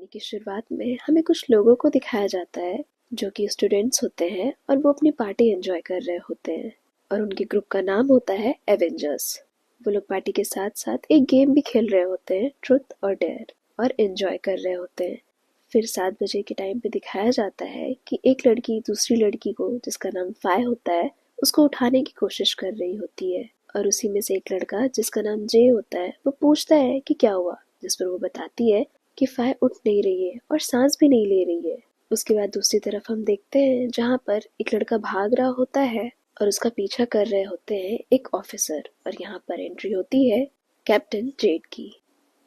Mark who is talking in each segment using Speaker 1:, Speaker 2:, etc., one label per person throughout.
Speaker 1: कहानी की शुरुआत में हमें कुछ लोगों को दिखाया जाता है जो कि स्टूडेंट्स होते हैं और वो अपनी पार्टी एंजॉय कर रहे होते हैं और उनके ग्रुप का नाम होता है एवेंजर्स। वो लोग पार्टी के साथ साथ एक गेम भी खेल रहे होते हैं, ट्रुथ और डेयर, और एंजॉय कर रहे होते हैं। फिर 7 बजे के टाइम पे दिखाया जाता है कि एक लड़की दूसरी लड़की को, जिसका नाम फाय होता है, उसको उठाने की कोशिश कर रही होती है। और उसी में से एक लड़का जिसका नाम जे होता है वो पूछता है कि क्या हुआ, जिस पर वो बताती है कि फाय उठ नहीं रही है और सांस भी नहीं ले रही है। उसके बाद दूसरी तरफ हम देखते हैं जहाँ पर एक लड़का भाग रहा होता है और उसका पीछा कर रहे होते हैं एक ऑफिसर, और यहाँ पर एंट्री होती है कैप्टन जेड की।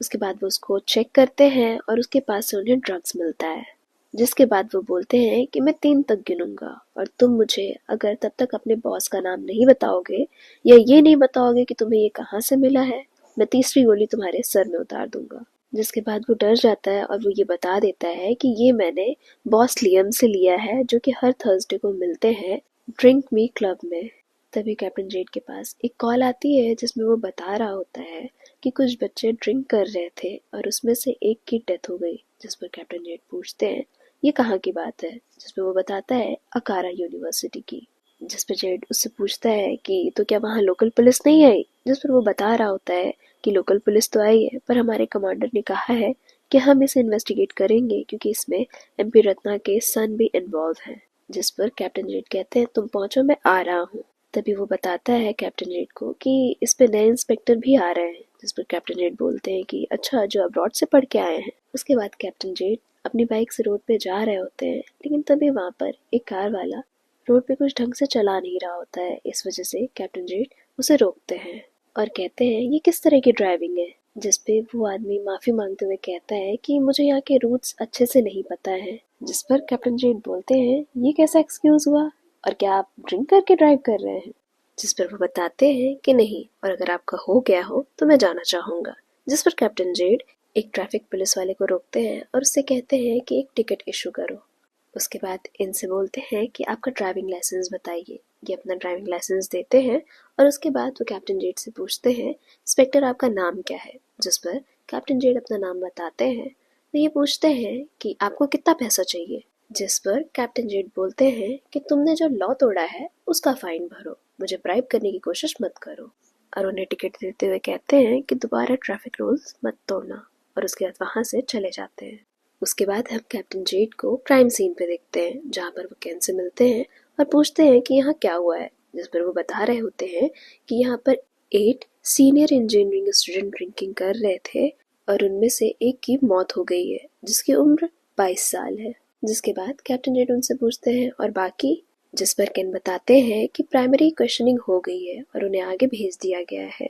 Speaker 1: उसके बाद वो उसको चेक करते हैं और उसके पास से उन्हें ड्रग्स मिलता है, जिसके बाद वो बोलते हैं कि मैं 3 तक गिनूंगा और तुम मुझे अगर तब तक अपने बॉस का नाम नहीं बताओगे या ये नहीं बताओगे कि तुम्हें ये कहाँ से मिला है, मैं तीसरी गोली तुम्हारे सर में उतार दूंगा। जिसके बाद वो डर जाता है और वो ये बता देता है कि ये मैंने बॉस लियम से लिया है, जो कि हर थर्सडे को मिलते हैं ड्रिंक मी क्लब में। तभी कैप्टन जेड के पास एक कॉल आती है जिसमें वो बता रहा होता है कि कुछ बच्चे ड्रिंक कर रहे थे और उसमें से एक की डेथ हो गई। जिस पर कैप्टन जेड पूछते हैं ये कहाँ की बात है, जिस पर वो बताता है अकारा यूनिवर्सिटी की। जिस पर जेड उससे पूछता है कि तो क्या वहाँ लोकल पुलिस नहीं आई, जिस पर वो बता रहा होता है कि लोकल पुलिस तो आई है पर हमारे कमांडर ने कहा है कि हम इसे इन्वेस्टिगेट करेंगे क्योंकि इसमें एमपी रत्ना के सन भी इन्वॉल्व हैं। जिस पर कैप्टन जेड कहते हैं तुम पहुंचो, मैं आ रहा हूँ। तभी वो बताता है कैप्टन जेड को कि इस पे नए इंस्पेक्टर भी आ रहे हैं। जिस पर कैप्टन जेड बोलते हैं कि अच्छा, जो अब्रॉड से पढ़ के आए हैं। उसके बाद कैप्टन जेड अपनी बाइक से रोड पे जा रहे होते हैं, लेकिन तभी वहां पर एक कार वाला रोड पे कुछ ढंग से चला नहीं रहा होता है। इस वजह से कैप्टन जेड उसे रोकते हैं और कहते हैं ये किस तरह की ड्राइविंग है। जिस पे वो आदमी माफी मांगते हुए कहता है कि मुझे यहाँ के रूट्स अच्छे से नहीं पता है। जिस पर कैप्टन जेड बोलते हैं ये कैसा एक्सक्यूज हुआ, और क्या आप ड्रिंक करके ड्राइव कर रहे हैं। जिस पर वो बताते हैं कि नहीं, और अगर आपका हो गया हो तो मैं जाना चाहूंगा। जिस पर कैप्टन जेड एक ट्रैफिक पुलिस वाले को रोकते हैं और उससे कहते हैं कि एक टिकट इशू करो। उसके बाद इनसे बोलते हैं कि आपका ड्राइविंग लाइसेंस बताइए। ये अपना ड्राइविंग लाइसेंस देते हैं और उसके बाद वो कैप्टन जेड से पूछते हैं इंस्पेक्टर आपका नाम क्या है। जिस पर कैप्टन जेड अपना नाम बताते हैं। तो ये पूछते हैं कि आपको कितना पैसा चाहिए। जिस पर कैप्टन जेड बोलते हैं कि तुमने जो लॉ तोड़ा है उसका फाइन भरो, मुझे ब्राइब करने की कोशिश मत करो। और उन्हें टिकट देते हुए कहते हैं कि दोबारा ट्रैफिक रूल्स मत तोड़ना, और उसके बाद वहां से चले जाते हैं। उसके बाद हम कैप्टन जेड को क्राइम सीन पे देखते हैं जहाँ पर वो केन से मिलते हैं और पूछते हैं कि यहाँ क्या हुआ है। जिस पर वो बता रहे होते हैं कि यहाँ पर 8 सीनियर इंजीनियरिंग स्टूडेंट ड्रिंकिंग कर रहे थे और उनमें से एक की मौत हो गई है जिसकी उम्र 22 साल है। जिसके बाद कैप्टन जेड उनसे पूछते हैं और बाकी। जिस पर केन बताते हैं कि प्राइमरी क्वेश्चनिंग हो गई है और उन्हें आगे भेज दिया गया है।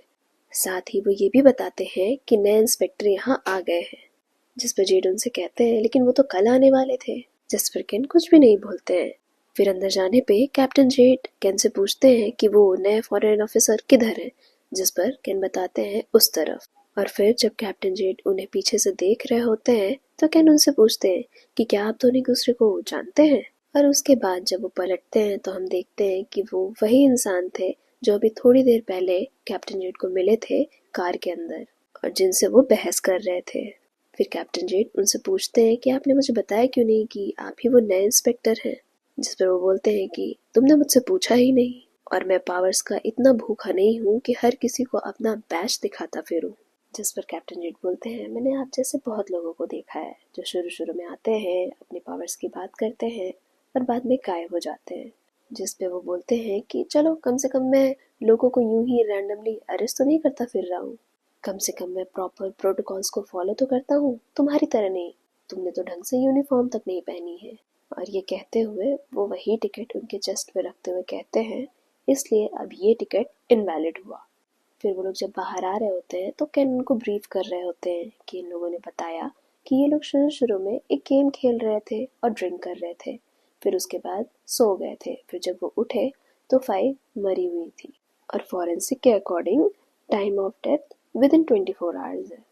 Speaker 1: साथ ही वो ये भी बताते हैं कि नए इंस्पेक्टर यहाँ आ गए हैं। जिस पर जेड उनसे कहते हैं लेकिन वो तो कल आने वाले थे। जिस पर केन कुछ भी नहीं बोलते हैं। फिर अंदर जाने पे कैप्टन जेड केन से पूछते हैं कि वो नए फॉरेन ऑफिसर किधर है। जिस पर केन बताते हैं उस तरफ। और फिर जब कैप्टन जेड उन्हें पीछे से देख रहे होते हैं तो केन उनसे पूछते हैं कि क्या आप दोनों एक दूसरे को जानते हैं। और उसके बाद जब वो पलटते हैं तो हम देखते हैं कि वो वही इंसान थे जो अभी थोड़ी देर पहले कैप्टन जेड को मिले थे कार के अंदर और जिनसे वो बहस कर रहे थे। फिर कैप्टन जेड उनसे पूछते हैं कि आपने मुझे बताया क्यों नहीं कि आप ही वो नए इंस्पेक्टर हैं। जिस पर वो बोलते हैं कि तुमने मुझसे पूछा ही नहीं, और मैं पावर्स का इतना भूखा नहीं हूँ कि हर किसी को अपना बैच दिखाता फिरूं। जिस पर कैप्टन जेड बोलते हैं मैंने आप जैसे बहुत लोगों को देखा है जो शुरू शुरू में आते हैं, अपनी पावर्स की बात करते हैं और बाद में गायब हो जाते हैं। जिस पे वो बोलते हैं कि चलो कम से कम मैं लोगों को यूं ही रैंडमली अरेस्ट तो नहीं करता फिर रहा हूँ, कम से कम मैं प्रॉपर प्रोटोकॉल्स को फॉलो तो करता हूँ, तुम्हारी तरह नहीं। तुमने तो ढंग से यूनिफॉर्म तक नहीं पहनी है। और ये कहते हुए वो वही टिकट उनके चेस्ट पे रखते हुए कहते हैं इसलिए अब ये टिकट इनवैलिड हुआ। फिर वो लोग जब बाहर आ रहे होते हैं तो केन उनको ब्रीफ कर रहे होते हैं कि इन लोगों ने बताया कि ये लोग शुरू शुरू में एक गेम खेल रहे थे और ड्रिंक कर रहे थे, फिर उसके बाद सो गए थे। फिर जब वो उठे तो फाइव मरी हुई थी और फॉरेंसिक के according time of death with in 24 hours है।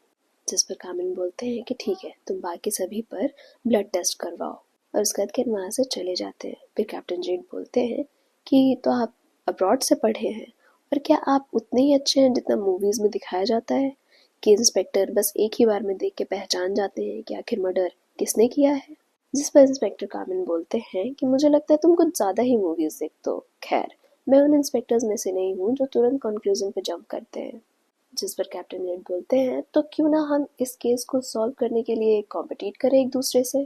Speaker 1: जिस पर कामिन बोलते हैं कि ठीक है, तुम बाकी सभी पर ब्लड टेस्ट करवाओ, और उसके बाद केन वहाँ से चले जाते हैं। फिर कैप्टन जेड बोलते हैं कि तो आप अब्रॉड से पढ़े हैं और क्या आप उतने ही अच्छे हैं जितना मूवीज में दिखाया जाता है कि इंस्पेक्टर बस एक ही बार में देख के पहचान जाते हैं कि आखिर मर्डर किसने किया है? जिस पर इंस्पेक्टर कामिन बोलते हैं कि मुझे लगता है तुम कुछ ज़्यादा ही मूवीज़ देखते हो। खैर, मैं उन इंस्पेक्टर्स में से नहीं हूँ जो तुरंत कंक्लूजन पे जंप करते हैं। जिस पर कैप्टन नेड बोलते हैं तो क्यों ना हम इस केस को सॉल्व करने के लिए कॉम्पिटिट करें एक दूसरे से।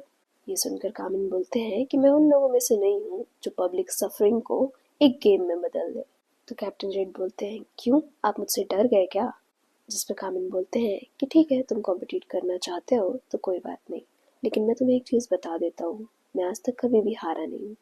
Speaker 1: ये सुनकर कामिन बोलते हैं कि मैं उन लोगों में से नहीं हूँ जो पब्लिक सफरिंग को एक गेम में बदल दे। तो कैप्टन रेड बोलते हैं, क्यों, आप मुझसे डर गए क्या? जिस पर कामिन बोलते हैं कि ठीक है, तुम कॉम्पिटिट करना चाहते हो तो कोई बात नहीं, लेकिन मैं तुम्हें एक चीज़ बता देता हूँ, मैं आज तक कभी भी हारा नहीं हूँ।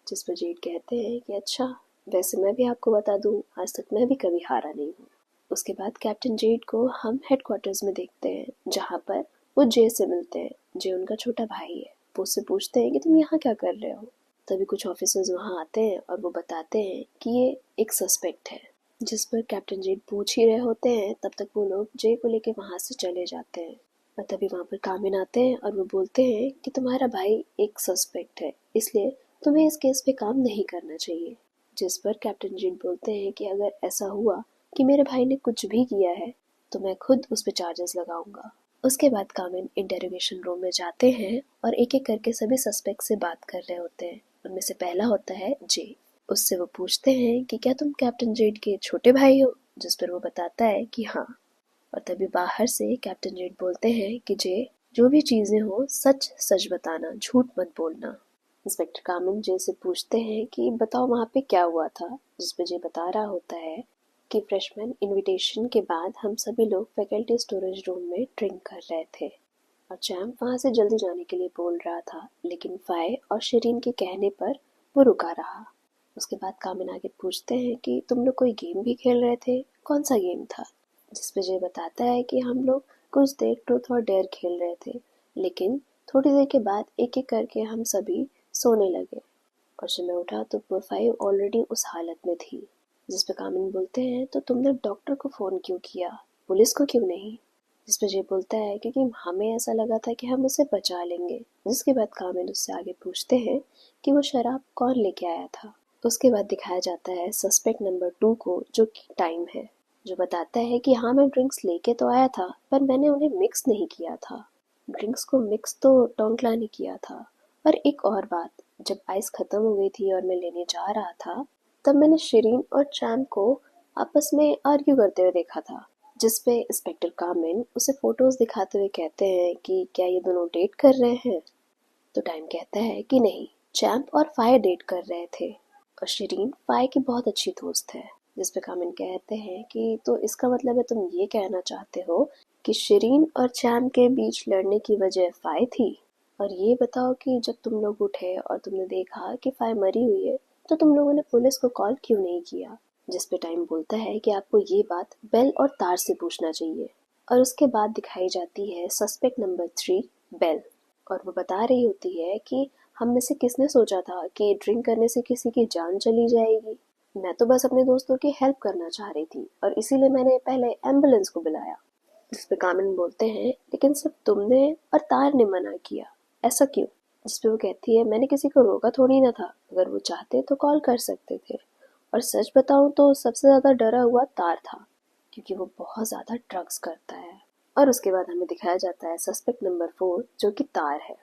Speaker 1: जिस पर जेड कहते हैं कि अच्छा, वैसे मैं भी आपको बता दूँ, आज तक मैं भी कभी हारा नहीं हूँ। उसके बाद कैप्टन जेड को हम हेडक्वार्टर्स में देखते हैं जहाँ पर वो जे से मिलते हैं। जे उनका छोटा भाई है। वो उससे पूछते हैं कि तुम यहाँ क्या कर रहे हो। तभी कुछ ऑफिसर्स वहाँ आते हैं और वो बताते हैं कि ये एक सस्पेक्ट है। जिस पर कैप्टन जेड पूछ ही रहे होते हैं तब तक वो लोग जे को लेके वहाँ से चले जाते हैं। और तभी वहाँ पर कामिन आते हैं और वो बोलते हैं कि तुम्हारा भाई एक सस्पेक्ट है, इसलिए तुम्हें इस केस पे काम नहीं करना चाहिए। जिस पर कैप्टन जेड बोलते हैं कि अगर ऐसा हुआ कि मेरे भाई ने कुछ भी किया है तो मैं खुद उस पर चार्जेस लगाऊंगा। उसके बाद कामिन इंटेरोगेशन रूम में जाते हैं और एक एक करके सभी सस्पेक्ट से बात कर रहे होते हैं। उनमें से पहला होता है जे। उससे वो पूछते हैं कि क्या तुम कैप्टन जेड के छोटे भाई हो? जिस पर वो बताता है कि हाँ। और तभी बाहर से कैप्टन जेड बोलते हैं कि जे, जो भी चीजें हो सच सच बताना, झूठ मत बोलना। इंस्पेक्टर कामिन जे से पूछते हैं कि बताओ वहाँ पे क्या हुआ था। जिस पे जे बता रहा होता है कि फ्रेशमैन इनविटेशन के बाद हम सभी लोग फैकल्टी स्टोरेज रूम में ड्रिंक कर रहे थे और चैम्प वहाँ से जल्दी जाने के लिए बोल रहा था, लेकिन फाय और शरीन के कहने पर वो रुका रहा। उसके बाद कामिन आगे पूछते हैं कि तुम लोग कोई गेम भी खेल रहे थे, कौन सा गेम था? जिस पे जे बताता है कि हम लोग कुछ देर ट्रूथ और डेयर खेल रहे थे, लेकिन थोड़ी देर के बाद एक एक करके हम सभी सोने लगे और जब मैं उठा तो प्रोफाइल ऑलरेडी उस हालत में थी। जिस पे कामिन बोलते हैं तो तुमने डॉक्टर को फ़ोन क्यों किया, पुलिस को क्यों नहीं? जिस पे जे बोलता है क्योंकि हमें ऐसा लगा था कि हम उसे बचा लेंगे। जिसके बाद कामिन उससे आगे पूछते हैं कि वो शराब कौन लेके आया था। उसके बाद दिखाया जाता है सस्पेक्ट नंबर 2 को, जो कि टाइम है, जो बताता है कि हाँ, मैं ड्रिंक्स लेके तो आया था पर मैंने उन्हें मिक्स नहीं किया था। ड्रिंक्स को मिक्स तो टोंकला ने किया था। और एक और बात, जब आइस खत्म हो गई थी और मैं लेने जा रहा था तब मैंने शिरीन और चैम को आपस में आर्ग्यू करते हुए देखा था। जिस पे इंस्पेक्टर कामिन उसे फोटोज दिखाते हुए कहते हैं कि क्या ये दोनों डेट कर रहे हैं? तो टाइम कहता है कि नहीं, चैम्प और फायर डेट कर रहे थे और शिरीन फायर की बहुत अच्छी दोस्त है। जिस पे कामिन कहते हैं कि तो इसका मतलब है तुम ये कहना चाहते हो कि शिरीन और चैम्प के बीच लड़ने की वजह फायर थी? और ये बताओ कि जब तुम लोग उठे और तुमने देखा कि फायर मरी हुई है तो तुम लोगों ने पुलिस को कॉल क्यों नहीं किया? जिस पे टाइम बोलता है कि आपको ये बात बेल और तार से पूछना चाहिए। और उसके बाद दिखाई जाती है सस्पेक्ट नंबर 3, बेल। और वो बता रही होती है कि हम में से किसने सोचा था कि ड्रिंक करने से किसी की जान चली जाएगी। मैं तो बस अपने दोस्तों की हेल्प करना चाह रही थी और इसीलिए मैंने पहले एम्बुलेंस को बुलाया। जिस पे कामिन बोलते हैं लेकिन सिर्फ तुमने और तार ने मना किया, ऐसा क्यों? जिस पे वो कहती है मैंने किसी को रोका थोड़ी ना था, अगर वो चाहते तो कॉल कर सकते थे। और सच बताऊं तो सबसे ज्यादा डरा हुआ तार था, क्योंकि वो बहुत ज्यादा ड्रग्स करता है। और उसके बाद हमें दिखाया जाता है सस्पेक्ट नंबर 4, जो कि तार है।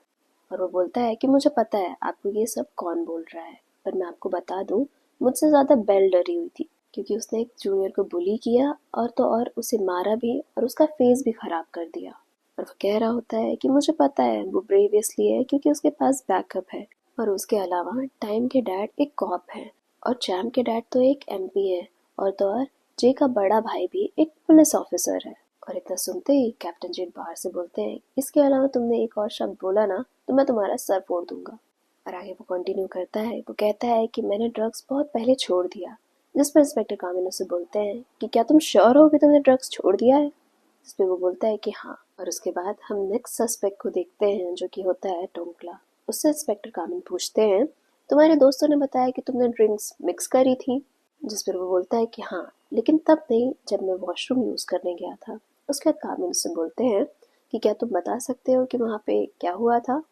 Speaker 1: और वो बोलता है कि मुझे पता है आपको ये सब कौन बोल रहा है, पर मैं आपको बता दूं, मुझसे ज्यादा बेल डरी हुई थी, क्योंकि उसने एक जूनियर को बुली किया और तो और उसे मारा भी और उसका फेस भी खराब कर दिया। और वो कह रहा होता है कि मुझे पता है वो ब्रेव इसलिए है क्योंकि उसके पास बैकअप है। और उसके अलावा टाइम के डैड एक कॉप है और चैम के डैड तो एक एमपी है और तो और जे का बड़ा भाई भी एक पुलिस ऑफिसर है। और इतना सुनते ही कैप्टन जेट बाहर से बोलते हैं, इसके अलावा तुमने एक और शब्द बोला ना तो मैं तुम्हारा सर फोड़ दूंगा। और आगे वो कंटिन्यू करता है, वो कहता है कि मैंने ड्रग्स बहुत पहले छोड़ दिया। जिस पर इंस्पेक्टर कामिन उससे बोलते हैं कि क्या तुम श्योर हो कि तुमने ड्रग्स छोड़ दिया है? जिस पे वो बोलता है कि हाँ। और उसके बाद हम नेक्स्ट सस्पेक्ट को देखते हैं, जो कि होता है टोंकला। उससे इंस्पेक्टर कामिन पूछते हैं, तुम्हारे दोस्तों ने बताया कि तुमने ड्रिंक्स मिक्स करी थी? जिस पर वो बोलता है कि हाँ, लेकिन तब नहीं जब मैं वॉशरूम यूज करने गया था। उसके बाद कामिन उससे बोलते हैं कि क्या तुम बता सकते हो कि वहाँ पे क्या हुआ था?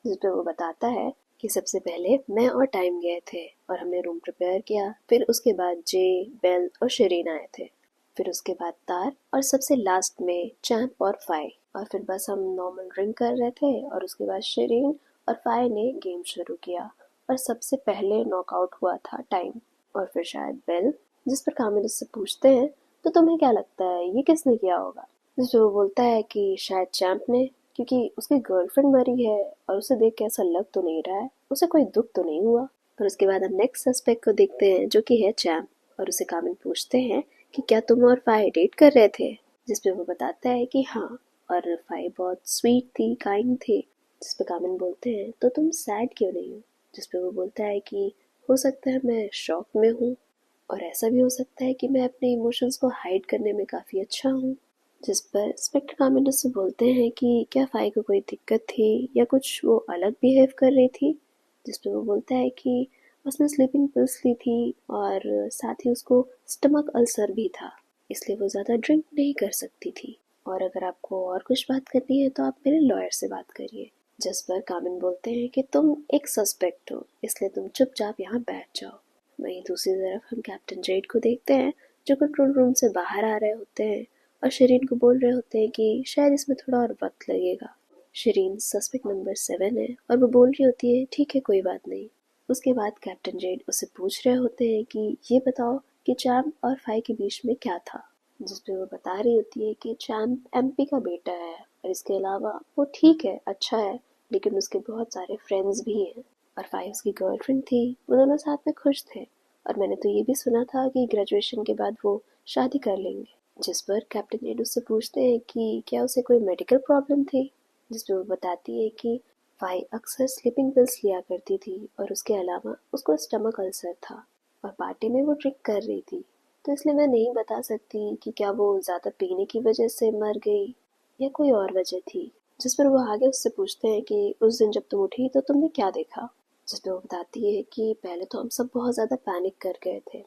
Speaker 1: जिस पे वो बताता है कि सबसे पहले मैं और टाइम गए थे और हमने रूम प्रिपेयर किया, फिर उसके बाद जे, बेल और शरीन आए थे, फिर उसके बाद तार और सबसे लास्ट में चैम्प और फाई। और फिर बस हम नॉर्मल ड्रिंक कर रहे थे और उसके बाद शिरीन और फाय ने गेम शुरू किया और सबसे पहले नॉकआउट हुआ था टाइम और फिर शायद बेल, जिस पर कामिल उससे पूछते हैं तो तुम्हें क्या लगता है ये किसने किया होगा, जिस पे वो बोलता है कि शायद चैंप ने, क्योंकि उसकी गर्लफ्रेंड मरी है और उसे देख के ऐसा लग तो नहीं रहा है, उसे कोई दुख तो नहीं हुआ। और उसके बाद हम नेक्स्ट सस्पेक्ट को देखते हैं जो कि है चैंप और उसे कामिल पूछते हैं कि क्या तुम और फाय डेट कर रहे थे, जिसपे वो बताता है कि हाँ, और फाइ बहुत स्वीट थी, काइंड थी। जिसपे कामिल बोलते हैं तो तुम सैड क्यों नहीं हो, जिसपे वो बोलता है कि हो सकता है मैं शॉक में हूँ और ऐसा भी हो सकता है कि मैं अपने इमोशंस को हाइड करने में काफ़ी अच्छा हूँ। जिस पर इंस्पेक्टर कामिल उससे बोलते हैं कि क्या फाइ को कोई दिक्कत थी या कुछ वो अलग बिहेव कर रही थी, जिसपे वो बोलता है कि उसने स्लीपिंग पिल्स ली थी और साथ ही उसको स्टमक अल्सर भी था, इसलिए वो ज़्यादा ड्रिंक नहीं कर सकती थी। और अगर आपको और कुछ बात करनी है तो आप मेरे लॉयर से बात करिए। जिस पर कामिल बोलते हैं कि तुम एक सस्पेक्ट हो, इसलिए तुम चुपचाप यहाँ बैठ जाओ। वहीं दूसरी तरफ हम कैप्टन जेड को देखते हैं जो कंट्रोल रूम से बाहर आ रहे होते हैं और शिरीन को बोल रहे होते हैं कि शायद इसमें थोड़ा और वक्त लगेगा। शिरीन सस्पेक्ट नंबर 7 है और वो बोल रही होती है ठीक है कोई बात नहीं। उसके बाद कैप्टन जेड उससे पूछ रहे होते हैं कि ये बताओ कि चैम्प और फाइ के बीच में क्या था, जिसपे वो बता रही होती है कि चैम्प एमपी का बेटा है और इसके अलावा वो ठीक है, अच्छा है, लेकिन उसके बहुत सारे फ्रेंड्स भी हैं और फाइ उसकी गर्लफ्रेंड थी, वो दोनों साथ में खुश थे और मैंने तो ये भी सुना था कि ग्रेजुएशन के बाद वो शादी कर लेंगे। जिस पर कैप्टन जेड उससे पूछते हैं कि क्या उसे कोई मेडिकल प्रॉब्लम थी, जिसपे वो बताती है कि फाइ अक्सर स्लीपिंग पिल्स लिया करती थी और उसके अलावा उसको स्टमक अल्सर था और पार्टी में वो ड्रिंक कर रही थी, तो इसलिए मैं नहीं बता सकती कि क्या वो ज़्यादा पीने की वजह से मर गई या कोई और वजह थी। जिस पर वो आगे उससे पूछते हैं कि उस दिन जब तुम उठी तो तुमने क्या देखा, जिस पर वो बताती है कि पहले तो हम सब बहुत ज़्यादा पैनिक कर गए थे,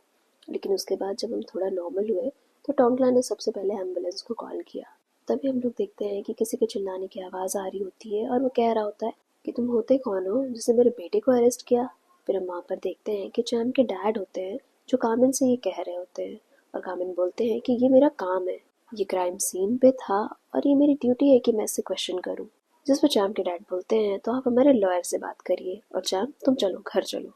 Speaker 1: लेकिन उसके बाद जब हम थोड़ा नॉर्मल हुए तो टोंगला ने सबसे पहले एम्बुलेंस को कॉल किया। तभी हम लोग देखते हैं कि किसी के चिल्लाने की आवाज़ आ रही होती है और वो कह रहा होता है कि तुम होते कौन हो जिसने मेरे बेटे को अरेस्ट किया। फिर हम वहाँ पर देखते हैं कि चैम के डैड होते हैं जो कामिन से ये कह रहे होते हैं और कामिन बोलते हैं कि ये मेरा काम है, ये क्राइम सीन पे था और ये मेरी ड्यूटी है कि मैं इससे क्वेश्चन करूँ। जिस पर चैम के डैड बोलते हैं तो आप हमारे लॉयर से बात करिए और चैम तुम चलो घर चलो।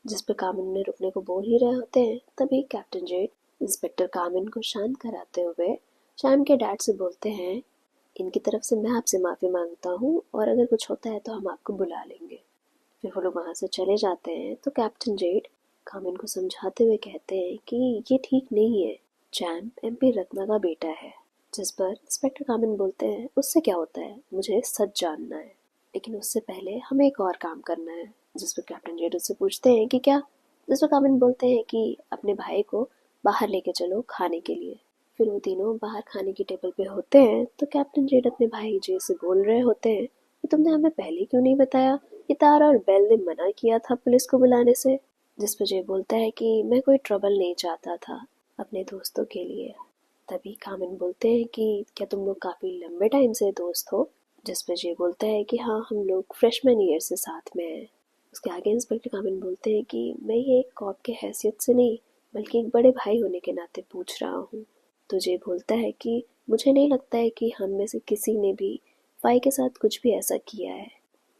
Speaker 1: जिस पर कामिन ने रुकने को बोल ही रहे होते हैं तभी कैप्टन जेड इंस्पेक्टर कामिन को शांत कराते हुए चैम के डैड से बोलते हैं इनकी तरफ से मैं आपसे माफ़ी मांगता हूँ और अगर कुछ होता है तो हम आपको बुला लेंगे। फिर वो लोग वहाँ से चले जाते हैं तो कैप्टन जेड कामिन को समझाते हुए कहते हैं कि ये ठीक नहीं है, चैम्प एमपी रत्ना का बेटा है। जिस पर इंस्पेक्टर कामिन बोलते हैं उससे क्या होता है, मुझे सच जानना है, लेकिन उससे पहले हमें एक और काम करना है। जिस पर कैप्टन जेड उससे पूछते हैं कि क्या, जिस पर कामिन बोलते हैं कि अपने भाई को बाहर लेके चलो खाने के लिए। फिर वो तीनों बाहर खाने की टेबल पे होते हैं तो कैप्टन जेड अपने भाई जे से बोल रहे होते हैं कि तुमने हमें पहले क्यों नहीं बताया, कि तारा और बेल ने मना किया था पुलिस को बुलाने से। जिस पर जे बोलता है कि मैं कोई ट्रबल नहीं चाहता था अपने दोस्तों के लिए। तभी कामिन बोलते हैं कि क्या तुम लोग काफ़ी लंबे टाइम से दोस्त हो, जिस पर जे बोलता है कि हाँ हम लोग फ्रेशमैन ईयर से साथ में हैं। उसके आगे इंस्पेक्टर कामिन बोलते हैं कि मैं ये एक कॉप के हैसियत से नहीं बल्कि एक बड़े भाई होने के नाते पूछ रहा हूँ। तो जे बोलता है कि मुझे नहीं लगता है कि हम में से किसी ने भी फाइ के साथ कुछ भी ऐसा किया है,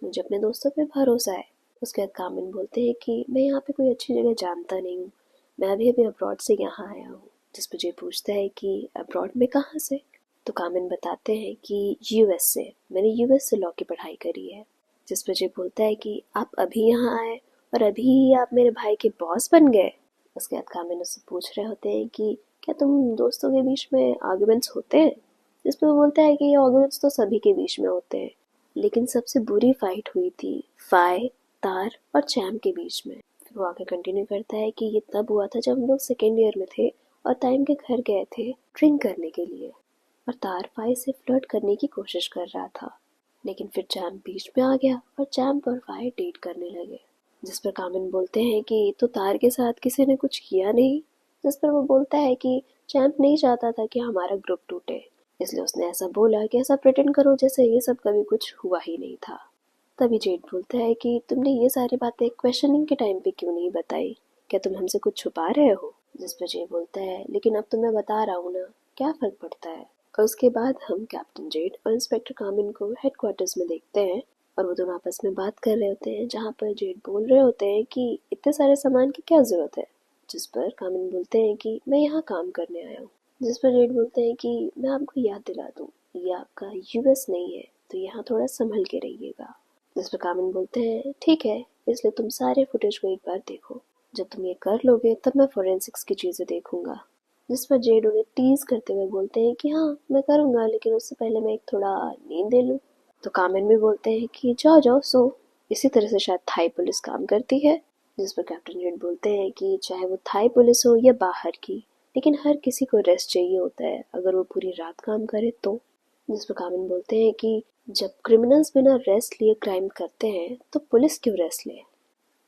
Speaker 1: मुझे अपने दोस्तों पे भरोसा है। उसके बाद कामिन बोलते हैं कि मैं यहाँ पे कोई अच्छी जगह जानता नहीं हूँ, मैं अभी अभी अब्रॉड से यहाँ आया हूँ। जिस पर जे पूछता है कि अब्रॉड में कहाँ से, तो कामिन बताते हैं कि यूएस से, मैंने यूएस से लॉ की पढ़ाई करी है। जिस पर जे बोलता है कि आप अभी यहाँ आए और अभी ही आप मेरे भाई के बॉस बन गए। उसके बाद कामिन उससे पूछ रहे होते हैं कि क्या तुम दोस्तों के बीच में आर्ग्यूमेंट्स होते हैं, जिस पर वो बोलता है कि ये आर्ग्यूमेंट्स तो सभी के बीच में होते हैं, लेकिन सबसे बुरी फाइट हुई थी फाइ, तार और चैम के बीच में। फिर वो आगे कंटिन्यू करता है कि ये तब हुआ था जब हम लोग सेकेंड ईयर में थे और टाइम के घर गए थे ड्रिंक करने के लिए और तार फाइ से फ्लर्ट करने की कोशिश कर रहा था, लेकिन फिर चैम बीच में आ गया और चैम और फाइ डेट करने लगे। जिस पर कामिन बोलते हैं कि तो तार के साथ किसी ने कुछ किया नहीं, जिस पर वो बोलता है कि चैम्प नहीं चाहता था कि हमारा ग्रुप टूटे, इसलिए उसने ऐसा बोला कि ऐसा प्रिटेंड करो जैसे ये सब कभी कुछ हुआ ही नहीं था। तभी जेड बोलता है कि तुमने ये सारी बातें क्वेश्चनिंग के टाइम पे क्यों नहीं बताई, क्या तुम हमसे कुछ छुपा रहे हो। जिस पर जे बोलता है लेकिन अब तो मैं बता रहा हूँ ना, क्या फर्क पड़ता है, और उसके बाद हम कैप्टन जेड और इंस्पेक्टर कामिन को हेडक्वार्टर्स में देखते हैं और वो दोनों आपस में बात कर रहे होते हैं, जहाँ पर जेड बोल रहे होते हैं कि इतने सारे सामान की क्या ज़रूरत है, जिस पर कामिन बोलते हैं कि मैं यहाँ काम करने आया हूँ। जिस पर जेड बोलते हैं कि मैं आपको याद दिला दूँ, ये आपका यूएस नहीं है, तो यहाँ थोड़ा संभल के रहिएगा। जिस पर कामिन बोलते हैं ठीक है, इसलिए तुम सारे फुटेज को एक बार देखो, जब तुम ये कर लोगे तब मैं फोरेंसिक्स की चीज़ें देखूंगा। जिस पर जेड उन्हें टीज करते हुए बोलते हैं कि हाँ मैं करूँगा, लेकिन उससे पहले मैं एक थोड़ा नींद ले लूँ। तो कामिन भी बोलते हैं कि जाओ जाओ सो, इसी तरह से शायद थाई पुलिस काम करती है। जिस पर कैप्टन जेड बोलते हैं कि चाहे वो थाई पुलिस हो या बाहर की, लेकिन हर किसी को रेस्ट चाहिए होता है, अगर वो पूरी रात काम करे तो। जिस पर कामिन बोलते हैं कि जब क्रिमिनल्स बिना रेस्ट लिए क्राइम करते हैं तो पुलिस क्यों रेस्ट ले,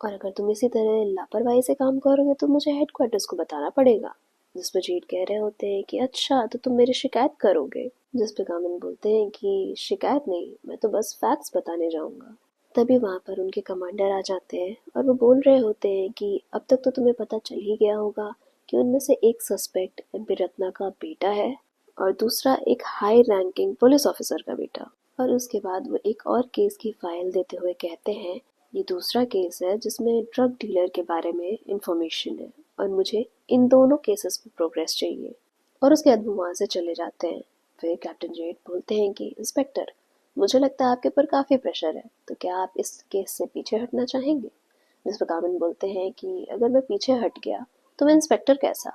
Speaker 1: और अगर तुम इसी तरह लापरवाही से काम करोगे तो मुझे हेडक्वार्टर्स को बताना पड़ेगा। जिस पर जेड कह रहे होते हैं कि अच्छा तो तुम मेरी शिकायत करोगे। जिस पे कामिन बोलते हैं कि शिकायत नहीं, मैं तो बस फैक्ट्स बताने जाऊंगा। तभी वहां पर उनके कमांडर आ जाते हैं और वो बोल रहे होते हैं कि अब तक तो तुम्हें पता चल ही गया होगा कि उनमें से एक सस्पेक्ट एमपी रत्ना का बेटा है और दूसरा एक हाई रैंकिंग पुलिस ऑफिसर का बेटा। और उसके बाद वो एक और केस की फाइल देते हुए कहते हैं ये दूसरा केस है जिसमें ड्रग डीलर के बारे में इंफॉर्मेशन है और मुझे इन दोनों केसेस पे प्रोग्रेस चाहिए। और उसके बाद वो वहाँ से चले जाते हैं। फिर कैप्टन जेड बोलते हैं कि इंस्पेक्टर, मुझे लगता है आपके ऊपर काफ़ी प्रेशर है, तो क्या आप इस केस से पीछे हटना चाहेंगे। जिस पर कामिन बोलते हैं कि अगर मैं पीछे हट गया तो मैं इंस्पेक्टर कैसा।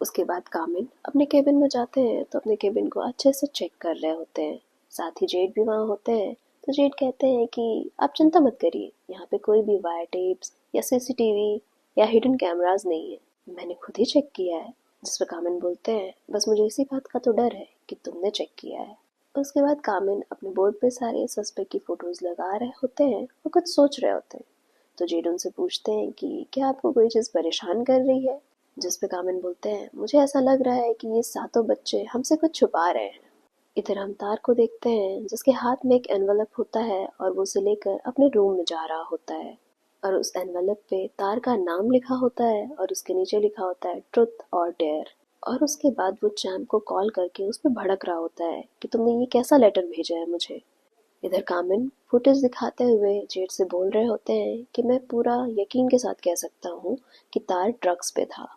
Speaker 1: उसके बाद कामिन अपने केबिन में जाते हैं तो अपने केबिन को अच्छे से चेक कर रहे होते हैं, साथ ही जेड भी वहाँ होते हैं। तो जेड कहते हैं कि आप चिंता मत करिए, यहाँ पे कोई भी वायर टेप्स या सीसीटीवी या हिडन कैमरास नहीं है, मैंने खुद ही चेक किया है। जिस पर कामिन बोलते हैं बस मुझे इसी बात का तो डर है कि तुमने चेक किया है। उसके बाद कामिन अपने बोर्ड पे सारे सस्पेक्ट की फोटोज लगा रहे होते हैं और कुछ सोच रहे होते हैं। तो जेड उनसे पूछते हैं कि क्या आपको कोई चीज़ परेशान कर रही है। जिस पे कामिन बोलते हैं मुझे ऐसा लग रहा है कि ये सातों बच्चे हमसे कुछ छुपा रहे हैं। इधर हम तार को देखते हैं जिसके हाथ में एक एनवलप होता है और वो उसे लेकर अपने रूम में जा रहा होता है और उस एनवलप पे तार का नाम लिखा होता है और उसके नीचे लिखा होता है ट्रुथ और डेयर। और उसके बाद वो चैम्प को कॉल करके उस पर भड़क रहा होता है कि तुमने ये कैसा लेटर भेजा है मुझे। इधर कामिन फुटेज दिखाते हुए जेड से बोल रहे होते हैं कि मैं पूरा यकीन के साथ कह सकता हूँ कि तार ड्रग्स पे था,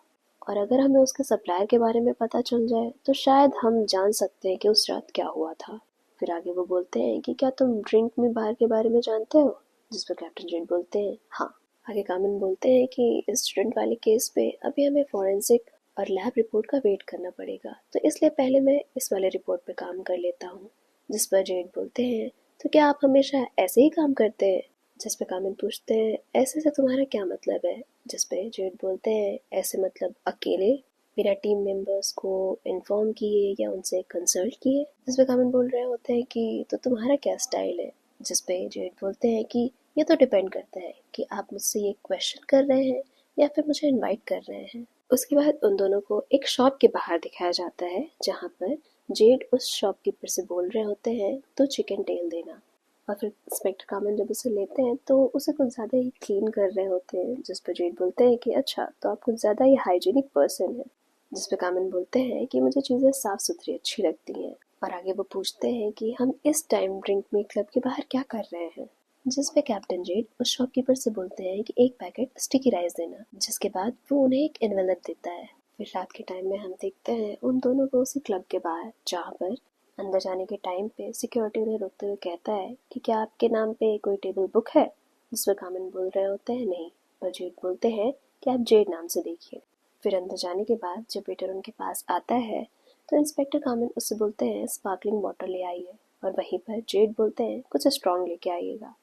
Speaker 1: और अगर हमें उसके सप्लायर के बारे में पता चल जाए तो शायद हम जान सकते हैं कि उस रात क्या हुआ था। फिर आगे वो बोलते हैं कि क्या तुम ड्रिंक में बार के बारे में जानते हो। जिस पर कैप्टन जेड बोलते हैं हाँ। आगे कामिन बोलते हैं कि इस स्टूडेंट वाले केस पे अभी हमें फॉरेंसिक और लैब रिपोर्ट का वेट करना पड़ेगा, तो इसलिए पहले मैं इस वाले रिपोर्ट पे काम कर लेता हूँ। जिस पर जेड बोलते हैं तो क्या आप हमेशा ऐसे ही काम करते हैं। जिस पे कामिन पूछते हैं ऐसे से तुम्हारा क्या मतलब है। जिस पे जेड बोलते हैं ऐसे मतलब अकेले बिना टीम मेंबर्स को इन्फॉर्म किए या उनसे कंसल्ट किए। जिस पे कामिन बोल रहे होते हैं कि तो तुम्हारा क्या स्टाइल है। जिस पे जेड बोलते हैं कि ये तो डिपेंड करता है कि आप मुझसे ये क्वेश्चन कर रहे हैं या फिर मुझे इनवाइट कर रहे हैं। उसके बाद उन दोनों को एक शॉप के बाहर दिखाया जाता है, जहाँ पर जेड उस शॉपकीपर से बोल रहे होते हैं तो चिकन टेल देना। और फिर इंस्पेक्टर कामन जब उसे लेते हैं तो उसे कुछ ज़्यादा ही क्लीन कर रहे होते हैं। जिस पर जेड बोलते हैं कि अच्छा तो आप कुछ ज़्यादा ही हाइजीनिक पर्सन है। जिस पे कामन बोलते हैं कि मुझे चीज़ें साफ सुथरी अच्छी लगती हैं। और आगे वो पूछते हैं कि हम इस टाइम ड्रिंक में क्लब के बाहर क्या कर रहे हैं। जिस पे कैप्टन जेड उस शॉपकीपर से बोलते हैं कि एक पैकेट स्टिकी राइस देना, जिसके बाद वो उन्हें एक एनवेलप देता है। फिर रात के टाइम में हम देखते हैं उन दोनों को उसी क्लब के बाहर, जहाँ पर अंदर जाने के टाइम पे सिक्योरिटी उन्हें रोकते हुए कहता है कि क्या आपके नाम पे कोई टेबल बुक है। जिस पर कामिन बोल रहे होते हैं नहीं, पर जेड बोलते हैं कि आप जेड नाम से देखिए। फिर अंदर जाने के बाद जब वेटर उनके पास आता है तो इंस्पेक्टर कामिन उससे बोलते हैं स्पार्कलिंग वाटर ले आइए, और वहीं पर जेड बोलते हैं कुछ स्ट्रॉन्ग लेके आइएगा।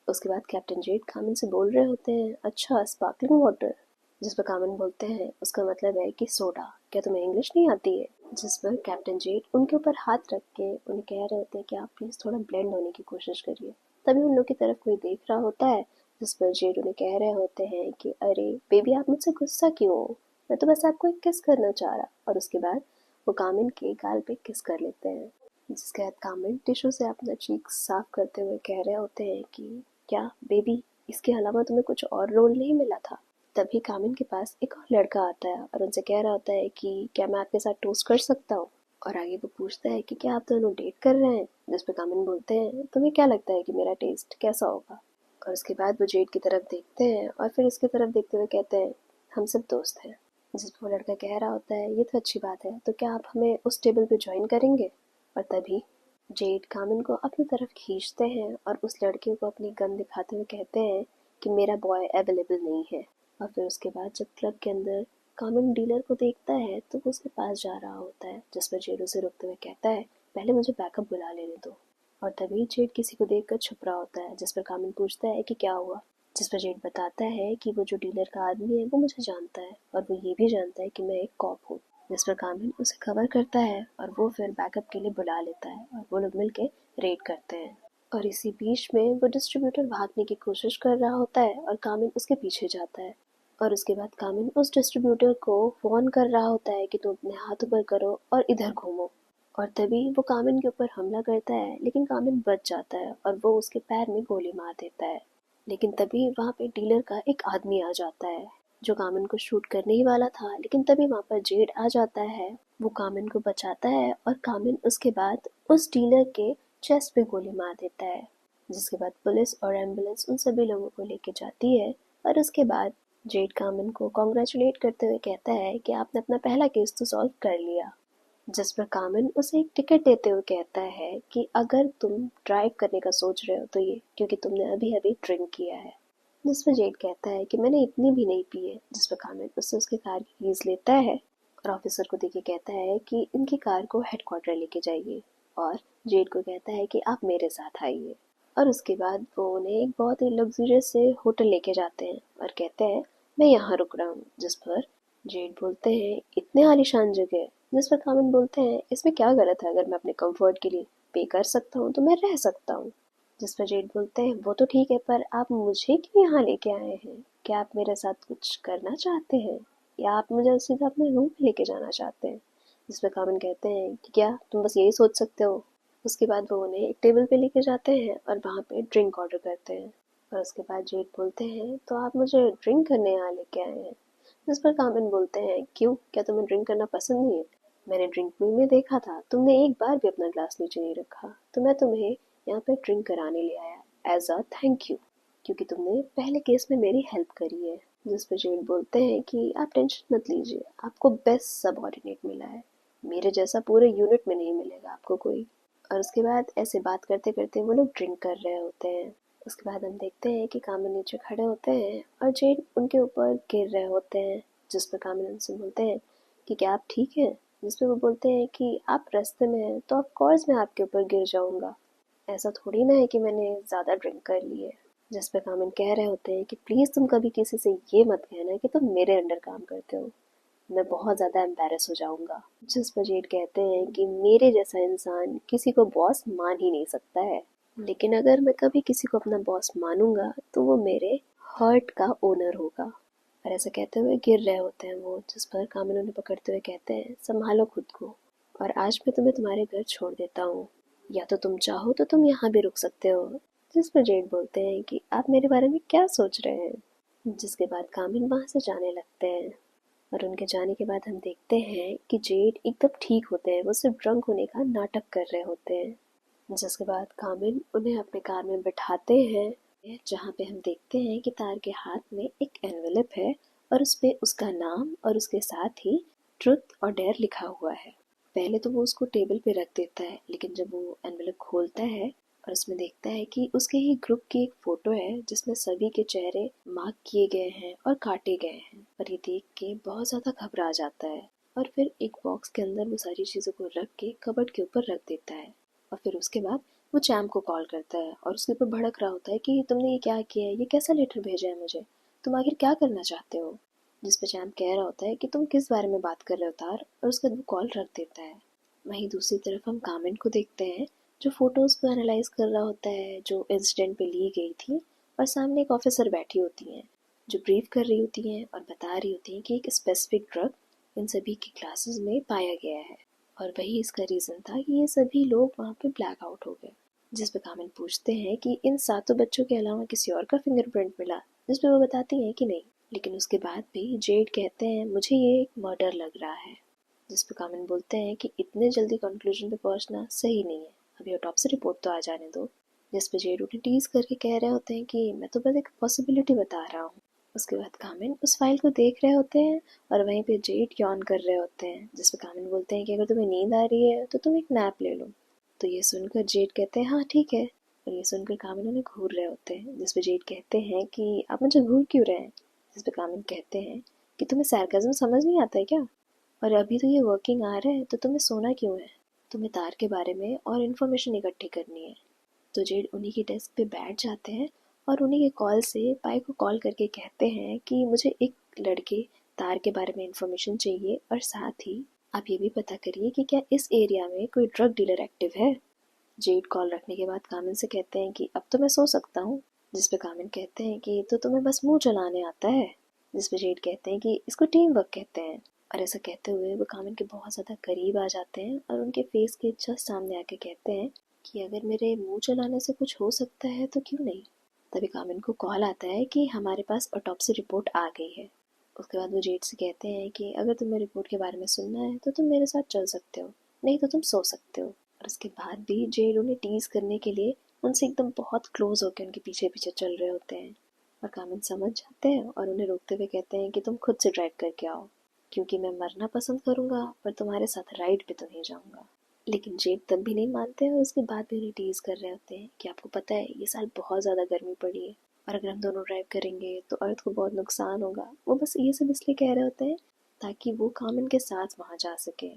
Speaker 1: उसके बाद कैप्टन जेड कामिन से बोल रहे होते हैं अच्छा स्पार्कलिंग वाटर। जिस पर कामिन बोलते हैं उसका मतलब है कि सोडा, क्या तुम्हें इंग्लिश नहीं आती है। जिस पर कैप्टन जेड उनके ऊपर हाथ रख के उन्हें कह रहे होते हैं कि आप प्लीज़ थोड़ा ब्लेंड होने की कोशिश करिए। तभी उन लोग की तरफ कोई देख रहा होता है। जिस पर जेड उन्हें कह रहे होते हैं कि अरे बेबी आप मुझसे गुस्सा क्यों हो, मैं तो बस आपको एक किस करना चाह रहा। और उसके बाद वो कामिन के गाल पे किस कर लेते हैं। जिसके बाद कामिन टिश्यू से अपना चीक साफ करते हुए कह रहे होते हैं कि क्या बेबी इसके अलावा तुम्हें कुछ और रोल नहीं मिला था। तभी कामिन के पास एक और लड़का आता है और उनसे कह रहा होता है कि क्या मैं आपके साथ टोस्ट कर सकता हूँ। और आगे वो पूछता है कि क्या आप दोनों डेट कर रहे हैं, जिस पे कामिन बोलते हैं तुम्हें क्या लगता है कि मेरा टेस्ट कैसा होगा। और उसके बाद वो जेड की तरफ देखते हैं और फिर इसकी तरफ देखते हुए कहते हैं हम सब दोस्त हैं। जिस पर वो लड़का कह रहा होता है ये तो अच्छी बात है, तो क्या आप हमें उस टेबल पे ज्वाइन करेंगे। और तभी जेड कामिन को अपनी तरफ खींचते हैं और उस लड़के को अपनी गन दिखाते हुए कहते हैं कि मेरा बॉय अवेलेबल नहीं है। और फिर उसके बाद जब क्लब के अंदर कामिन डीलर को देखता है तो वो उसके पास जा रहा होता है, जिस पर जेड उसे रोकते हुए कहता है पहले मुझे बैकअप बुला लेने दो। और तभी जेड किसी को देखकर छुप रहा होता है, जिस पर कामिन पूछता है कि क्या हुआ। जिस पर जेड बताता है कि वो जो डीलर का आदमी है वो मुझे जानता है और वो ये भी जानता है कि मैं एक कॉप हूँ। जिस पर कामिन उसे कवर करता है और वो फिर बैकअप के लिए बुला लेता है और वो लोग मिलके रेड करते हैं। और इसी बीच में वो डिस्ट्रीब्यूटर भागने की कोशिश कर रहा होता है और कामिन उसके पीछे जाता है। और उसके बाद कामिन उस डिस्ट्रीब्यूटर को वार्न कर रहा होता है कि तुम अपने हाथ ऊपर करो और इधर घूमो। और तभी वो कामिन के ऊपर हमला करता है, लेकिन कामिन बच जाता है और वो उसके पैर में गोली मार देता है। लेकिन तभी वहाँ पे डीलर का एक आदमी आ जाता है जो कामिन को शूट करने ही वाला था, लेकिन तभी वहाँ पर जेड आ जाता है। वो कामिन को बचाता है और कामिन उसके बाद उस डीलर के चेस्ट पे गोली मार देता है। जिसके बाद पुलिस और एम्बुलेंस उन सभी लोगों को लेके जाती है। और उसके बाद जेड कामिन को कॉन्ग्रेचुलेट करते हुए कहता है कि आपने अपना पहला केस तो सॉल्व कर लिया। जिस पर कामिन उसे एक टिकट देते हुए कहता है कि अगर तुम ड्राइव करने का सोच रहे हो तो ये क्योंकि तुमने अभी अभी ड्रिंक किया है। जिस पर जेड कहता है कि मैंने इतनी भी नहीं पी है। जिस पर कामिन उससे उसके कार की कीज लेता है और ऑफिसर को देके कहता है कि इनकी कार को हेडक्वार्टर लेके जाइए। और जेड को कहता है कि आप मेरे साथ आइए। और उसके बाद वो उन्हें एक बहुत ही लग्जरियस से होटल लेके जाते हैं और कहते हैं मैं यहाँ रुक रहा हूँ। जिस पर जेड बोलते हैं इतने आलीशान जगह। जिस पर कामिन बोलते हैं इसमें क्या गलत है, अगर मैं अपने कंफर्ट के लिए पे कर सकता हूँ तो मैं रह सकता हूँ। जिस पर जेड बोलते हैं वो तो ठीक है, पर आप मुझे क्यों यहाँ लेके आए हैं, क्या आप मेरे साथ कुछ करना चाहते हैं या आप मुझे सीधा अपने रूम में लेके जाना चाहते हैं। जिस पर कामिन कहते हैं कि क्या तुम बस यही सोच सकते हो। उसके बाद वो उन्हें एक टेबल पे लेके जाते हैं और वहाँ पे ड्रिंक ऑर्डर करते हैं। और उसके बाद जेड बोलते हैं तो आप मुझे ड्रिंक करने यहाँ लेके आए हैं। जिस पर कामिन बोलते हैं क्यों, क्या तुम्हें ड्रिंक करना पसंद नहीं है। मैंने ड्रिंक में देखा था तुमने एक बार भी अपना ग्लास नीचे नहीं रखा, तो मैं तुम्हें यहाँ पे ड्रिंक कराने ले आया एज अ थैंक यू, क्योंकि तुमने पहले केस में मेरी हेल्प करी है। जिस पर जेड बोलते हैं कि आप टेंशन मत लीजिए, आपको बेस्ट सबऑर्डिनेट मिला है, मेरे जैसा पूरे यूनिट में नहीं मिलेगा आपको कोई। और उसके बाद ऐसे बात करते करते वो लोग ड्रिंक कर रहे होते हैं। उसके बाद हम देखते हैं कि कामिल नीचे खड़े होते हैं और जेड उनके ऊपर गिर रहे होते हैं। जिस पर कामिल उनसे बोलते हैं कि क्या आप ठीक हैं। जिस पे वो बोलते हैं कि आप रास्ते में हैं तो ऑफ कोर्स मैं आपके ऊपर गिर जाऊंगा, ऐसा थोड़ी ना है कि मैंने ज़्यादा ड्रिंक कर ली है। जिस पे कामिल कह रहे होते हैं कि प्लीज़ तुम कभी किसी से ये मत कहना कि तुम मेरे अंडर काम करते हो, मैं बहुत ज़्यादा एम्बैरस हो जाऊंगा। जिस पर जेड कहते हैं कि मेरे जैसा इंसान किसी को बॉस मान ही नहीं सकता है, लेकिन अगर मैं कभी किसी को अपना बॉस मानूंगा तो वो मेरे हर्ट का ओनर होगा। और ऐसा कहते हुए गिर रहे होते हैं वो। जिस पर कामिल उन्हें पकड़ते हुए कहते हैं संभालो खुद को, और आज मैं तुम्हें तुम्हारे घर छोड़ देता हूँ, या तो तुम चाहो तो तुम यहाँ भी रुक सकते हो। जिस पर जेड बोलते हैं कि आप मेरे बारे में क्या सोच रहे हैं। जिसके बाद कामिल वहाँ से जाने लगते हैं। और उनके जाने के बाद हम देखते हैं कि जेड एकदम ठीक होते हैं, वो सिर्फ ड्रंक होने का नाटक कर रहे होते हैं। जिसके बाद कामिल उन्हें अपने कार में बिठाते हैं, जहाँ पे हम देखते हैं कि तार के हाथ में एक एनवेलप है और उस पे उसका नाम और उसके साथ ही ट्रुथ और डेयर लिखा हुआ है। पहले तो वो उसको टेबल पे रख देता है, लेकिन जब वो एनवेलप खोलता है और उसमें देखता है कि उसके ही ग्रुप की एक फोटो है जिसमें सभी के चेहरे मार्क किए गए हैं और काटे गए हैं। और ये देख के बहुत ज़्यादा घबरा जाता है और फिर एक बॉक्स के अंदर वो सारी चीज़ों को रख के कबर्ड के ऊपर रख देता है। और फिर उसके बाद वो चैम को कॉल करता है और उसके ऊपर भड़क रहा होता है कि तुमने ये क्या किया है, ये कैसा लेटर भेजा है मुझे, तुम आखिर क्या करना चाहते हो। जिस पे चैम कह रहा होता है कि तुम किस बारे में बात कर रहे हो तार, और उसके बाद वो कॉल रख देता है। वहीं दूसरी तरफ हम कामिन को देखते हैं जो फोटोज को एनालाइज कर रहा होता है जो इंसिडेंट पे ली गई थी। और सामने एक ऑफिसर बैठी होती हैं जो ब्रीफ कर रही होती हैं और बता रही होती हैं कि एक स्पेसिफिक ड्रग इन सभी की क्लासेस में पाया गया है और वही इसका रीज़न था कि ये सभी लोग वहाँ पे ब्लैक आउट हो गए। जिस पे कामिल पूछते हैं कि इन सातों बच्चों के अलावा किसी और का फिंगरप्रिंट मिला, जिस पे वो बताती हैं कि नहीं। लेकिन उसके बाद भी जेड कहते हैं मुझे ये एक मर्डर लग रहा है। जिस पे कामिन बोलते हैं कि इतने जल्दी कंक्लूजन पे पहुंचना सही नहीं है, अभी ऑटोप्सी रिपोर्ट तो आ जाने दो। जिस पे जेड उन्हें टीज करके कह रहे होते हैं कि मैं तो बस एक पॉसिबिलिटी बता रहा हूँ। उसके बाद कामिन उस फाइल को देख रहे होते हैं और वहीं पे जेड यॉन कर रहे होते हैं, जिस पे कामिन बोलते हैं कि अगर तुम्हें नींद आ रही है तो तुम एक नैप ले लो। तो ये सुनकर जेड कहते हैं हाँ ठीक है, और ये सुनकर कामिन उन्हें घूर रहे होते हैं, जिस पे जेड कहते हैं कि आप मुझे घूर क्यों रहे हैं। जिस पे कामिन कहते हैं कि तुम्हें सार्काज़्म समझ नहीं आता है क्या, और अभी तो ये वर्किंग आ रहा है तो तुम्हें सोना क्यों है, तुम्हें तार के बारे में और इन्फॉर्मेशन इकट्ठी करनी है। तो जेड उन्हीं की डेस्क पे बैठ जाते हैं और उन्हीं के कॉल से पाई को कॉल करके कहते हैं कि मुझे एक लड़के तार के बारे में इन्फॉर्मेशन चाहिए, और साथ ही आप ये भी पता करिए कि क्या इस एरिया में कोई ड्रग डीलर एक्टिव है। जेड कॉल रखने के बाद कामिन से कहते हैं कि अब तो मैं सो सकता हूँ। जिस पे कामिन कहते हैं कि तो तुम्हें बस मुंह चलाने आता है। जिस पे जेड कहते हैं कि इसको टीम वर्क कहते हैं। और ऐसा कहते हुए वो कामिन के बहुत ज़्यादा करीब आ जाते हैं और उनके फेस के जस्ट सामने आके कहते हैं कि अगर मेरे मुंह चलाने से कुछ हो सकता है तो क्यों नहीं। तभी कामिन को कॉल आता है कि हमारे पास ऑटोप्सी रिपोर्ट आ गई है। उसके बाद वो जेड से कहते हैं कि अगर तुम्हें रिपोर्ट के बारे में सुनना है तो तुम मेरे साथ चल सकते हो, नहीं तो तुम सो सकते हो। और उसके बाद भी जेड उन्हें टीज करने के लिए उनसे एकदम बहुत क्लोज होकर उनके पीछे पीछे चल रहे होते हैं। और कामिन समझ जाते हैं और उन्हें रोकते हुए कहते हैं कि तुम खुद से ड्राइव करके आओ, क्योंकि मैं मरना पसंद करूंगा पर तुम्हारे साथ राइड पे तो नहीं जाऊंगा। लेकिन जेड तब भी नहीं मानते हैं और उसके बाद भी उन्हें टीज कर रहे होते हैं कि आपको पता है ये साल बहुत ज़्यादा गर्मी पड़ी है और अगर हम दोनों ड्राइव करेंगे तो अर्थ को बहुत नुकसान होगा। वो बस ये सब इसलिए कह रहे होते हैं ताकि वो कामिन के साथ वहाँ जा सके।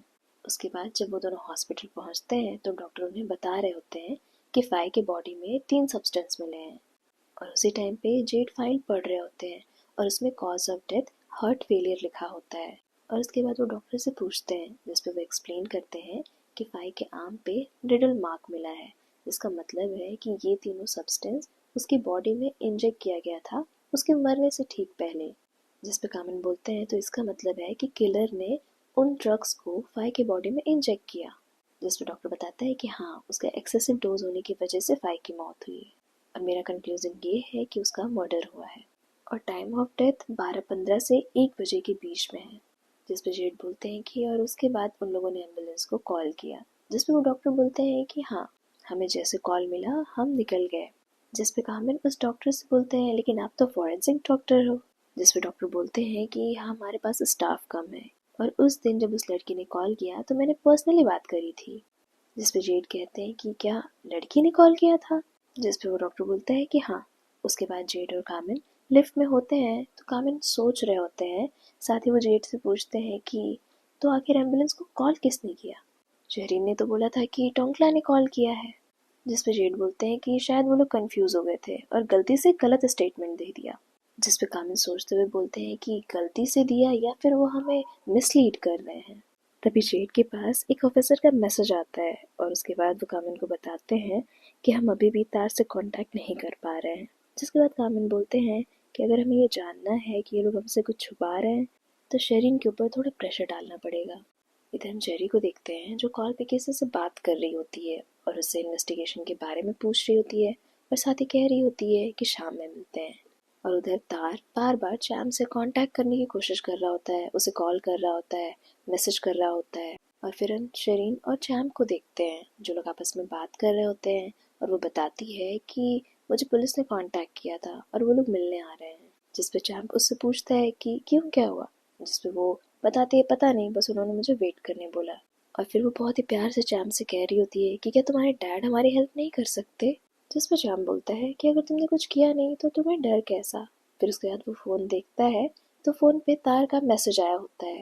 Speaker 1: उसके बाद जब वो दोनों हॉस्पिटल पहुँचते हैं तो डॉक्टर उन्हें बता रहे होते हैं कि फाई के बॉडी में 3 सब्सटेंस मिले हैं। और उसी टाइम पे जेड फाइल पढ़ रहे होते हैं और उसमें cause of death heart failure लिखा होता है। और उसके बाद वो डॉक्टर से पूछते हैं, जिस पे वो एक्सप्लेन करते हैं कि फाई के आर्म पे रिडल मार्क मिला है, जिसका मतलब है कि ये तीनों सब्सटेंस उसकी बॉडी में इंजेक्ट किया गया था उसके मरने से ठीक पहले। जिस पे कामन बोलते हैं तो इसका मतलब है कि किलर ने उन ड्रग्स को फाई के बॉडी में इंजेक्ट किया। जिस पे डॉक्टर बताता है कि हाँ, उसका एक्सेसिव डोज होने की वजह से फाई की मौत हुई है। और मेरा कंक्लूजन ये है कि उसका मर्डर हुआ है और टाइम ऑफ डेथ 12:15 से 1 बजे के बीच में है। जिस पे जेड बोलते हैं कि और उसके बाद उन लोगों ने एम्बुलेंस को कॉल किया। जिस पे वो डॉक्टर बोलते हैं कि हाँ, हमें जैसे कॉल मिला हम निकल गए। जिस पे कामिल उस डॉक्टर से बोलते हैं लेकिन आप तो फॉरेंसिक डॉक्टर हो। जिस पे डॉक्टर बोलते हैं कि हमारे पास स्टाफ कम है और उस दिन जब उस लड़की ने कॉल किया तो मैंने पर्सनली बात करी थी। जिस पे जेड कहते हैं कि क्या लड़की ने कॉल किया था। जिस पे वो डॉक्टर बोलता है कि हाँ। उसके बाद जेड और कामिल लिफ्ट में होते हैं तो कामिल सोच रहे होते हैं। साथ ही वो जेड से पूछते हैं कि तो आखिर एम्बुलेंस को कॉल किसने किया। जहरीन ने तो बोला था कि टोंकला ने कॉल किया है। जिस पे जेड बोलते हैं कि शायद वो लोग कंफ्यूज हो गए थे और गलती से गलत स्टेटमेंट दे दिया। जिस पे कामिल सोचते हुए बोलते हैं कि गलती से दिया या फिर वो हमें मिसलीड कर रहे हैं। तभी जेड के पास एक ऑफिसर का मैसेज आता है और उसके बाद वो कामिल को बताते हैं कि हम अभी भी तार से कांटेक्ट नहीं कर पा रहे हैं। जिसके बाद कामिल बोलते हैं कि अगर हमें ये जानना है कि ये लोग हमसे कुछ छुपा रहे हैं तो शेरिन के ऊपर थोड़ा प्रेशर डालना पड़ेगा। इधर हम जेरी को देखते हैं जो कॉल पे किसी से बात कर रही होती है और उससे इन्वेस्टिगेशन के बारे में पूछ रही होती है और साथ ही कह रही होती है कि शाम में मिलते हैं। और उधर तार बार बार चैम से कांटेक्ट करने की कोशिश कर रहा होता है, उसे कॉल कर रहा होता है, मैसेज कर रहा होता है। और फिर हम शेरीन और चैम को देखते हैं जो लोग आपस में बात कर रहे होते हैं और वो बताती है कि मुझे पुलिस ने कांटेक्ट किया था और वो लोग मिलने आ रहे हैं। जिस पे चैम उससे पूछता है कि क्यों, क्या हुआ। जिस पे वो बताती है पता नहीं, बस उन्होंने मुझे वेट करने बोला। और फिर वो बहुत ही प्यार से चैम से कह रही होती है कि क्या तुम्हारे डैड हमारी हेल्प नहीं कर सकते। जिस पर चैम बोलता है कि अगर तुमने कुछ किया नहीं तो तुम्हें डर कैसा। फिर उसके बाद वो फ़ोन देखता है तो फ़ोन पे तार का मैसेज आया होता है।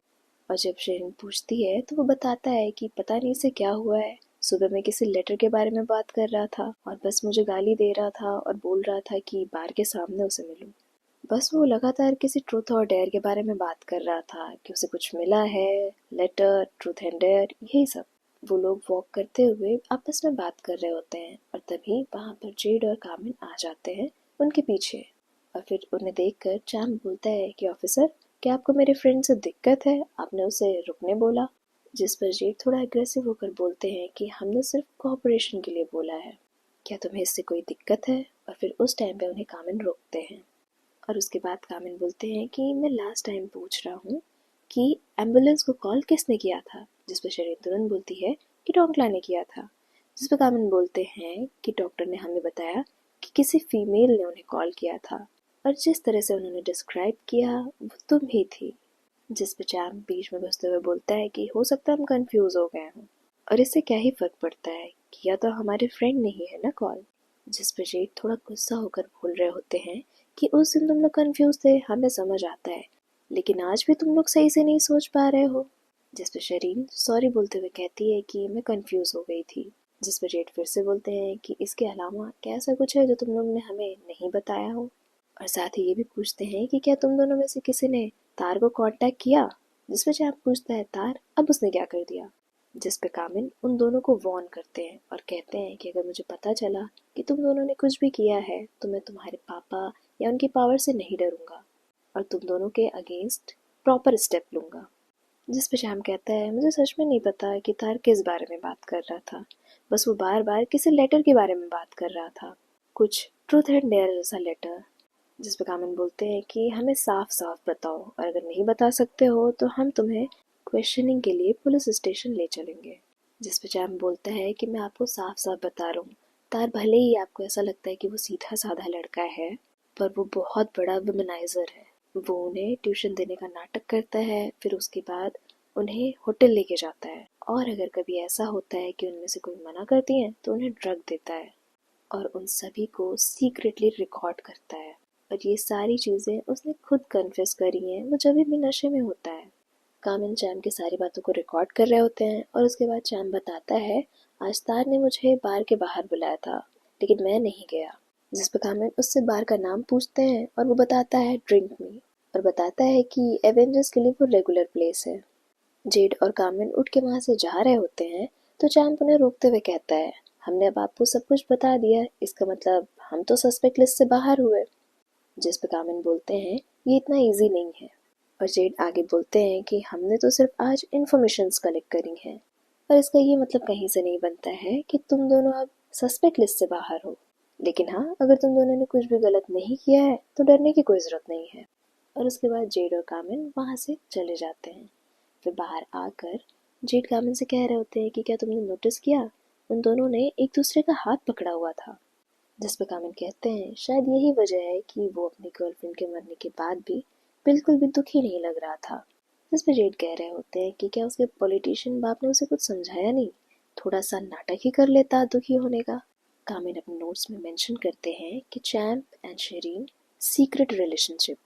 Speaker 1: और जब शेरिन पूछती है तो वो बताता है कि पता नहीं इसे क्या हुआ है, सुबह मैं किसी लेटर के बारे में बात कर रहा था और बस मुझे गाली दे रहा था और बोल रहा था कि बार के सामने उसे मिलूं। बस वो लगातार किसी ट्रूथ और डेयर के बारे में बात कर रहा था कि उसे कुछ मिला है, लेटर, ट्रूथ एंड डेयर, यही सब। वो लोग वॉक करते हुए आपस में बात कर रहे होते हैं और तभी वहाँ पर जेड और कामिल आ जाते हैं उनके पीछे। और फिर उन्हें देखकर चैम बोलता है कि ऑफिसर, क्या आपको मेरे फ्रेंड से दिक्कत है, आपने उसे रुकने बोला। जिस पर जेड थोड़ा अग्रेसिव होकर बोलते हैं कि हमने सिर्फ कोऑपरेशन के लिए बोला है, क्या तुम्हें इससे कोई दिक्कत है। और फिर उस टाइम पे उन्हें कामिल रोकते हैं। और उसके बाद कामिल बोलते हैं कि मैं लास्ट टाइम पूछ रहा हूँ कि एम्बुलेंस को कॉल किसने किया था, जिस पर शरीर तुरंत बोलती है कि टोंकला ने किया था। जिस पर कामिन बोलते हैं कि डॉक्टर ने हमें बताया कि किसी फीमेल ने उन्हें कॉल किया था और जिस तरह से उन्होंने डिस्क्राइब किया वो तुम ही थी। जिस पर चैम बीच में घुसते हुए बोलता है कि हो सकता है हम कंफ्यूज हो गए हों और इससे क्या ही फर्क पड़ता है कि या तो हमारे फ्रेंड नहीं है ना कॉल। जिस पर जेड थोड़ा गुस्सा होकर बोल रहे होते हैं कि उस दिन तुम लोग कंफ्यूज थे, हमें समझ आता है, लेकिन आज भी तुम लोग सही से नहीं सोच पा रहे हो। जिस पर शरीन सॉरी बोलते हुए कहती है कि मैं कंफ्यूज हो गई थी। जिस पर जेड फिर से बोलते हैं कि इसके अलावा क्या ऐसा कुछ है जो तुम लोग ने हमें नहीं बताया हो, और साथ ही ये भी पूछते हैं कि क्या तुम दोनों में से किसी ने तार को कांटेक्ट किया। जिस पर चैप पूछता है तार अब उसने क्या कर दिया। जिस पे कामिन उन दोनों को वॉर्न करते हैं और कहते हैं कि अगर मुझे पता चला कि तुम दोनों ने कुछ भी किया है तो मैं तुम्हारे पापा या उनकी पावर से नहीं डरूंगा और तुम दोनों के अगेंस्ट प्रॉपर स्टेप लूंगा। जिस पे श्याम कहता है मुझे सच में नहीं पता कि तार किस बारे में बात कर रहा था, बस वो बार बार किसी लेटर के बारे में बात कर रहा था, कुछ ट्रूथ एंड डेयर जैसा लेटर। जिस पे कामिन बोलते हैं कि हमें साफ साफ बताओ और अगर नहीं बता सकते हो तो हम तुम्हें क्वेश्चनिंग के लिए पुलिस स्टेशन ले चलेंगे। जिस पे चैम बोलता है कि मैं आपको साफ साफ बता रहा हूँ, तार भले ही आपको ऐसा लगता है कि वो सीधा साधा लड़का है पर वो बहुत बड़ा वुमनाइजर है। वो उन्हें ट्यूशन देने का नाटक करता है, फिर उसके बाद उन्हें होटल लेके जाता है और अगर कभी ऐसा होता है कि उनमें से कोई मना करती है तो उन्हें ड्रग देता है और उन सभी को सीक्रेटली रिकॉर्ड करता है। और ये सारी चीज़ें उसने खुद कन्फेस करी हैं, वो जब भी नशे में होता है। कामिन चैम की सारी बातों को रिकॉर्ड कर रहे होते हैं और उसके बाद चैम बताता है आज तार ने मुझे बार के बाहर बुलाया था लेकिन मैं नहीं गया। जिस पर कामिन उससे बार का नाम पूछते हैं और वो बताता है ड्रिंक मी और बताता है कि एवेंजर्स के लिए वो रेगुलर प्लेस है। जेड और कामिन उठ के वहां से जा रहे होते हैं तो चैम्प उन्हें रोकते हुए कहता है हमने अब आपको सब कुछ बता दिया, इसका मतलब हम तो सस्पेक्ट लिस्ट से बाहर हुए। जिस पे कामिन बोलते हैं ये इतना इजी नहीं है और जेड आगे बोलते हैं कि हमने तो सिर्फ आज इन्फॉर्मेशंस कलेक्ट करी हैं और इसका ये मतलब कहीं से नहीं बनता है कि तुम दोनों अब सस्पेक्ट लिस्ट से बाहर हो, लेकिन हाँ अगर तुम दोनों ने कुछ भी गलत नहीं किया है तो डरने की कोई जरूरत नहीं है। और उसके बाद जेड और कामिन वहां से चले जाते हैं। फिर बाहर आकर जेड कामिन से कह रहे होते हैं कि क्या तुमने नोटिस किया उन दोनों ने एक दूसरे का हाथ पकड़ा हुआ था। जिस पे कामिन कहते हैं शायद यही वजह है कि वो अपनी गर्लफ्रेंड के मरने के बाद भी बिल्कुल भी दुखी नहीं लग रहा था। जिस पे जेड कह रहे होते हैं कि क्या उसके पॉलिटिशियन बाप ने उसे कुछ समझाया नहीं, थोड़ा सा नाटक ही कर लेता दुखी होने का। कामिन अपने नोट्स में मेंशन करते हैं कि champ and Sherin secret relationship.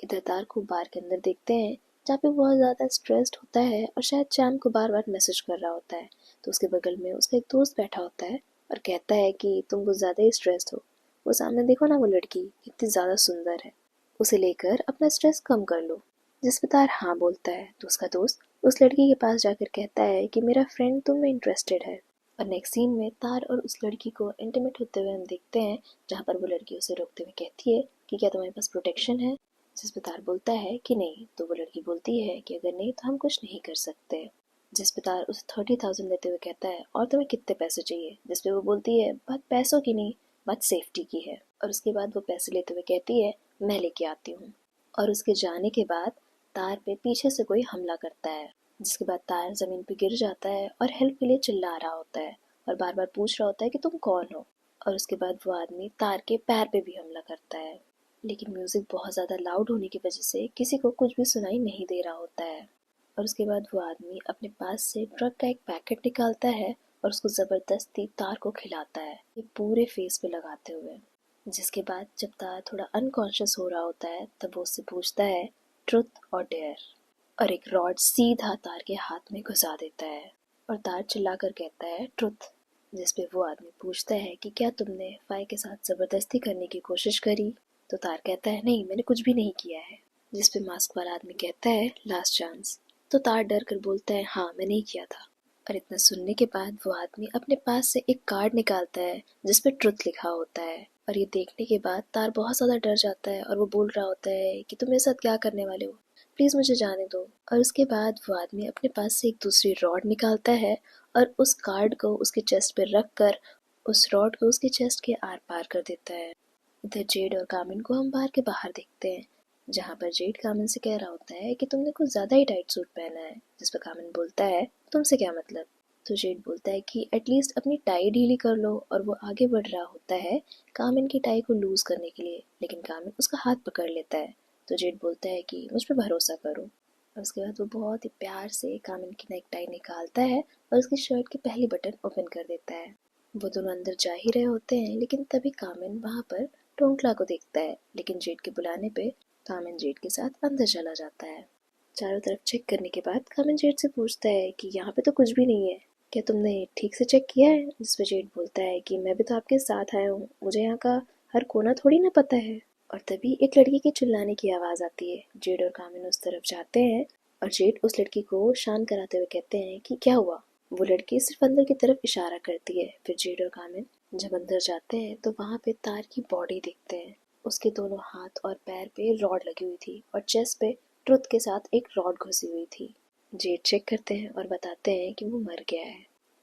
Speaker 1: इधर तार को बार के अंदर देखते हैं जहाँ पे बहुत ज़्यादा स्ट्रेस्ड होता है और शायद चैम्प को बार बार मैसेज कर रहा होता है, तो उसके बगल में उसका एक दोस्त बैठा होता है और कहता है कि तुम कुछ ज़्यादा ही स्ट्रेस्ड हो, वो सामने देखो ना वो लड़की कितनी ज़्यादा सुंदर है, उसे लेकर अपना स्ट्रेस कम कर लो। जिस पे तार हाँ बोलता है तो उसका दोस्त उस लड़की के पास जाकर कहता है कि मेरा फ्रेंड तुम में इंटरेस्टेड है। और नेक्स्ट सीन में तार और उस लड़की को इंटीमेट होते हुए हम देखते हैं जहाँ पर वो लड़की उसे रोकते हुए कहती है कि क्या तुम्हारे पास प्रोटेक्शन है। जिस पे तार बोलता है कि नहीं, तो वो लड़की बोलती है कि अगर नहीं तो हम कुछ नहीं कर सकते। जिस पे तार उसे 30,000 देते हुए कहता है और तुम्हें कितने पैसे चाहिए। जिस पे वो बोलती है बात पैसों की नहीं, बात सेफ्टी की है। और उसके बाद वो पैसे लेते हुए कहती है मैं लेके आती हूँ। और उसके जाने के बाद तार पे पीछे से कोई हमला करता है, जिसके बाद तार जमीन पे गिर जाता है और हेल्प के लिए चिल्ला रहा होता है और बार बार पूछ रहा होता है कि तुम कौन हो। और उसके बाद वो आदमी तार के पैर पे भी हमला करता है, लेकिन म्यूजिक बहुत ज़्यादा लाउड होने की वजह से किसी को कुछ भी सुनाई नहीं दे रहा होता है। और उसके बाद वो आदमी अपने पास से ड्रग का एक पैकेट निकालता है और उसको ज़बरदस्ती तार को खिलाता है, ये पूरे फेस पे लगाते हुए। जिसके बाद जब तार थोड़ा अनकॉन्शियस हो रहा होता है तब वो उससे पूछता है ट्रुथ और डेयर, और एक रॉड सीधा तार के हाथ में घुसा देता है और तार चिल्लाकर कहता है ट्रुथ। जिस पे वो आदमी पूछता है कि क्या तुमने फाई के साथ ज़बरदस्ती करने की कोशिश करी, तो तार कहता है नहीं मैंने कुछ भी नहीं किया है। जिस पे मास्क वाला आदमी कहता है लास्ट चांस, तो तार डर कर बोलता है हाँ मैंने ही किया था। और इतना सुनने के बाद वो आदमी अपने पास से एक कार्ड निकालता है जिस पे ट्रुथ लिखा होता है, और ये देखने के बाद तार बहुत ज़्यादा डर जाता है और वो बोल रहा होता है कि तुम मेरे साथ क्या करने वाले हो, प्लीज़ मुझे जाने दो। और उसके बाद वो आदमी अपने पास से एक दूसरी रॉड निकालता है और उस कार्ड को उसके चेस्ट पे रख कर उस रॉड को उसके चेस्ट के आर पार कर देता है। इधर जेड और कामिन को हम बार के बाहर देखते हैं जहाँ पर जेड कामिन से कह रहा होता है कि तुमने कुछ ज़्यादा ही टाइट सूट पहना है, जिस पर कामिन बोलता है तुमसे क्या मतलब। तो जेड बोलता है कि एटलीस्ट अपनी टाई ढीली कर लो, और वो आगे बढ़ रहा होता है कामिन की टाई को लूज़ करने के लिए, लेकिन कामिन उसका हाथ पकड़ लेता है। तो जेड बोलता है कि मुझ पर भरोसा करो, और उसके बाद वो बहुत ही प्यार से कामिन की नेक टाई निकालता है और उसकी शर्ट की पहली बटन ओपन कर देता है। वो दोनों अंदर जा ही रहे होते हैं, लेकिन तभी कामिन वहाँ पर टोंकला को देखता है, लेकिन जेड के बुलाने पे कामिन जेड के साथ अंदर चला जाता है। चारों तरफ चेक करने के बाद कामिन जेड से पूछता है कि यहाँ पे तो कुछ भी नहीं है, क्या तुमने ठीक से चेक किया है। जिस पे जेड बोलता है कि मैं भी तो आपके साथ आया हूँ, मुझे यहाँ का हर कोना थोड़ी ना पता है। और तभी एक लड़की के चिल्लाने की आवाज़ आती है। जेड और कामिन उस तरफ जाते हैं और जेड उस लड़की को शांत कराते हुए कहते हैं कि क्या हुआ। वो लड़की सिर्फ अंदर की तरफ इशारा करती है। फिर जेड और कामिन जब अंदर जाते हैं तो वहाँ पे तार की बॉडी देखते हैं। उसके दोनों हाथ और पैर पे रॉड लगी हुई थी और चेस्ट पे ट्रुथ के साथ एक रॉड घुसी हुई थी। जेड चेक करते हैं और बताते हैं कि वो मर गया है।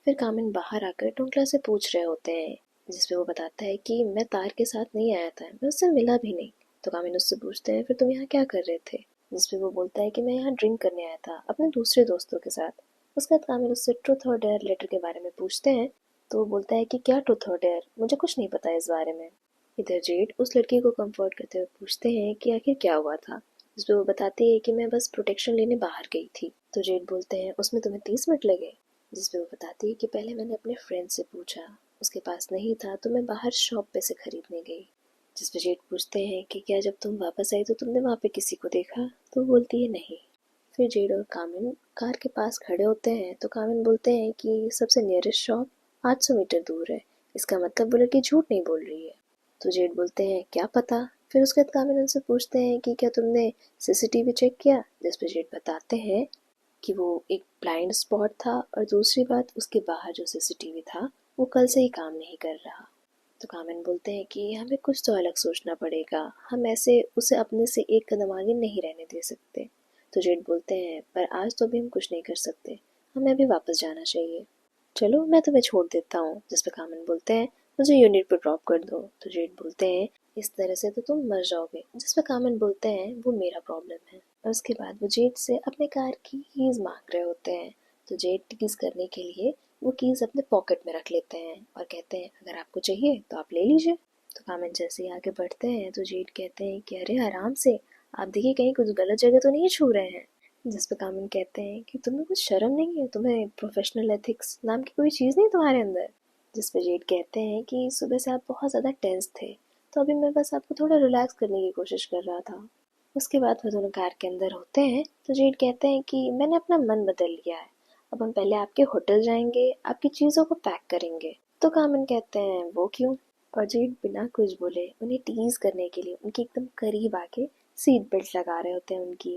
Speaker 1: फिर कामिन बाहर आकर टुंकला से पूछ रहे होते हैं, जिसपे वो बताता है कि मैं तार के साथ नहीं आया था, मैं उससे मिला भी नहीं। तो कामिन उससे पूछते हैं फिर तुम यहाँ क्या कर रहे थे। जिसपे वो बोलता है कि मैं यहाँ ड्रिंक करने आया था अपने दूसरे दोस्तों के साथ। उसके बाद कामिन उससे ट्रुथ और डेयर लेटर के बारे में पूछते हैं। तो वो बोलता है कि क्या ट्रुथ और डेयर, मुझे कुछ नहीं पता इस बारे में। इधर जेड उस लड़की को कंफर्ट करते हुए पूछते हैं कि आखिर क्या हुआ था। जिसपे वो बताती है कि मैं बस प्रोटेक्शन लेने बाहर गई थी। तो जेड बोलते हैं उसमें तुम्हें 30 मिनट लगे। जिसपे वो बताती है कि पहले मैंने अपने फ्रेंड से पूछा, उसके पास नहीं था तो मैं बाहर शॉप पे से खरीदने गई। जिसपे जेड पूछते हैं कि क्या जब तुम वापस आई तो तुमने वहाँ पे किसी को देखा। तो वो बोलती है नहीं। फिर जेड और कामिन कार के पास खड़े होते हैं तो कामिन बोलते हैं कि सबसे नियरेस्ट शॉप 800 मीटर दूर है, इसका मतलब वो लड़की झूठ नहीं बोल रही है। तो जेड बोलते हैं क्या पता। फिर उसके बाद कामिन उनसे पूछते हैं कि क्या तुमने सीसीटीवी चेक किया। जिस पे जेड बताते हैं कि वो एक ब्लाइंड स्पॉट था, और दूसरी बात उसके बाहर जो सीसीटीवी था वो कल से ही काम नहीं कर रहा। तो कामिन बोलते हैं कि हमें कुछ तो अलग सोचना पड़ेगा, हम ऐसे उसे अपने से एक कदम आगे नहीं रहने दे सकते। तो जेड बोलते हैं पर आज तो अभी हम कुछ नहीं कर सकते, हमें अभी वापस जाना चाहिए, चलो मैं तुम्हें छोड़ देता हूँ। जिस पे कामिन बोलते हैं मुझे यूनिट पे ड्रॉप कर दो। तो जेड बोलते हैं इस तरह से तो तुम मर जाओगे। जिस पे कामिन बोलते हैं वो मेरा प्रॉब्लम है। और उसके बाद वो जेड से अपने कार की कीज मांग रहे होते हैं। तो जेड टीज करने के लिए वो कीज अपने पॉकेट में रख लेते हैं और कहते हैं अगर आपको चाहिए तो आप ले लीजिए। तो कामिन जैसे ही आगे बढ़ते हैं तो जेड कहते हैं कि अरे आराम से, आप देखिए कहीं कुछ गलत जगह तो नहीं छू रहे हैं। जिस पे कामिन कहते हैं कि तुम्हें कुछ शर्म नहीं है, तुम्हें प्रोफेशनल एथिक्स नाम की कोई चीज़ नहीं तुम्हारे अंदर। जिस पे जेड कहते हैं कि सुबह से आप बहुत ज़्यादा टेंस थे, तो अभी मैं बस आपको थोड़ा रिलैक्स करने की कोशिश कर रहा था। उसके बाद वो दोनों कार के अंदर होते हैं तो जेड कहते हैं कि मैंने अपना मन बदल लिया है, अब हम पहले आपके होटल जाएंगे, आपकी चीज़ों को पैक करेंगे। तो कामिन कहते हैं वो क्यों। और जेड बिना कुछ बोले उन्हें टीज करने के लिए उनके एकदम करीब आके सीट बेल्ट लगा रहे होते हैं उनकी,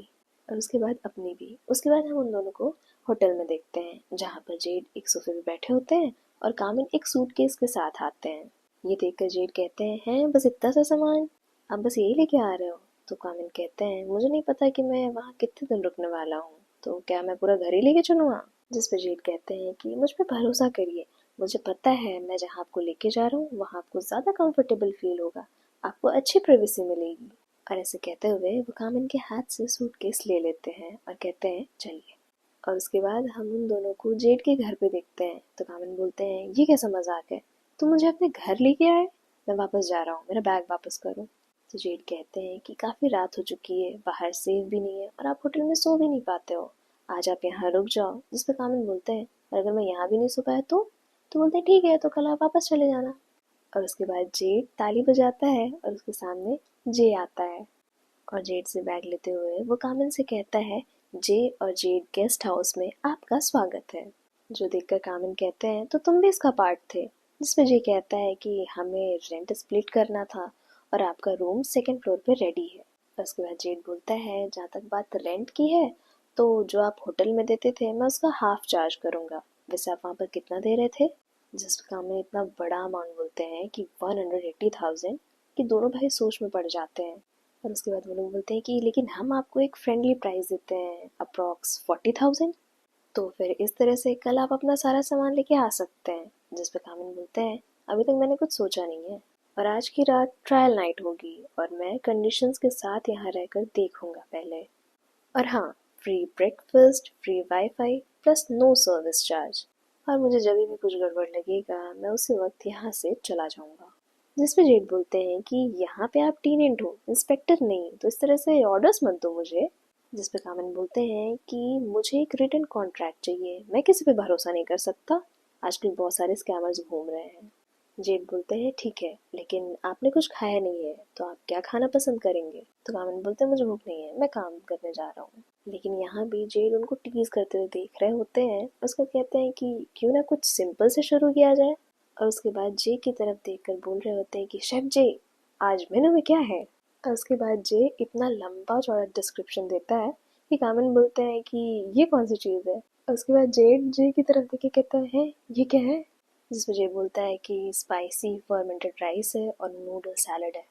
Speaker 1: और उसके बाद अपनी भी। उसके बाद हम उन दोनों को होटल में देखते हैं, जहाँ पर जेड एक सोफे पे बैठे होते हैं और कामिन एक सूटकेस के साथ आते हैं। ये देखकर जेड कहते हैं बस इतना सा सामान, आप बस यही लेके आ रहे हो। तो कामिन कहते हैं मुझे नहीं पता कि मैं वहाँ कितने दिन रुकने वाला हूँ, तो क्या मैं पूरा घर ही लेके चलूँगा। जिस पर जेड कहते हैं कि मुझ पर भरोसा करिए, मुझे पता है मैं जहाँ आपको लेके जा रहा हूँ वहाँ आपको ज़्यादा कंफर्टेबल फील होगा, आपको अच्छी प्राइवेसी मिलेगी। और ऐसे कहते हुए वो कामिन के हाथ से सूटकेस ले लेते हैं और कहते हैं चलिए। और उसके बाद हम उन दोनों को जेड के घर पे देखते हैं। तो कामिन बोलते हैं ये कैसा मजाक है, तुम मुझे अपने घर लेके आए, मैं वापस जा रहा हूँ, मेरा बैग वापस करो। तो जेड कहते हैं कि काफ़ी रात हो चुकी है, बाहर सेफ भी नहीं है और आप होटल में सो भी नहीं पाते हो, आज आप यहाँ रुक जाओ। जिस पे कामिन बोलते हैं और अगर मैं यहाँ भी नहीं सो पाया तो बोलते हैं ठीक है तो कल आप वापस चले जाना। और उसके बाद जेड ताली बजाता है और उसके सामने जे आता है, और जेड से बैग लेते हुए वो कामिन से कहता है जे और जेड गेस्ट हाउस में आपका स्वागत है। जो देखकर कामिन कहते हैं तो तुम भी इसका पार्ट थे। जिसमें जे कहता है कि हमें रेंट स्प्लिट करना था और आपका रूम सेकंड फ्लोर पे रेडी है। उसके बाद जेड बोलता है जहाँ तक बात रेंट की है तो जो आप होटल में देते थे मैं उसका हाफ चार्ज करूँगा, वैसे आप वहाँ पर कितना दे रहे थे। जिस पर कामिन इतना बड़ा अमाउंट बोलते हैं कि 180,000, कि दोनों भाई सोच में पड़ जाते हैं। और उसके बाद वो लोग बोलते हैं कि लेकिन हम आपको एक फ्रेंडली प्राइस देते हैं अप्रॉक्स 40,000, तो फिर इस तरह से कल आप अपना सारा सामान लेके आ सकते हैं। जिस पे कामिन बोलते हैं अभी तक मैंने कुछ सोचा नहीं है। और आज की रात ट्रायल नाइट होगी और मैं कंडीशंस के साथ यहाँ रहकर देखूंगा पहले। और हाँ, free breakfast, free wifi plus no service charge. और मुझे जब भी कुछ गड़बड़ लगेगा मैं उसी वक्त यहाँ से चला जाऊंगा। जिसपे जेड बोलते हैं कि यहाँ पे आप टीनेंट हो, इंस्पेक्टर नहीं, तो इस तरह से ऑर्डर्स मत दो मुझे। जिस पे कामन बोलते हैं कि मुझे एक रिटन कॉन्ट्रैक्ट चाहिए, मैं किसी पे भरोसा नहीं कर सकता, आजकल बहुत सारे स्कैमर्स घूम रहे हैं। जेड बोलते हैं ठीक है, लेकिन आपने कुछ खाया नहीं है तो आप क्या खाना पसंद करेंगे? तो कामन बोलते हैं मुझे भूख नहीं है, मैं काम करने जा रहा हूँ। लेकिन यहाँ भी जेड उनको टीज करते हुए देख रहे होते हैं। उसको कहते हैं कि क्यों ना कुछ सिंपल से शुरू किया जाए। और उसके बाद जे की तरफ देखकर बोल रहे होते हैं कि शेफ जे, आज मेनू में क्या है? और उसके बाद जे इतना लंबा चौड़ा डिस्क्रिप्शन देता है कि कामन बोलते हैं कि ये कौन सी चीज़ है। और उसके बाद जेड जे की तरफ देख के कहता है ये क्या है? जिसमें जे बोलता है कि स्पाइसी फर्मेंटेड राइस है और नूडल सैलड है।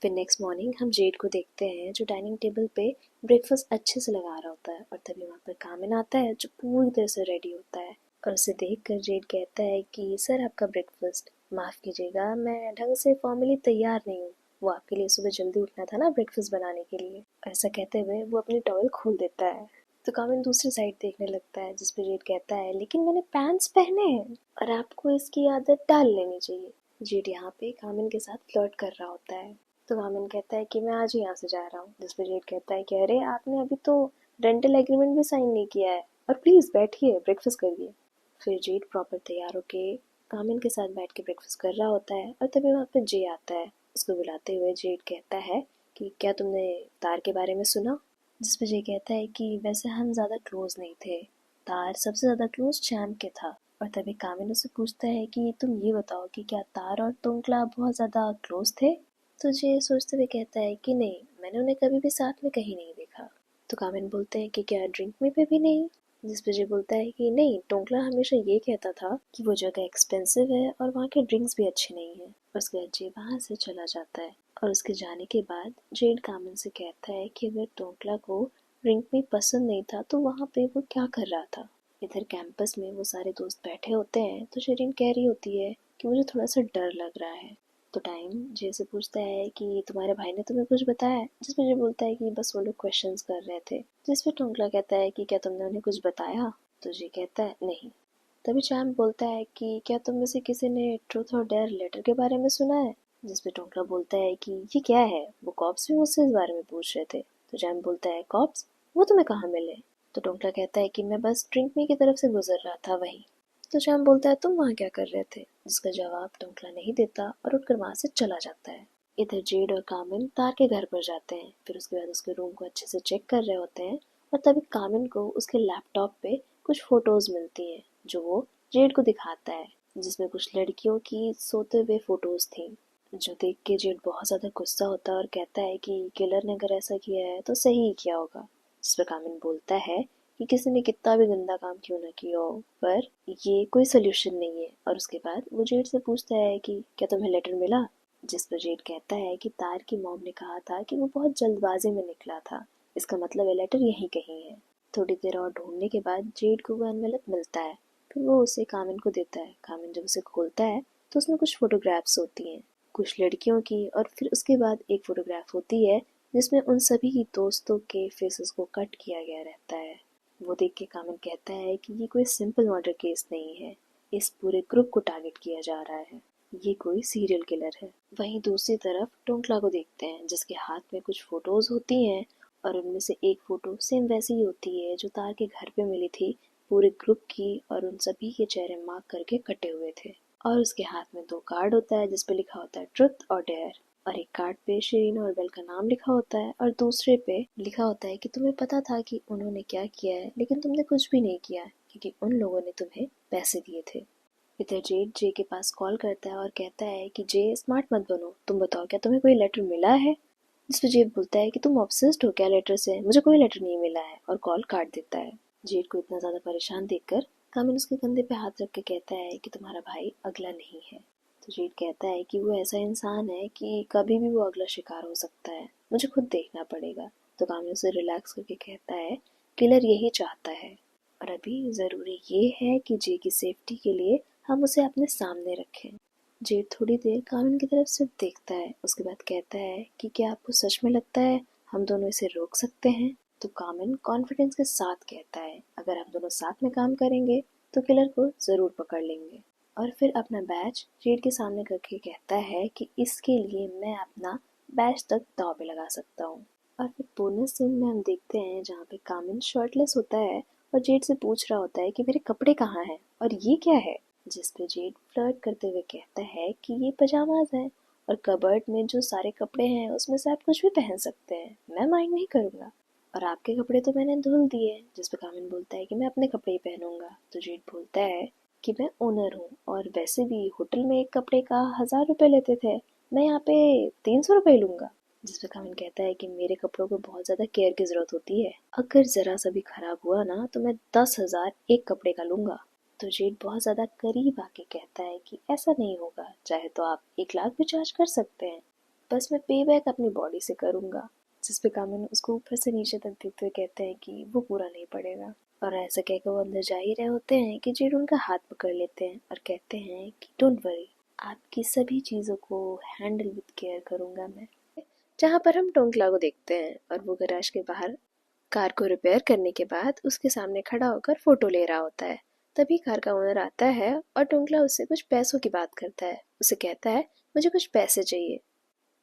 Speaker 1: फिर नेक्स्ट मॉर्निंग हम जेड को देखते हैं जो डाइनिंग टेबल पे ब्रेकफास्ट अच्छे से लगा रहा होता है। और तभी वहाँ पर कामिन आता है जो पूरी तरह से रेडी होता है। और उसे देख कर जेड कहता है कि सर आपका ब्रेकफास्ट, माफ़ कीजिएगा मैं ढंग से फॉर्मली तैयार नहीं हूँ, वो आपके लिए सुबह जल्दी उठना था ना ब्रेकफास्ट बनाने के लिए। ऐसा कहते हुए वो अपनी टॉवल खोल देता है। तो कामिन दूसरी साइड देखने लगता है जिस पे जेड कहता है लेकिन मैंने पैंट्स पहने हैं और आपको इसकी आदत डाल लेनी चाहिए। जेड यहाँ पे कामिन के साथ फ्लर्ट कर रहा होता है। तो कामिन कहता है कि मैं आज ही यहाँ से जा रहा हूँ। जिस पे जेड कहता है कि अरे आपने अभी तो रेंटल एग्रीमेंट भी साइन नहीं किया है, और प्लीज़ बैठिए ब्रेकफास्ट करिए। फिर जेड प्रॉपर तैयार होके कामिन के साथ बैठ के ब्रेकफास्ट कर रहा होता है। और तभी वहाँ पे जे आता है। उसको बुलाते हुए जेड कहता है कि क्या तुमने तार के बारे में सुना? जिस पे जे कहता है कि वैसे हम ज़्यादा क्लोज नहीं थे, तार सबसे ज़्यादा क्लोज चैम्प के था। और तभी कामिन उससे पूछता है कि तुम ये बताओ कि क्या तार और तोंकला बहुत ज़्यादा क्लोज थे? तो जे सोचते हुए कहता है कि नहीं, मैंने उन्हें कभी भी साथ में कहीं नहीं देखा। तो कामिन बोलते हैं कि क्या ड्रिंक में पे भी नहीं? जिस पे जे बोलता है कि नहीं, टोंकला हमेशा ये कहता था कि वो जगह एक्सपेंसिव है और वहाँ के ड्रिंक्स भी अच्छे नहीं है। उसके बाद जे वहाँ से चला जाता है। और उसके जाने के बाद जेड कामिन से कहता है कि अगर टोंकला को ड्रिंक में पसंद नहीं था तो वहाँ पे वो क्या कर रहा था। इधर कैंपस में वो सारे दोस्त बैठे होते हैं तो शेरिन कह रही होती है कि मुझे थोड़ा सा डर लग रहा है। तो टाइम जे से पूछता है कि तुम्हारे भाई ने तुम्हें कुछ बताया है? जिसपे जे बोलता है कि बस वो लोग क्वेश्चंस कर रहे थे। जिसपे टोंकला कहता है कि क्या तुमने उन्हें कुछ बताया? तो जे कहता है नहीं। तभी चैम्प बोलता है कि क्या तुम में से किसी ने ट्रूथ और डेयर लेटर के बारे में सुना है? जिसपे टोंकला बोलता है कि ये क्या है, वो कॉप्स भी मुझसे इस बारे में पूछ रहे थे। तो चैम्प बोलता है कॉप्स, वो तुम्हें कहाँ मिले? तो टोंकला कहता है कि मैं बस ड्रिंक मी की तरफ से गुजर रहा था वहीं। तो चैम्प बोलता है तुम वहाँ क्या कर रहे थे? जिसका जवाब टोंकला नहीं देता और उठकर वहाँ से चला जाता है। इधर जेड और कामिन तार के घर पर जाते हैं। फिर उसके बाद उसके रूम को अच्छे से चेक कर रहे होते हैं। और तभी कामिन को उसके लैपटॉप पे कुछ फोटोज मिलती हैं जो वो जेड को दिखाता है, जिसमें कुछ लड़कियों की सोते हुए फोटोज थी। जो देख के जेड बहुत ज्यादा गुस्सा होता है और कहता है कि किलर ने अगर ऐसा किया है तो सही ही किया होगा। जिस पर कामिन बोलता है कि किसी ने कितना भी गंदा काम क्यों ना किया हो, पर ये कोई सोल्यूशन नहीं है। और उसके बाद वो जेड से पूछता है कि क्या तुम्हें लेटर मिला? जिस पर जेड कहता है कि तार की मॉम ने कहा था कि वो बहुत जल्दबाजी में निकला था, इसका मतलब है लेटर यहीं कहीं है। थोड़ी देर और ढूंढने के बाद जेड को वो एनवेलप मिलता है। फिर वो उसे कामिन को देता है। कामिन जब उसे खोलता है तो उसमें कुछ फोटोग्राफ्स होती हैं, कुछ लड़कियों की। और फिर उसके बाद एक फोटोग्राफ होती है जिसमें उन सभी दोस्तों के फेसेस को कट किया गया रहता है। वो देख के कामिन कहता है कि ये कोई सिंपल मर्डर केस नहीं है, इस पूरे ग्रुप को टारगेट किया जा रहा है, ये कोई सीरियल किलर है। वहीं दूसरी तरफ टोंकला को देखते हैं जिसके हाथ में कुछ फोटोज होती हैं। और उनमें से एक फोटो सेम वैसी ही होती है जो तार के घर पे मिली थी पूरे ग्रुप की, और उन सभी के चेहरे मार्क करके कटे हुए थे। और उसके हाथ में दो कार्ड होता है जिसपे लिखा होता है ट्रुथ और डेयर। और एक कार्ड पे शिरीन और बेल का नाम लिखा होता है और दूसरे पे लिखा होता है कि तुम्हें पता था कि उन्होंने क्या किया है लेकिन तुमने कुछ भी नहीं किया क्योंकि उन लोगों ने तुम्हें पैसे दिए थे। इधर जेड जे के पास कॉल करता है और कहता है कि जे स्मार्ट मत बनो, तुम बताओ क्या तुम्हें कोई लेटर मिला है? जिस पे जेड बोलता है कि तुम ऑब्सेस्ड हो क्या लेटर से, मुझे कोई लेटर नहीं मिला है, और कॉल काट देता है। जेड को इतना ज्यादा परेशान देखकर कामिन उसके कंधे पे हाथ रख के कहता है कि तुम्हारा भाई अगला नहीं है। तो जेड कहता है कि वो ऐसा इंसान है कि कभी भी वो अगला शिकार हो सकता है, मुझे खुद देखना पड़ेगा। तो कामिन उसे रिलैक्स करके कहता है किलर यही चाहता है, और अभी जरूरी ये है कि जे की सेफ्टी के लिए हम उसे अपने सामने रखें। जेड थोड़ी देर कामिन की तरफ सिर्फ देखता है, उसके बाद कहता है कि क्या आपको सच में लगता है हम दोनों इसे रोक सकते हैं? तो कामिन कॉन्फिडेंस के साथ कहता है अगर हम दोनों साथ में काम करेंगे तो किलर को ज़रूर पकड़ लेंगे। और फिर अपना बैच जेड के सामने करके कहता है कि इसके लिए मैं अपना बैच तक दांव पे लगा सकता हूँ। और फिर बोनस सीन में हम देखते हैं जहाँ पे कामिन शर्टलेस होता है और जेड से पूछ रहा होता है कि मेरे कपड़े कहाँ हैं और ये क्या है, जिस पे जेड फ्लर्ट करते हुए कहता है कि ये पजामाज हैं और कबर्ड में जो सारे कपड़े हैं उसमें से आप कुछ भी पहन सकते हैं, मैं माइंड नहीं करूँगा। और आपके कपड़े तो मैंने धुल दिए। जिस पे कामिन बोलता है कि मैं अपने कपड़े ही पहनूंगा। तो जेड बोलता है कि मैं ओनर हूँ और वैसे भी होटल में एक कपड़े का 1000 रुपये लेते थे, मैं यहाँ पे 300 रुपये लूँगा। जिस पे कामिन कहता है कि मेरे कपड़ों को बहुत ज़्यादा केयर की ज़रूरत होती है, अगर ज़रा सा भी खराब हुआ ना तो मैं 10,000 एक कपड़े का लूँगा। तो जेड बहुत ज़्यादा करीब आके कहता है कि ऐसा नहीं होगा, चाहे तो आप 1 लाख भी चार्ज कर सकते हैं, बस मैं पे बैक अपनी बॉडी से करूँगा। जिस पे कामिन उसको ऊपर से नीचे तक देखते हुए कहते हैं कि वो पूरा नहीं पड़ेगा। और ऐसा कहकर वो अंदर जा ही रहे होते हैं कि जेड उनका हाथ पकड़ लेते हैं और कहते हैं कि डोंट वरी, आपकी सभी चीज़ों को हैंडल विद केयर करूँगा मैं। जहाँ पर हम टोंकला को देखते हैं और वो गैराज के बाहर कार को रिपेयर करने के बाद उसके सामने खड़ा होकर फोटो ले रहा होता है। तभी कार का ओनर आता है और टोंकला उससे कुछ पैसों की बात करता है। उसे कहता है मुझे कुछ पैसे चाहिए।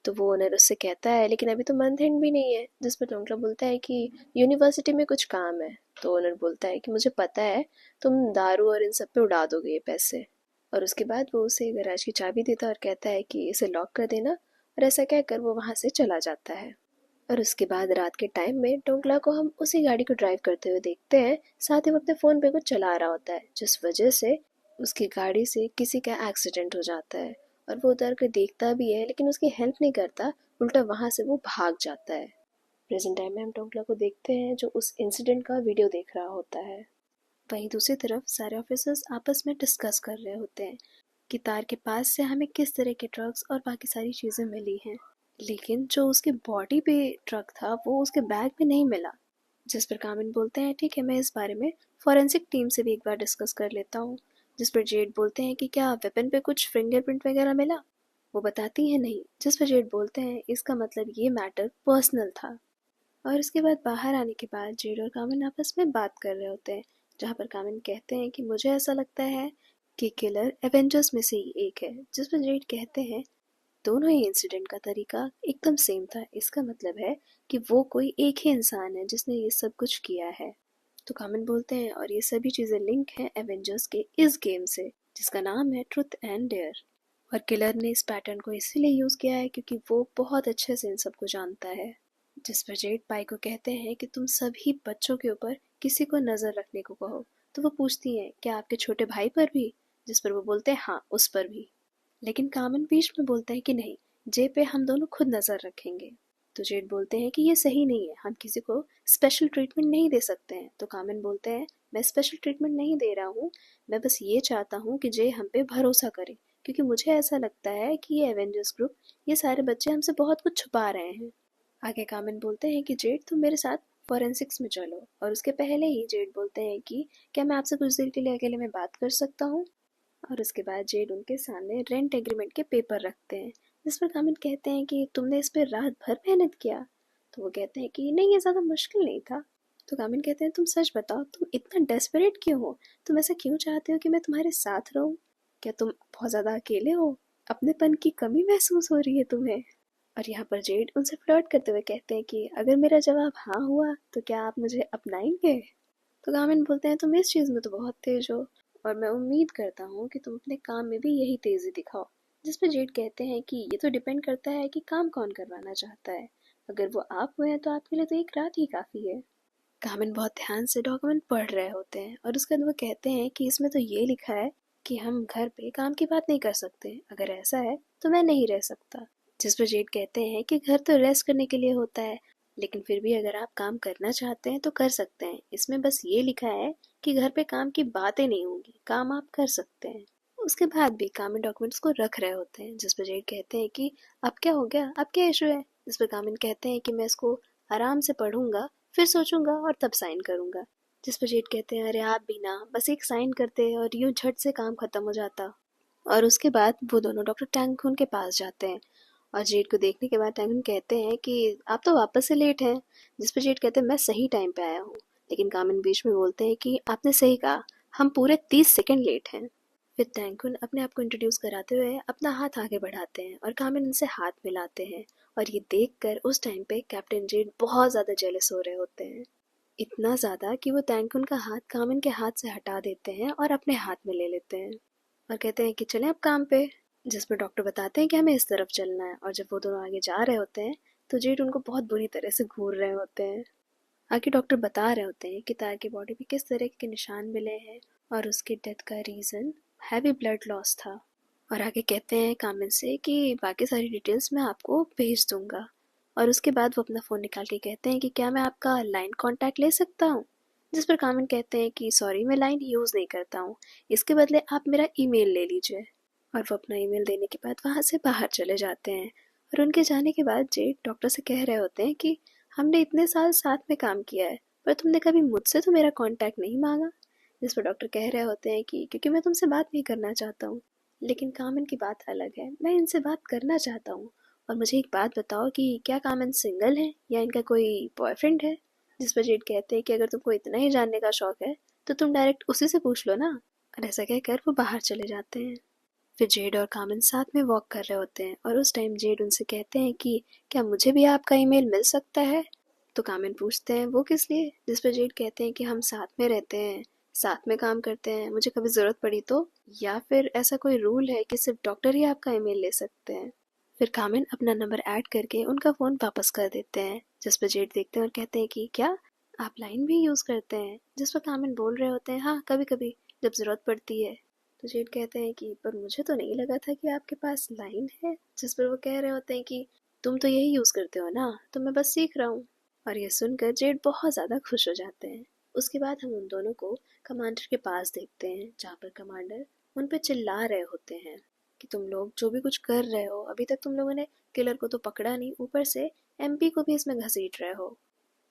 Speaker 1: तो वो ओनर उससे कहता है लेकिन अभी तो मंथ एंड भी नहीं है। जिस पर टोंकला बोलता है कि यूनिवर्सिटी में कुछ काम है। तो ओनर बोलता है कि मुझे पता है तुम दारू और इन सब पे उड़ा दोगे ये पैसे। और उसके बाद वो उसे गैराज की चाबी देता है और कहता है कि इसे लॉक कर देना। और ऐसा कहकर वो वहाँ से चला जाता है। और उसके बाद रात के टाइम में टोंकला को हम उसी गाड़ी को ड्राइव करते हुए देखते हैं। साथ ही वो अपने फ़ोन पे कुछ चला रहा होता है जिस वजह से उसकी गाड़ी से किसी का एक्सीडेंट हो जाता है। और वो उतर कर देखता भी है लेकिन उसकी हेल्प नहीं करता, उल्टा वहाँ से वो भाग जाता है। प्रेजेंट टाइम में हम टोंकला को देखते हैं जो उस इंसिडेंट का वीडियो देख रहा होता है। वहीं दूसरी तरफ सारे ऑफिसर्स आपस में डिस्कस कर रहे होते हैं कि तार के पास से हमें किस तरह के ड्रग्स और बाकी सारी चीज़ें मिली हैं, लेकिन जो उसके बॉडी पे ट्रक था वो उसके बैग में नहीं मिला। जिस पर कामिन बोलते हैं ठीक है मैं इस बारे में फॉरेंसिक टीम से भी एक बार डिस्कस कर लेता हूँ। जिस पर जेड बोलते हैं कि क्या वेपन पे कुछ फिंगरप्रिंट वगैरह मिला। वो बताती हैं नहीं। जिस पर जेड बोलते हैं इसका मतलब ये मैटर पर्सनल था। और उसके बाद बाहर आने के बाद जेड और कामिन आपस में बात कर रहे होते हैं, जहाँ पर कामिन कहते हैं कि मुझे ऐसा लगता है कि किलर एवेंजर्स में से ही एक है। जिस पर जेड कहते हैं दोनों ही इंसिडेंट का तरीका एकदम सेम था, इसका मतलब है कि वो कोई एक ही इंसान है जिसने ये सब कुछ किया है। तो कामिन बोलते हैं और ये सभी चीज़ें लिंक हैं एवेंजर्स के इस गेम से जिसका नाम है ट्रुथ एंड डेयर। और किलर ने इस पैटर्न को इसीलिए यूज़ किया है क्योंकि वो बहुत अच्छे से इन सबको जानता है। जिस पर जेड पाई को कहते हैं कि तुम सभी बच्चों के ऊपर किसी को नज़र रखने को कहो। तो वो पूछती हैं क्या आपके छोटे भाई पर भी। जिस पर वो बोलते हैं हाँ उस पर भी। लेकिन कामन बीच में बोलता है कि नहीं, जे पे हम दोनों खुद नज़र रखेंगे। तो जेड बोलते हैं कि ये सही नहीं है, हम किसी को स्पेशल ट्रीटमेंट नहीं दे सकते हैं। तो कामन बोलते हैं मैं स्पेशल ट्रीटमेंट नहीं दे रहा हूँ, मैं बस ये चाहता हूँ कि जे हम पे भरोसा करे, क्योंकि मुझे ऐसा लगता है कि ये एवेंजर्स ग्रुप, ये सारे बच्चे हमसे बहुत कुछ छुपा रहे हैं। आगे कामिन बोलते हैं कि जेड तुम मेरे साथ फॉरेंसिक्स में चलो। और उसके पहले ही जेड बोलते हैं कि क्या मैं आपसे कुछ देर के लिए अकेले में बात कर सकता हूँ। और उसके बाद जेड उनके सामने रेंट एग्रीमेंट के पेपर रखते हैं, जिस पर कामिन कहते हैं कि तुमने इस पर रात भर मेहनत किया। तो वो कहते हैं कि नहीं ये ज़्यादा मुश्किल नहीं था। तो कामिन कहते हैं तुम सच बताओ तुम इतना डेस्परेट क्यों हो, तुम ऐसा क्यों चाहते हो कि मैं तुम्हारे साथ रहूं, क्या तुम बहुत ज़्यादा अकेले हो, अपनेपन की कमी महसूस हो रही है तुम्हें। और यहाँ पर जेड उनसे फ्लर्ट करते हुए कहते हैं कि अगर मेरा जवाब हाँ हुआ तो क्या आप मुझे अपनाएंगे। तो गामिन बोलते हैं तुम इस चीज़ में तो बहुत तेज हो और मैं उम्मीद करता हूँ कि तुम अपने काम में भी यही तेज़ी दिखाओ। जिस पर जेड कहते हैं कि ये तो डिपेंड करता है कि काम कौन करवाना चाहता है, अगर वो आप हुए हैं तो आपके लिए तो एक रात ही काफ़ी है। गामिन बहुत ध्यान से डॉक्यूमेंट पढ़ रहे होते हैं और उसके बाद वो कहते हैं कि इसमें तो ये लिखा है कि हम घर पे काम की बात नहीं कर सकते, अगर ऐसा है तो मैं नहीं रह सकता। जिस पर जेड कहते हैं कि घर तो रेस्ट करने के लिए होता है, लेकिन फिर भी अगर आप काम करना चाहते हैं तो कर सकते हैं, इसमें बस ये लिखा है कि घर पे काम की बातें नहीं होंगी, काम आप कर सकते हैं। उसके बाद भी कामिन डॉक्यूमेंट्स को रख रहे होते हैं, जिस पर जेड कहते हैं कि अब क्या हो गया, अब क्या इशू है। जिस पर कामिन कहते हैं कि मैं इसको आराम से पढ़ूंगा, फिर सोचूंगा और तब साइन करूंगा। जिस पर जेड कहते हैं अरे आप भी ना, बस एक साइन करते और यूं झट से काम खत्म हो जाता। और उसके बाद वो दोनों डॉक्टर टैंगखुन के पास जाते हैं और जेड को देखने के बाद टैंगखुन कहते हैं कि आप तो वापस से लेट हैं। जिस पर जेड कहते हैं मैं सही टाइम पे आया हूँ। लेकिन कामिन बीच में बोलते हैं कि आपने सही कहा, हम पूरे 30 सेकंड लेट हैं। फिर टैंगखुन अपने आप को इंट्रोड्यूस कराते हुए अपना हाथ आगे बढ़ाते हैं और कामिन उनसे हाथ मिलाते हैं। और ये देखकर उस टाइम पे कैप्टन जेड बहुत ज़्यादा जेलस हो रहे होते हैं। इतना ज़्यादा कि वो टैंगखुन का हाथ कामिन के हाथ से हटा देते हैं और अपने हाथ में ले लेते हैं और कहते हैं कि चलें अब काम पे। जिस पर डॉक्टर बताते हैं कि हमें इस तरफ चलना है और जब वो दोनों आगे जा रहे होते हैं तो जेड उनको बहुत बुरी तरह से घूर रहे होते हैं। आगे डॉक्टर बता रहे होते हैं कि तार की बॉडी पे किस तरह के निशान मिले हैं और उसके डेथ का रीज़न हैवी ब्लड लॉस था। और आगे कहते हैं कामिन से कि बाकी सारी डिटेल्स मैं आपको भेज दूंगा। और उसके बाद वो अपना फ़ोन निकाल के कहते हैं कि क्या मैं आपका लाइन कांटेक्ट ले सकता हूँ। जिस पर कामिन कहते हैं कि सॉरी मैं लाइन यूज़ नहीं करता हूँ, इसके बदले आप मेरा ईमेल ले लीजिए। और वो अपना ईमेल देने के बाद वहाँ से बाहर चले जाते हैं। और उनके जाने के बाद जेड डॉक्टर से कह रहे होते हैं कि हमने इतने साल साथ में काम किया है पर तुमने कभी मुझसे तो मेरा कांटेक्ट नहीं मांगा। जिस पर डॉक्टर कह रहे होते हैं कि क्योंकि मैं तुमसे बात नहीं करना चाहता हूँ। लेकिन कामिन की बात अलग है, मैं इनसे बात करना चाहता हूँ। और मुझे एक बात बताओ कि क्या कामिन सिंगल है या इनका कोई बॉयफ्रेंड है। जिस पर जेड कहते हैं कि अगर तुमको इतना ही जानने का शौक है तो तुम डायरेक्ट उसी से पूछ लो ना। और ऐसा कहकर वो बाहर चले जाते हैं। फिर जेड और कामिन साथ में वॉक कर रहे होते हैं और उस टाइम जेड उनसे कहते हैं कि क्या मुझे भी आपका ईमेल मिल सकता है। तो कामिन पूछते हैं वो किस लिए। जिस पर जेड कहते हैं कि हम साथ में रहते हैं, साथ में काम करते हैं, मुझे कभी ज़रूरत पड़ी तो, या फिर ऐसा कोई रूल है कि सिर्फ डॉक्टर ही आपका ईमेल ले सकते हैं। फिर कामिन अपना नंबर ऐड करके उनका फ़ोन वापस कर देते हैं। जिस पर जेड देखते हैं और कहते हैं कि क्या आप लाइन भी यूज़ करते हैं। जिस पर कामिन बोल रहे होते हैं हाँ कभी कभी जब ज़रूरत पड़ती है। तो जेड कहते हैं कि पर मुझे तो नहीं लगा था कि आपके पास लाइन है। जिस पर वो कह रहे होते हैं कि तुम तो यही यूज़ करते हो ना, तो मैं बस सीख रहा हूँ। और ये सुनकर जेड बहुत ज़्यादा खुश हो जाते हैं। उसके बाद हम उन दोनों को कमांडर के पास देखते हैं जहाँ पर कमांडर उन पर चिल्ला रहे होते हैं कि तुम लोग जो भी कुछ कर रहे हो, अभी तक तुम लोगों ने किलर को तो पकड़ा नहीं, ऊपर से एमपी को भी इसमें घसीट रहे हो।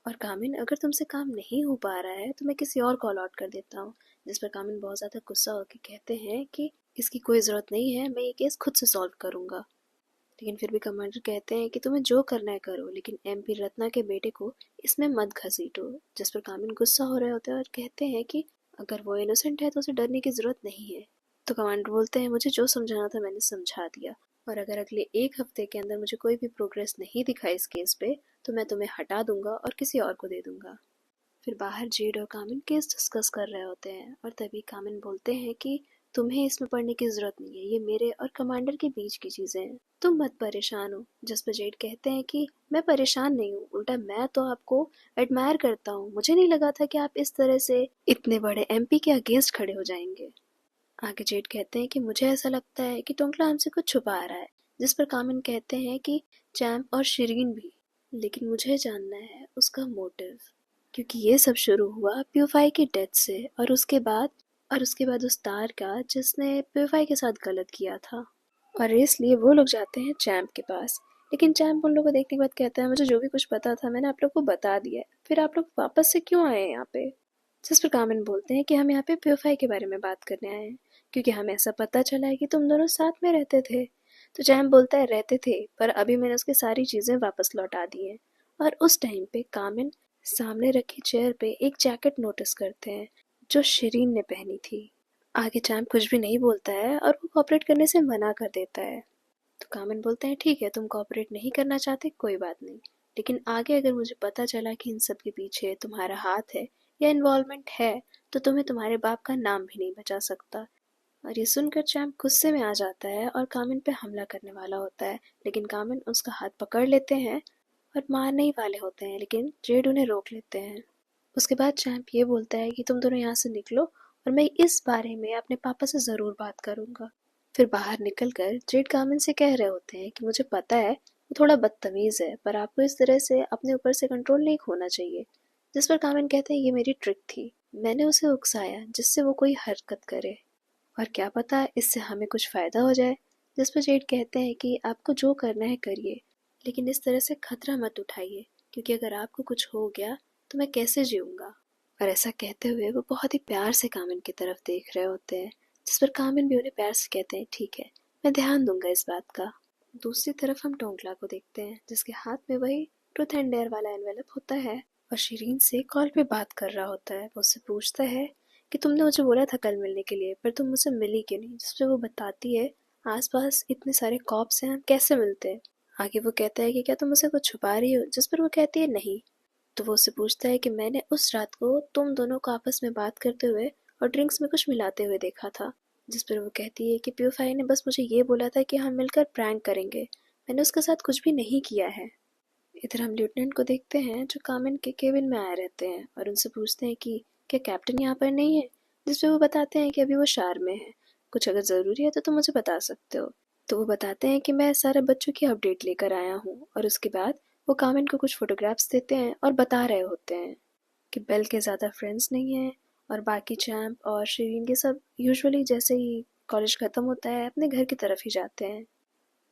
Speaker 1: और कामिन अगर तुमसे काम नहीं हो पा रहा है तो मैं किसी और कॉल आउट कर देता हूँ। जिस पर कामिन बहुत ज़्यादा गुस्सा होकर कहते हैं कि इसकी कोई ज़रूरत नहीं है, मैं ये केस खुद से सॉल्व करूँगा। लेकिन फिर भी कमांडर कहते हैं कि तुम्हें जो करना है करो, लेकिन एमपी रत्ना के बेटे को इसमें मत घसीटो। जिस पर कामिन गुस्सा हो रहे होते हैं और कहते हैं कि अगर वो इनोसेंट है तो उसे डरने की ज़रूरत नहीं है। तो कमांडर बोलते हैं मुझे जो समझाना था मैंने समझा दिया, और अगर अगले 1 हफ्ते के अंदर मुझे कोई भी प्रोग्रेस नहीं दिखा इस केस पे तो मैं तुम्हें हटा दूंगा और किसी और को दे दूंगा। फिर बाहर जेड और कामिन केस डिस्कस कर रहे होते हैं और तभी कामिन बोलते हैं कि तुम्हें इसमें पढ़ने की जरूरत नहीं है, ये मेरे और कमांडर के बीच की चीजें हैं, तुम मत परेशान हो। जिस पर जेड कहते हैं कि मैं परेशान नहीं हूँ, उल्टा मैं तो आपको एडमायर करता हूँ, मुझे नहीं लगा था कि आप इस तरह से इतने बड़े एमपी के अगेंस्ट खड़े हो जाएंगे। आगे जेड कहते हैं कि मुझे ऐसा लगता है कि टोंकला हमसे कुछ छुपा रहा है। जिस पर कामिन कहते हैं कि चैम्प और शिरीन भी, लेकिन मुझे जानना है उसका मोटिव, क्योंकि ये सब शुरू हुआ प्यूफाई की डेथ से और उसके बाद उस तार का जिसने प्यूफाई के साथ गलत किया था। और इसलिए वो लोग जाते हैं चैम्प के पास। लेकिन चैम्प उन लोगों को देखने के बाद कहता है मुझे जो भी कुछ पता था मैंने आप लोग को बता दिया है, फिर आप लोग वापस से क्यों आए हैं यहाँ पे। जिस पर कामिन बोलते हैं कि हम यहाँ पे प्योफाई के बारे में बात करने आए हैं, क्योंकि हमें ऐसा पता चला है कि तुम दोनों साथ में रहते थे। तो चैम्प बोलता है रहते थे, पर अभी मैंने उसकी सारी चीज़ें वापस लौटा दी हैं। और उस टाइम पे कामिन सामने रखी चेयर पे एक जैकेट नोटिस करते हैं जो शिरीन ने पहनी थी। आगे चैम्प कुछ भी नहीं बोलता है और वो कॉपरेट करने से मना कर देता है। तो कामिन बोलते हैं ठीक है तुम कॉपरेट नहीं करना चाहते कोई बात नहीं, लेकिन आगे अगर मुझे पता चला कि इन सब के पीछे तुम्हारा हाथ है या इन्वॉल्वमेंट है तो तुम्हें तुम्हारे बाप का नाम भी नहीं बचा सकता। और ये सुनकर चैम्प गुस्से में आ जाता है और कामिन पे हमला करने वाला होता है, लेकिन कामिन उसका हाथ पकड़ लेते हैं और मारने ही वाले होते हैं, लेकिन जेड उन्हें रोक लेते हैं। उसके बाद चैम्प ये बोलता है कि तुम दोनों यहाँ से निकलो और मैं इस बारे में अपने पापा से ज़रूर बात करूँगा। फिर बाहर निकलकर जेड कामिन से कह रहे होते हैं कि मुझे पता है वो थोड़ा बदतमीज़ है, पर आपको इस तरह से अपने ऊपर से कंट्रोल नहीं खोना चाहिए। जिस पर कामिन कहते हैं ये मेरी ट्रिक थी, मैंने उसे उकसाया जिससे वो कोई हरकत करे, और क्या पता इससे हमें कुछ फ़ायदा हो जाए। जिस पर जेड कहते हैं कि आपको जो करना है करिए, लेकिन इस तरह से खतरा मत उठाइए, क्योंकि अगर आपको कुछ हो गया तो मैं कैसे जीऊँगा। और ऐसा कहते हुए वो बहुत ही प्यार से कामिन की तरफ देख रहे होते हैं। जिस पर कामिन भी उन्हें प्यार से कहते हैं ठीक है, मैं ध्यान दूंगा इस बात का। दूसरी तरफ हम टोंकला को देखते हैं जिसके हाथ में वही ट्रूथ एंड डेयर वाला एनवेलप होता है और शिरीन से कॉल पे बात कर रहा होता है। वो उससे पूछता है कि तुमने मुझे बोला था कल मिलने के लिए, पर तुम मुझसे मिली क्यों नहीं। जिस पे वो बताती है आसपास इतने सारे कॉप्स हैं, हम कैसे मिलते हैं। आगे वो कहता है कि क्या तुम मुझसे कुछ छुपा रही हो। जिस पर वो कहती है नहीं। तो वो उससे पूछता है कि मैंने उस रात को तुम दोनों को आपस में बात करते हुए और ड्रिंक्स में कुछ मिलाते हुए देखा था। जिस पर वो कहती है कि प्यूफाई ने बस मुझे ये बोला था कि हम मिलकर प्रैंक करेंगे, मैंने उसके साथ कुछ भी नहीं किया है। इधर हम लेफ्टिनेंट को देखते हैं जो कामिन के केबिन में आए रहते हैं और उनसे पूछते हैं कि क्या कैप्टन यहाँ पर नहीं है। जिस पे वो बताते हैं कि अभी वो शार में है, कुछ अगर ज़रूरी है तो तुम मुझे बता सकते हो। तो वो बताते हैं कि मैं सारे बच्चों की अपडेट लेकर आया हूँ और उसके बाद वो कामिन को कुछ फोटोग्राफ्स देते हैं और बता रहे होते हैं कि बेल के ज़्यादा फ्रेंड्स नहीं हैं और बाकी चैम्प और शिरीन के सब यूजुअली जैसे ही कॉलेज ख़त्म होता है अपने घर की तरफ ही जाते हैं।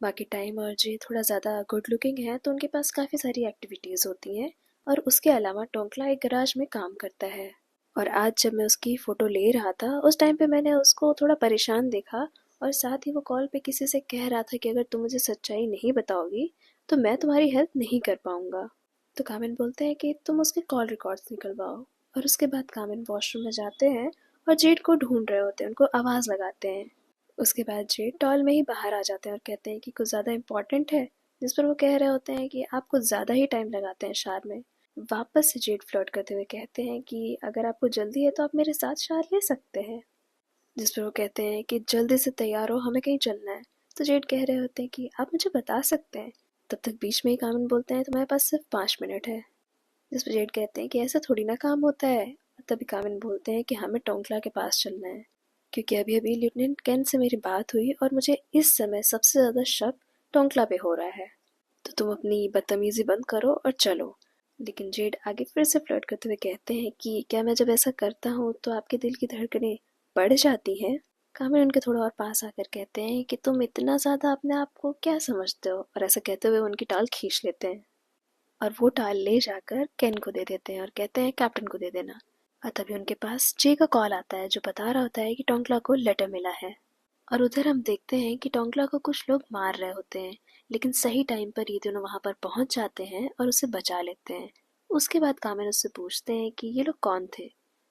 Speaker 1: बाकी टाइम और जे थोड़ा ज़्यादा गुड लुकिंग है तो उनके पास काफ़ी सारी एक्टिविटीज़ होती हैं और उसके अलावा टोंकला एक गराज में काम करता है। और आज जब मैं उसकी फ़ोटो ले रहा था उस टाइम पे मैंने उसको थोड़ा परेशान देखा और साथ ही वो कॉल पे किसी से कह रहा था कि अगर तुम मुझे सच्चाई नहीं बताओगी तो मैं तुम्हारी हेल्प नहीं कर पाऊंगा। तो कामिन बोलते हैं कि तुम उसके कॉल रिकॉर्ड्स निकलवाओ। और उसके बाद कामिन वॉशरूम में जाते हैं और जेड को ढूंढ रहे होते हैं, उनको आवाज़ लगाते हैं। उसके बाद जेड टॉल में ही बाहर आ जाते हैं और कहते हैं कि कुछ ज़्यादा इम्पोर्टेंट है। जिस पर वो कह रहे होते हैं कि आप कुछ ज़्यादा ही टाइम लगाते हैं शार में। वापस से जेड फ्लर्ट करते हुए कहते हैं कि अगर आपको जल्दी है तो आप मेरे साथ शार ले सकते हैं। जिस पर वो कहते हैं कि जल्दी से तैयार हो, हमें कहीं चलना है। तो जेड कह रहे होते हैं कि आप मुझे बता सकते हैं। तब तक बीच में ही कामिन बोलते हैं तुम्हारे पास सिर्फ 5 मिनट है। जिस पर जेड कहते हैं कि ऐसा थोड़ी ना काम होता है। तभी कामिन बोलते हैं कि हमें टोंकला के पास चलना है क्योंकि अभी अभी लेफ्टिनेंट कैन से मेरी बात हुई और मुझे इस समय सबसे ज़्यादा शक टोंकला पे हो रहा है। तो तुम अपनी बदतमीजी बंद करो और चलो। लेकिन जेड आगे फिर से फ्लर्ट करते हुए कहते हैं कि क्या मैं जब ऐसा करता हूँ तो आपके दिल की धड़कनें बढ़ जाती हैं। कामिल उनके थोड़ा और पास आकर कहते हैं कि तुम इतना ज़्यादा अपने आप को क्या समझते हो। और ऐसा कहते हुए उनकी टाल खींच लेते हैं और वो टाल ले जाकर केन को दे देते हैं और कहते हैं कैप्टन को दे देना। और तभी उनके पास जे का कॉल आता है जो बता रहा होता है कि टोंकला को लेटर मिला है। और उधर हम देखते हैं कि टोंकला को कुछ लोग मार रहे होते हैं, लेकिन सही टाइम पर ये दोनों वहां पर पहुंच जाते हैं और उसे बचा लेते हैं। उसके बाद कामिन उससे पूछते हैं कि ये लोग कौन थे।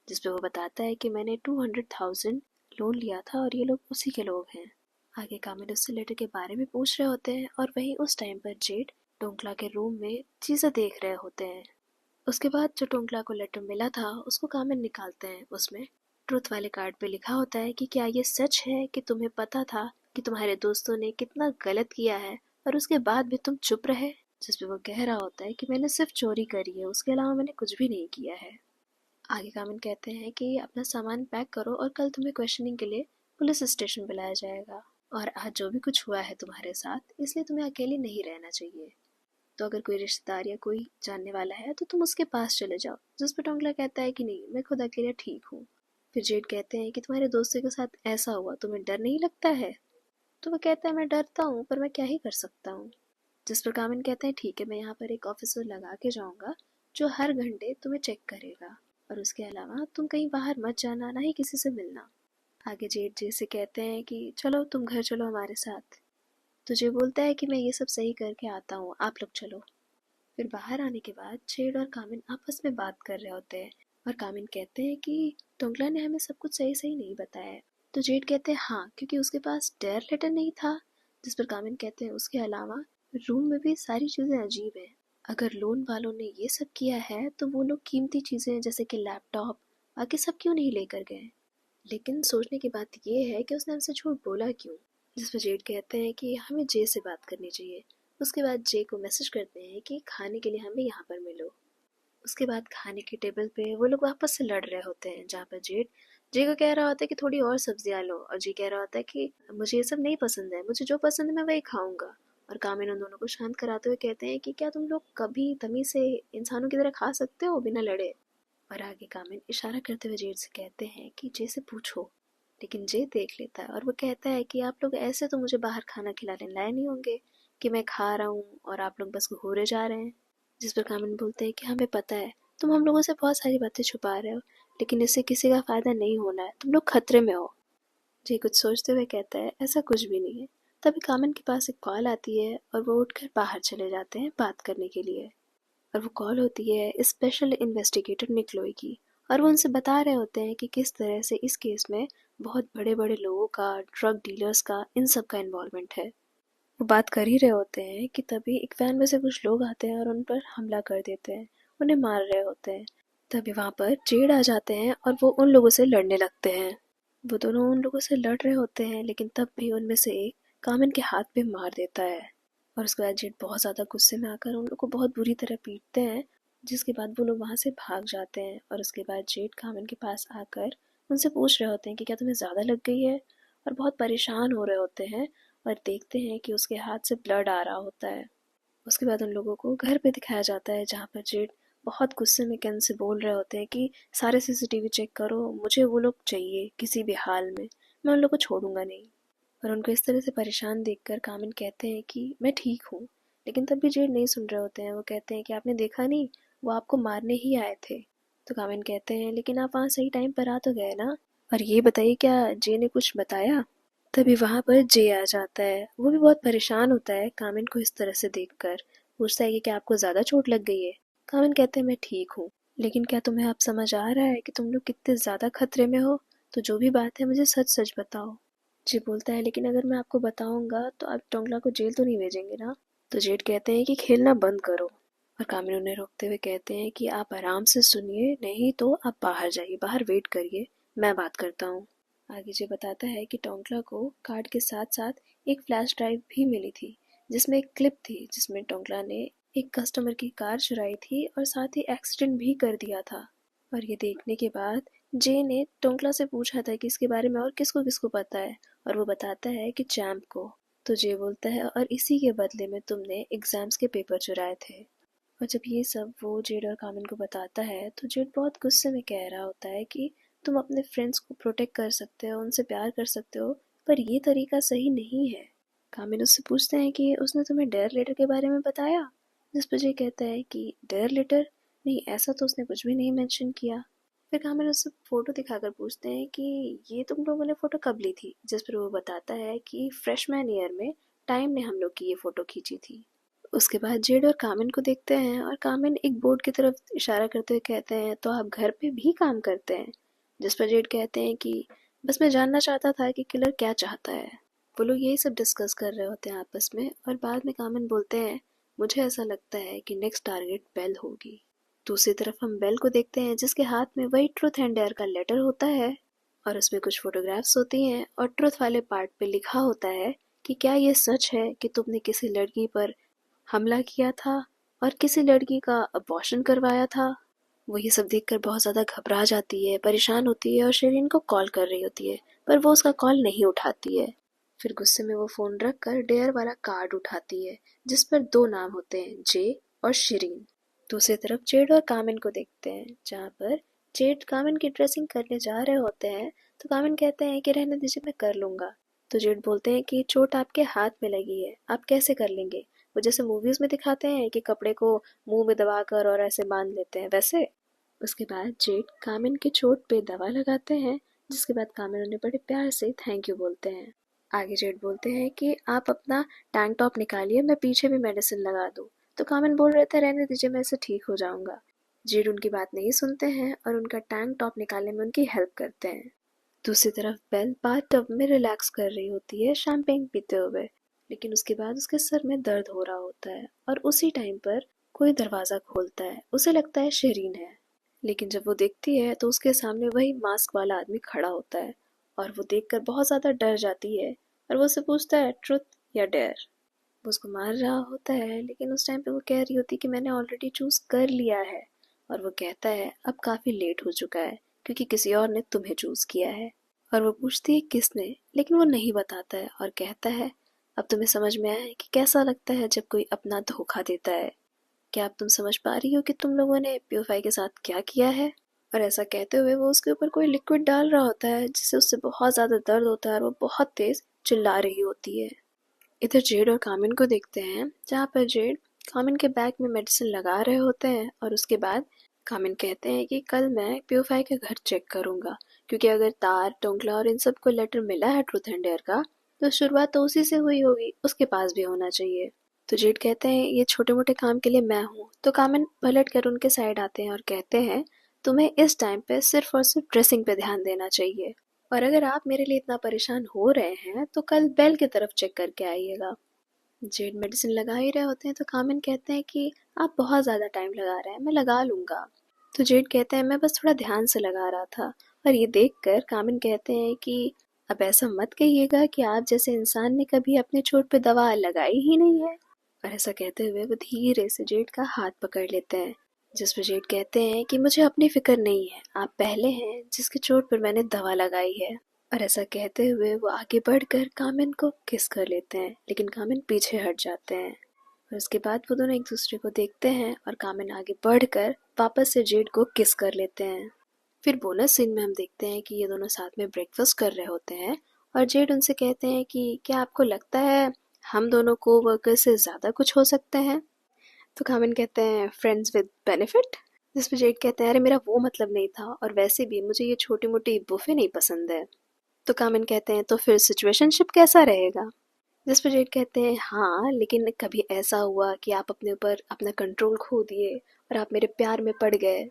Speaker 1: जिसपे वो बताता है कि मैंने 200,000 लोन लिया था और ये लोग उसी के लोग हैं। आगे कामिन उससे लेटर के बारे में पूछ रहे होते हैं और वहीं उस टाइम पर जेड टोंकला के रूम में चीज़ें देख रहे होते हैं। उसके बाद जो टोंकला को लेटर मिला था उसको कामिन निकालते हैं। उसमें ट्रुथ वाले कार्ड पे लिखा होता है कि क्या ये सच है कि तुम्हें पता था कि तुम्हारे दोस्तों ने कितना गलत किया है और उसके बाद भी तुम चुप रहे। जिसपे वो कह रहा होता है कि मैंने सिर्फ चोरी करी है, उसके अलावा मैंने कुछ भी नहीं किया है। आगे कामिन कहते हैं कि अपना सामान पैक करो और कल तुम्हें क्वेश्चनिंग के लिए पुलिस स्टेशन बुलाया जाएगा। और आज जो भी कुछ हुआ है तुम्हारे साथ इसलिए तुम्हें अकेली नहीं रहना चाहिए। तो अगर कोई रिश्तेदार या कोई जानने वाला है तो तुम उसके पास चले जाओ। जिस पर टोंगला कहता है कि नहीं, मैं खुद अकेला ठीक हूँ। फिर जेड कहते हैं कि तुम्हारे दोस्तों के साथ ऐसा हुआ, तुम्हें डर नहीं लगता है। तो वो कहता है मैं डरता हूँ पर मैं क्या ही कर सकता हूँ। जिस पर कामिन कहते हैं ठीक है, मैं यहाँ पर एक ऑफिसर लगा के जाऊँगा जो हर घंटे तुम्हें चेक करेगा और उसके अलावा तुम कहीं बाहर मत जाना, ना ही किसी से मिलना। आगे जेड जे से कहते हैं कि चलो तुम घर चलो हमारे साथ। तो जे बोलता है कि मैं ये सब सही करके आता हूँ, आप लोग चलो। फिर बाहर आने के बाद जेड और कामिन आपस में बात कर रहे होते हैं और कामिन कहते हैं कि टोंगला ने हमें सब कुछ सही सही नहीं बताया है। तो जेड कहते हैं हाँ, क्योंकि उसके पास डेयर लेटर नहीं था। जिस पर कामिन कहते हैं उसके अलावा रूम में भी सारी चीज़ें अजीब हैं। अगर लोन वालों ने ये सब किया है तो वो लोग कीमती चीज़ें जैसे कि लैपटॉप बाकी सब क्यों नहीं लेकर गए। लेकिन सोचने की बात ये है कि उसने हमसे झूठ बोला क्यों। जिस पर जेड कहते हैं कि हमें जे से बात करनी चाहिए। उसके बाद जे को मैसेज करते हैं कि खाने के लिए हमें यहाँ पर मिलो। उसके बाद खाने की टेबल पे वो लोग वापस से लड़ रहे होते हैं जहाँ पर जेड जे को कह रहा होता है कि थोड़ी और सब्जियाँ लो और जे कह रहा होता है कि मुझे ये सब नहीं पसंद है, मुझे जो पसंद है मैं वही खाऊंगा। और कामिन उन दोनों को शांत कराते हुए कहते हैं कि क्या तुम लोग कभी तमीज से इंसानों की तरह खा सकते हो बिना लड़े। और आगे कामिन इशारा करते हुए जेड से कहते हैं कि जे से पूछो। लेकिन जे देख लेता है और वो कहता है कि आप लोग ऐसे तो मुझे बाहर खाना खिलाने लाए नहीं होंगे कि मैं खा रहा हूँ और आप लोग बस घूरे जा रहे हैं। जिस पर कामिन बोलते हैं कि हमें पता है तुम हम लोगों से बहुत सारी बातें छुपा रहे हो, लेकिन इससे किसी का फायदा नहीं होना है, तुम लोग खतरे में हो। जे कुछ सोचते हुए कहता है ऐसा कुछ भी नहीं है। तभी कामिन के पास एक कॉल आती है और वो उठकर बाहर चले जाते हैं बात करने के लिए। और वो कॉल होती है स्पेशल इन्वेस्टिगेटर निकलोई की। और वो उनसे बता रहे होते हैं कि किस तरह से इस केस में बहुत बड़े बड़े लोगों का, ड्रग डीलर्स का, इन सब का इन्वॉल्वमेंट है। वो बात कर ही रहे होते हैं कि तभी एक वैन में से कुछ लोग आते हैं और उन पर हमला कर देते हैं, उन्हें मार रहे होते हैं। तभी वहाँ पर जेड आ जाते हैं और वो उन लोगों से लड़ने लगते हैं। वो दोनों उन लोगों से लड़ रहे होते हैं, लेकिन तब भी उनमें से एक कामिन के हाथ पे मार देता है। और उसके बाद जेड बहुत ज़्यादा गुस्से में आकर उन लोग को बहुत बुरी तरह पीटते हैं, जिसके बाद वो लोग वहाँ से भाग जाते हैं। और उसके बाद जेड कामिन के पास आकर उनसे पूछ रहे होते हैं कि क्या तुम्हें ज़्यादा लग गई है, और बहुत परेशान हो रहे होते हैं। और देखते हैं कि उसके हाथ से ब्लड आ रहा होता है। उसके बाद उन लोगों को घर पे दिखाया जाता है, जहाँ पर जेड बहुत गुस्से में केन से बोल रहे होते हैं कि सारे सीसीटीवी चेक करो, मुझे वो लोग चाहिए किसी भी हाल में, मैं उन लोग को छोड़ूंगा नहीं। और उनको इस तरह से परेशान देखकर कामिन कहते हैं कि मैं ठीक हूँ। लेकिन तब भी जेड नहीं सुन रहे होते हैं। वो कहते हैं कि आपने देखा नहीं, वो आपको मारने ही आए थे। तो कामिन कहते हैं लेकिन आप वहाँ सही टाइम पर आ तो गए ना, और ये बताइए क्या जे ने कुछ बताया। तभी वहाँ पर जे आ जाता है। वो भी बहुत परेशान होता है कामिन को इस तरह से देखकर। पूछता है कि क्या आपको ज़्यादा चोट लग गई है। कामिन कहते हैं मैं ठीक हूँ, लेकिन क्या तुम्हें अब समझ आ रहा है कि तुम लोग कितने ज़्यादा खतरे में हो। तो जो भी बात है मुझे सच सच बताओ। जे बोलता है लेकिन अगर मैं आपको बताऊंगा तो आप टोंगला को जेल तो नहीं भेजेंगे ना। तो जेड कहते हैं कि खेलना बंद करो। और कामिन उन्हें रोकते हुए कहते हैं कि आप आराम से सुनिए, नहीं तो आप बाहर जाइए, बाहर वेट करिए, मैं बात करता हूँ। आगे जे बताता है कि टोंकला को कार्ड के साथ साथ एक फ्लैश ड्राइव भी मिली थी, जिसमें एक क्लिप थी जिसमें टोंकला ने एक कस्टमर की कार चुराई थी और साथ ही एक्सीडेंट भी कर दिया था। और ये देखने के बाद जे ने टोंकला से पूछा था कि इसके बारे में और किसको किसको पता है, और वो बताता है कि चैम्प को। तो जे बोलता है और इसी के बदले में तुमने एग्जाम्स के पेपर चुराए थे। और जब ये सब वो जेड और कामिन को बताता है तो जेड बहुत गुस्से में कह रहा होता है कि तुम अपने फ्रेंड्स को प्रोटेक्ट कर सकते हो, उनसे प्यार कर सकते हो, पर ये तरीका सही नहीं है। कामिन उससे पूछते हैं कि उसने तुम्हें डेयर लेटर के बारे में बताया। जिस पर जे कहता है कि डेयर लेटर नहीं, ऐसा तो उसने कुछ भी नहीं मेंशन किया। फिर कामिन उससे फोटो दिखाकर पूछते हैं कि ये तुम लोगों ने फोटो कब ली थी। जिस पर वो बताता है कि फ्रेशमैन ईयर में टाइम ने हम लोग की ये फोटो खींची थी। उसके बाद जेड और कामिन को देखते हैं और कामिन एक बोर्ड की तरफ इशारा करते हुए कहते हैं तो आप घर पे भी काम करते हैं। जिस पर जेड कहते हैं कि बस मैं जानना चाहता था कि किलर क्या चाहता है। वो लोग यही सब डिस्कस कर रहे होते हैं आपस में, और बाद में कामिन बोलते हैं मुझे ऐसा लगता है कि नेक्स्ट टारगेट बेल होगी। दूसरी तरफ हम बेल को देखते हैं जिसके हाथ में वही ट्रूथ एंड डेयर का लेटर होता है, और उसमें कुछ फोटोग्राफ्स होती हैं और ट्रुथ वाले पार्ट पे लिखा होता है कि क्या ये सच है कि तुमने किसी लड़की पर हमला किया था और किसी लड़की का अबॉर्शन करवाया था। वो ये सब देखकर बहुत ज़्यादा घबरा जाती है, परेशान होती है और शिरीन को कॉल कर रही होती है, पर वो उसका कॉल नहीं उठाती है। फिर गुस्से में वो फ़ोन रख कर डेयर वाला कार्ड उठाती है, जिस पर दो नाम होते हैं, जे और शिरीन। दूसरी तरफ जेड और कामिन को देखते हैं, जहाँ पर जेड कामिन की ड्रेसिंग करने जा रहे होते हैं। तो कामिन कहते हैं कि रहने दीजिए, मैं कर लूँगा। तो जेड बोलते हैं कि चोट आपके हाथ में लगी है, आप कैसे कर लेंगे। वो जैसे मूवीज में दिखाते हैं कि कपड़े को मुंह में दबाकर और ऐसे बांध लेते हैं, वैसे। उसके बाद जेड कामिन की चोट पे दवा लगाते हैं, जिसके बाद कामिन उन्हें बड़े प्यार से थैंक यू बोलते हैं। आगे जेड बोलते हैं कि आप अपना टैंक टॉप निकालिए, मैं पीछे भी मेडिसिन लगा दूँ। तो कामिन बोल रहे थे रहने दीजिए, मैं इससे ठीक हो जाऊंगा। जेड उनकी बात नहीं सुनते हैं और उनका टैंक टॉप निकालने में उनकी हेल्प करते हैं। दूसरी तरफ बेल बाथटब में रिलैक्स कर रही होती है शैम्पेन पीते हुए, लेकिन उसके बाद उसके सर में दर्द हो रहा होता है और उसी टाइम पर कोई दरवाज़ा खोलता है। उसे लगता है शरीन है, लेकिन जब वो देखती है तो उसके सामने वही मास्क वाला आदमी खड़ा होता है, और वो देखकर बहुत ज़्यादा डर जाती है। और वो उससे पूछता है ट्रुथ या डेयर। वो उसको मार रहा होता है, लेकिन उस टाइम पे वो कह रही होती कि मैंने ऑलरेडी चूज कर लिया है। और वो कहता है अब काफ़ी लेट हो चुका है, क्योंकि किसी और ने तुम्हें चूज किया है। और वो पूछती है किसने, लेकिन वो नहीं बताता है और कहता है अब तुम्हें समझ में आया है कि कैसा लगता है जब कोई अपना धोखा देता है। क्या अब तुम समझ पा रही हो कि तुम लोगों ने प्योफाई के साथ क्या किया है। और ऐसा कहते हुए वो उसके ऊपर कोई लिक्विड डाल रहा होता है, जिससे उससे बहुत ज़्यादा दर्द होता है और वो बहुत तेज चिल्ला रही होती है। इधर जेड और कामिन को देखते हैं, जहाँ पर जेड कामिन के बैग में मेडिसिन लगा रहे होते हैं, और उसके बाद कामिन कहते हैं कि कल मैं प्योफाई का घर चेक करूंगा, क्योंकि अगर तार, टोंकला और इन सब को लेटर मिला है ट्रूथ एंड डेयर का, तो शुरुआत तो उसी से हुई होगी, उसके पास भी होना चाहिए। तो जेड कहते हैं ये छोटे मोटे काम के लिए मैं हूँ। तो कामिन पलट कर उनके साइड आते हैं और कहते हैं तुम्हें इस टाइम पे सिर्फ और सिर्फ ड्रेसिंग पे ध्यान देना चाहिए, और अगर आप मेरे लिए इतना परेशान हो रहे हैं तो कल बेल की तरफ चेक करके आइएगा। जेड मेडिसिन लगा ही रहे होते हैं तो कामिन कहते हैं कि आप बहुत ज़्यादा टाइम लगा रहे हैं, मैं लगा लूँगा। तो जेड कहते हैं मैं बस थोड़ा ध्यान से लगा रहा था। और ये देखकर कामिन कहते हैं कि अब ऐसा मत कहिएगा कि आप जैसे इंसान ने कभी अपने चोट पे दवा लगाई ही नहीं है। और ऐसा कहते हुए वो धीरे से जेड का हाथ पकड़ लेते हैं, जिस पर जेड कहते हैं कि मुझे अपनी फिक्र नहीं है, आप पहले हैं जिसकी चोट पर मैंने दवा लगाई है। और ऐसा कहते हुए वो आगे बढ़कर कामिन को किस कर लेते हैं, लेकिन कामिन पीछे हट जाते हैं। और उसके बाद वो दोनों एक दूसरे को देखते हैं और कामिन आगे बढ़कर वापस से जेड को किस कर लेते हैं। फिर बोनस सीन में हम देखते हैं कि ये दोनों साथ में ब्रेकफास्ट कर रहे होते हैं और जेड उनसे कहते हैं कि क्या आपको लगता है हम दोनों को वर्कर से ज़्यादा कुछ हो सकते हैं। तो कामिन कहते हैं फ्रेंड्स विद बेनिफिट, जिस पे जेड कहते हैं अरे मेरा वो मतलब नहीं था, और वैसे भी मुझे ये छोटी मोटी बुफे नहीं पसंद है। तो कामिन कहते हैं तो फिर सिचुएशनशिप कैसा रहेगा। जिस पर जेड कहते हैं हाँ, लेकिन कभी ऐसा हुआ कि आप अपने ऊपर अपना कंट्रोल खो दिए और आप मेरे प्यार में पड़ गए।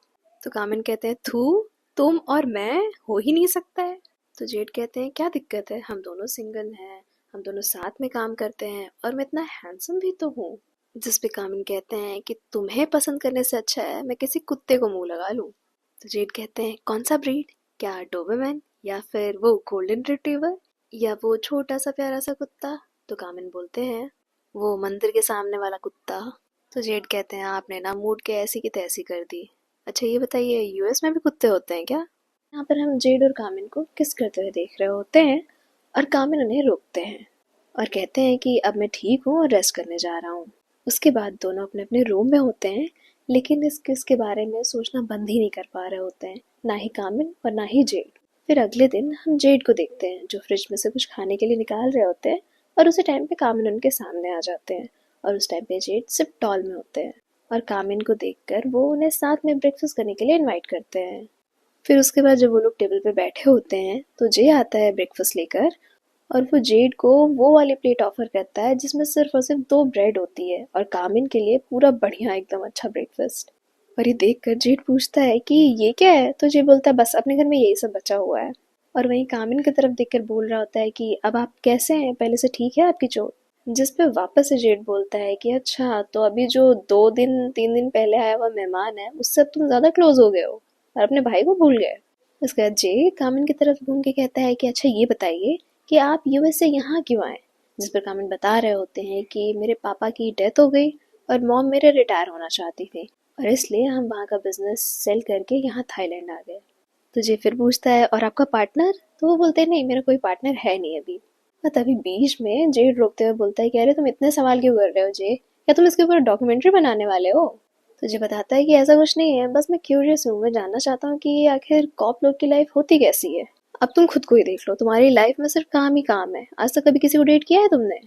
Speaker 1: तो कामिन कहते हैं थू, तुम और मैं हो ही नहीं सकता है। तो जेड कहते हैं क्या दिक्कत है, हम दोनों सिंगल हैं, हम दोनों साथ में काम करते हैं और मैं इतना हैंडसम भी तो हूँ। जिस पे कामिन कहते हैं कि तुम्हें पसंद करने से अच्छा है मैं किसी कुत्ते को मुंह लगा लूँ। तो जेड कहते हैं कौन सा ब्रीड, क्या डोबरमैन या फिर वो गोल्डन रिट्रीवर या वो छोटा सा प्यारा सा कुत्ता। तो कामिन बोलते हैं वो मंदिर के सामने वाला कुत्ता। तो जेड कहते हैं आपने ना मूड के ऐसी की तैसी कर दी। अच्छा ये बताइए यूएस में भी कुत्ते होते हैं क्या। यहाँ पर हम जेड और कामिन को किस करते हुए देख रहे होते हैं और कामिन उन्हें रोकते हैं और कहते हैं कि अब मैं ठीक हूँ और रेस्ट करने जा रहा हूँ। उसके बाद दोनों अपने अपने रूम में होते हैं, लेकिन इस किस के बारे में सोचना बंद ही नहीं कर पा रहे होते हैं, ना ही कामिन और ना ही जेड। फिर अगले दिन हम जेड को देखते हैं जो फ्रिज में से कुछ खाने के लिए निकाल रहे होते हैं और उसी टाइम पे कामिन उनके सामने आ जाते हैं और उस टाइम पे जेड सिर्फ टॉल में होते हैं और कामिन को देखकर वो उन्हें साथ में ब्रेकफास्ट करने के लिए इनवाइट करते हैं। फिर उसके बाद जब वो लोग टेबल पे बैठे होते हैं तो जे आता है ब्रेकफास्ट लेकर और वो जेड को वो वाली प्लेट ऑफर करता है जिसमें सिर्फ और सिर्फ 2 ब्रेड होती है और कामिन के लिए पूरा बढ़िया एकदम अच्छा ब्रेकफास्ट। और ये देखकर जेड पूछता है कि ये क्या है, तो जे बोलता है बस अपने घर में यही सब बचा हुआ है। और वहीं कामिन की तरफ देखकर बोल रहा होता है कि अब आप कैसे हैं, पहले से ठीक है आपकी चोट। जिस पे वापस से जेड बोलता है कि अच्छा तो अभी जो 2 दिन 3 दिन पहले आया हुआ मेहमान है उससे अब तुम ज्यादा क्लोज हो गए हो और अपने भाई को भूल गए। उसके बाद जे कामिन की तरफ घूम के कहता है कि अच्छा ये बताइए कि आप यूएस से यहाँ क्यों आए। जिस पर कामिन बता रहे होते हैं कि मेरे पापा की डेथ हो गई और मॉम मेरे रिटायर होना चाहती थी और इसलिए हम वहाँ का बिजनेस सेल करके यहाँ थाईलैंड आ गए। तो जे फिर पूछता है और आपका पार्टनर, तो वो बोलते हैं नहीं मेरा कोई पार्टनर है नहीं अभी। और तभी बीच में जे रोकते हुए बोलता है कि अरे तुम इतने सवाल क्यों कर रहे हो जे, क्या तुम इसके ऊपर डॉक्यूमेंट्री बनाने वाले हो। तो जे बताता है कि ऐसा कुछ नहीं है, बस मैं क्यूरियस हूँ, मैं जानना चाहता हूँ कि आखिर कॉप लोग की लाइफ होती कैसी है। अब तुम खुद को ही देख लो, तुम्हारी लाइफ में सिर्फ काम ही काम है, आज तक कभी किसी को डेट किया है तुमने।